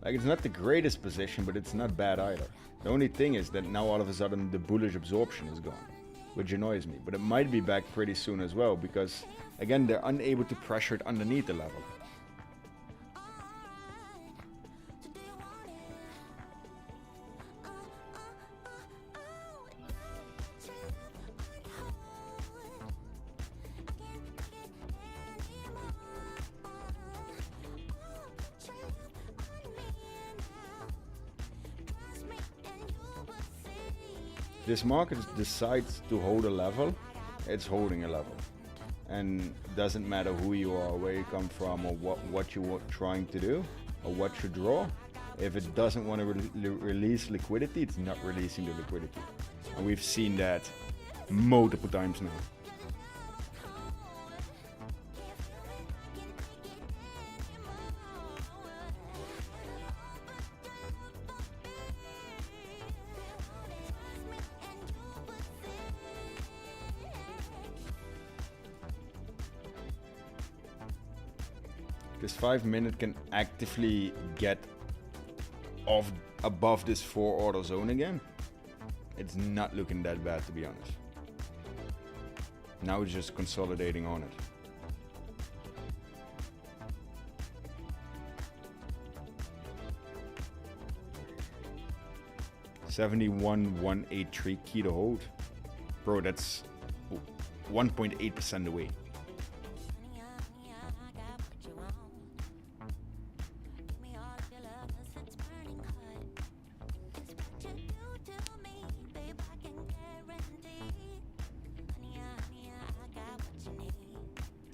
like, it's not the greatest position, but it's not bad either. The only thing is that now all of a sudden the bullish absorption is gone, which annoys me, but it might be back pretty soon as well, because again, they're unable to pressure it underneath the level. This market decides to hold a level, it's holding a level. And it doesn't matter who you are, where you come from, or what you are trying to do, or what you draw. If it doesn't want to release liquidity, it's not releasing the liquidity. And we've seen that multiple times now. This 5 minute can actively get off above this 4 order zone again. It's not looking that bad, to be honest. Now it's just consolidating on it. 𝗓1.183 key to hold. Bro, that's 1.8% away.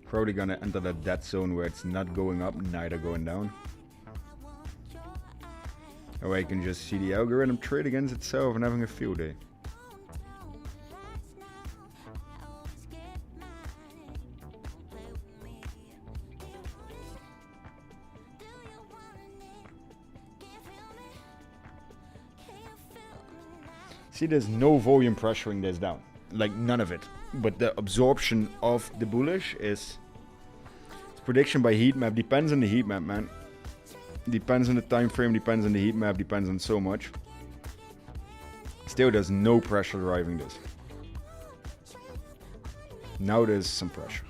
Probably gonna enter that dead zone where it's not going up, neither going down. Or I can just see the algorithm trade against itself and having a field day. See, there's no volume pressuring this down, like none of it. But the absorption of the bullish is prediction by heat map. Depends on the heat map, man. Depends on the time frame, depends on the heat map, depends on so much. Still, there's no pressure driving this. Now there's some pressure.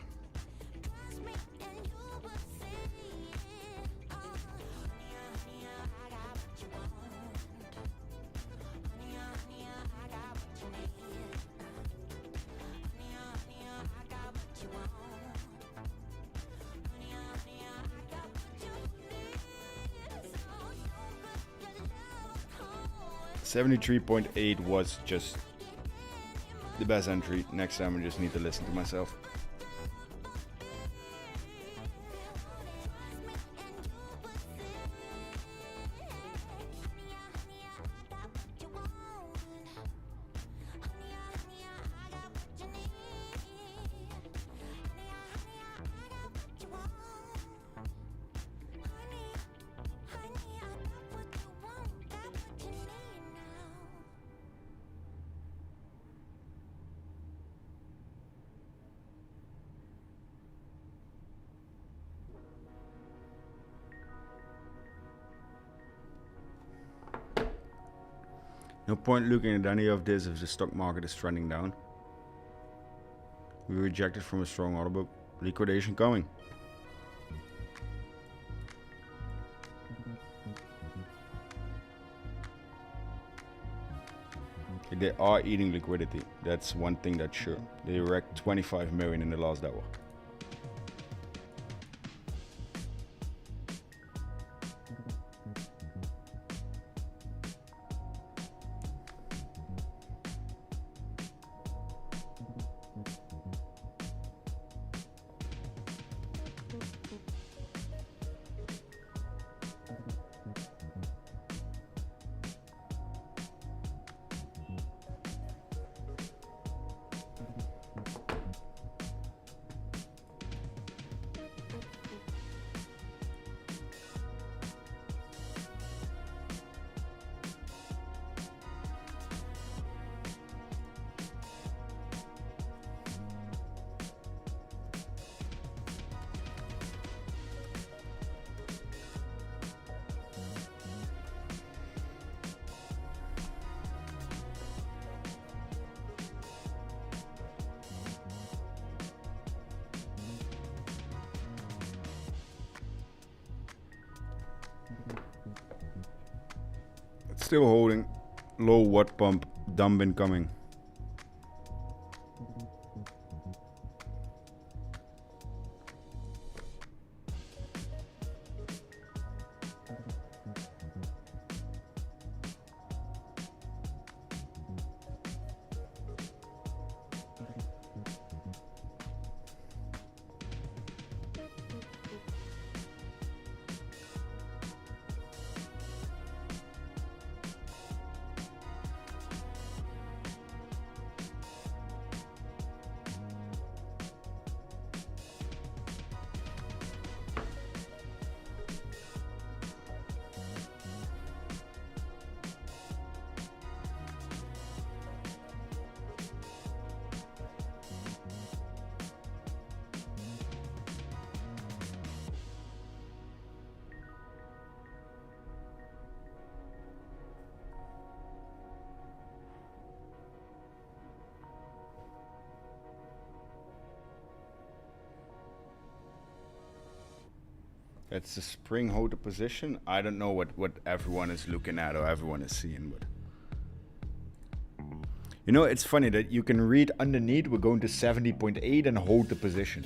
$73.8 was just the best entry. Next time I just need to listen to myself. No point looking at any of this if the stock market is trending down. We rejected from a strong order book. Liquidation coming. They are eating liquidity. That's one thing that's sure. They wrecked 25 million in the last hour. Still holding. Low watt pump. Dump incoming. It's a spring holder position. I don't know what everyone is looking at or everyone is seeing, but you know, it's funny that you can read underneath we're going to 70.8 and hold the position.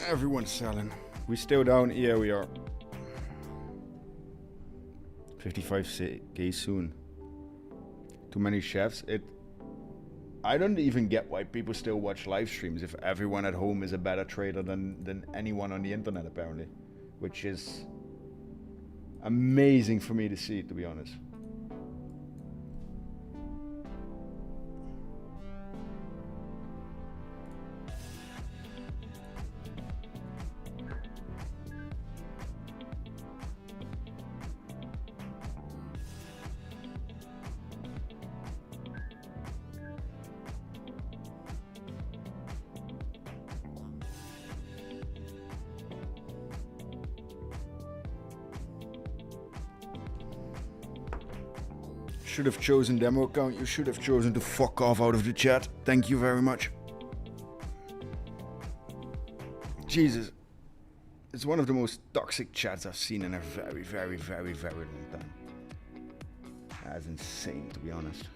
Everyone's selling. We still down. Yeah, we are. 55k soon. Too many chefs. I don't even get why people still watch live streams if everyone at home is a better trader than anyone on the internet, apparently. Which is amazing for me to see, to be honest. Should have chosen demo account. You should have chosen to fuck off out of the chat. Thank you very much. Jesus. It's one of the most toxic chats I've seen in a very, very, very, very long time. That's insane, to be honest.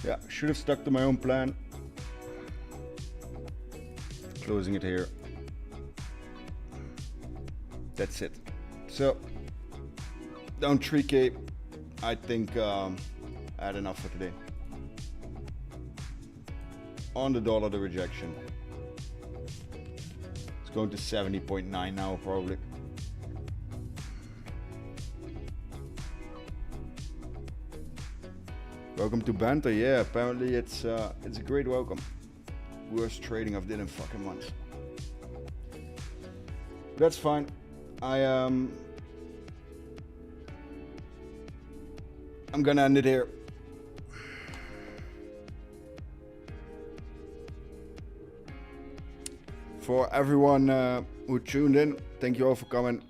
Yeah, should have stuck to my own plan. closing it here. That's it. So down 3K. I think I had enough for today. On the dollar, the rejection. It's going to 70.9 now probably. Welcome to banter. Yeah, apparently it's a great welcome. Worst trading I've did in fucking months. That's fine. I'm gonna end it here. For everyone who tuned in, thank you all for coming.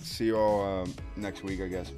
See you all next week, I guess.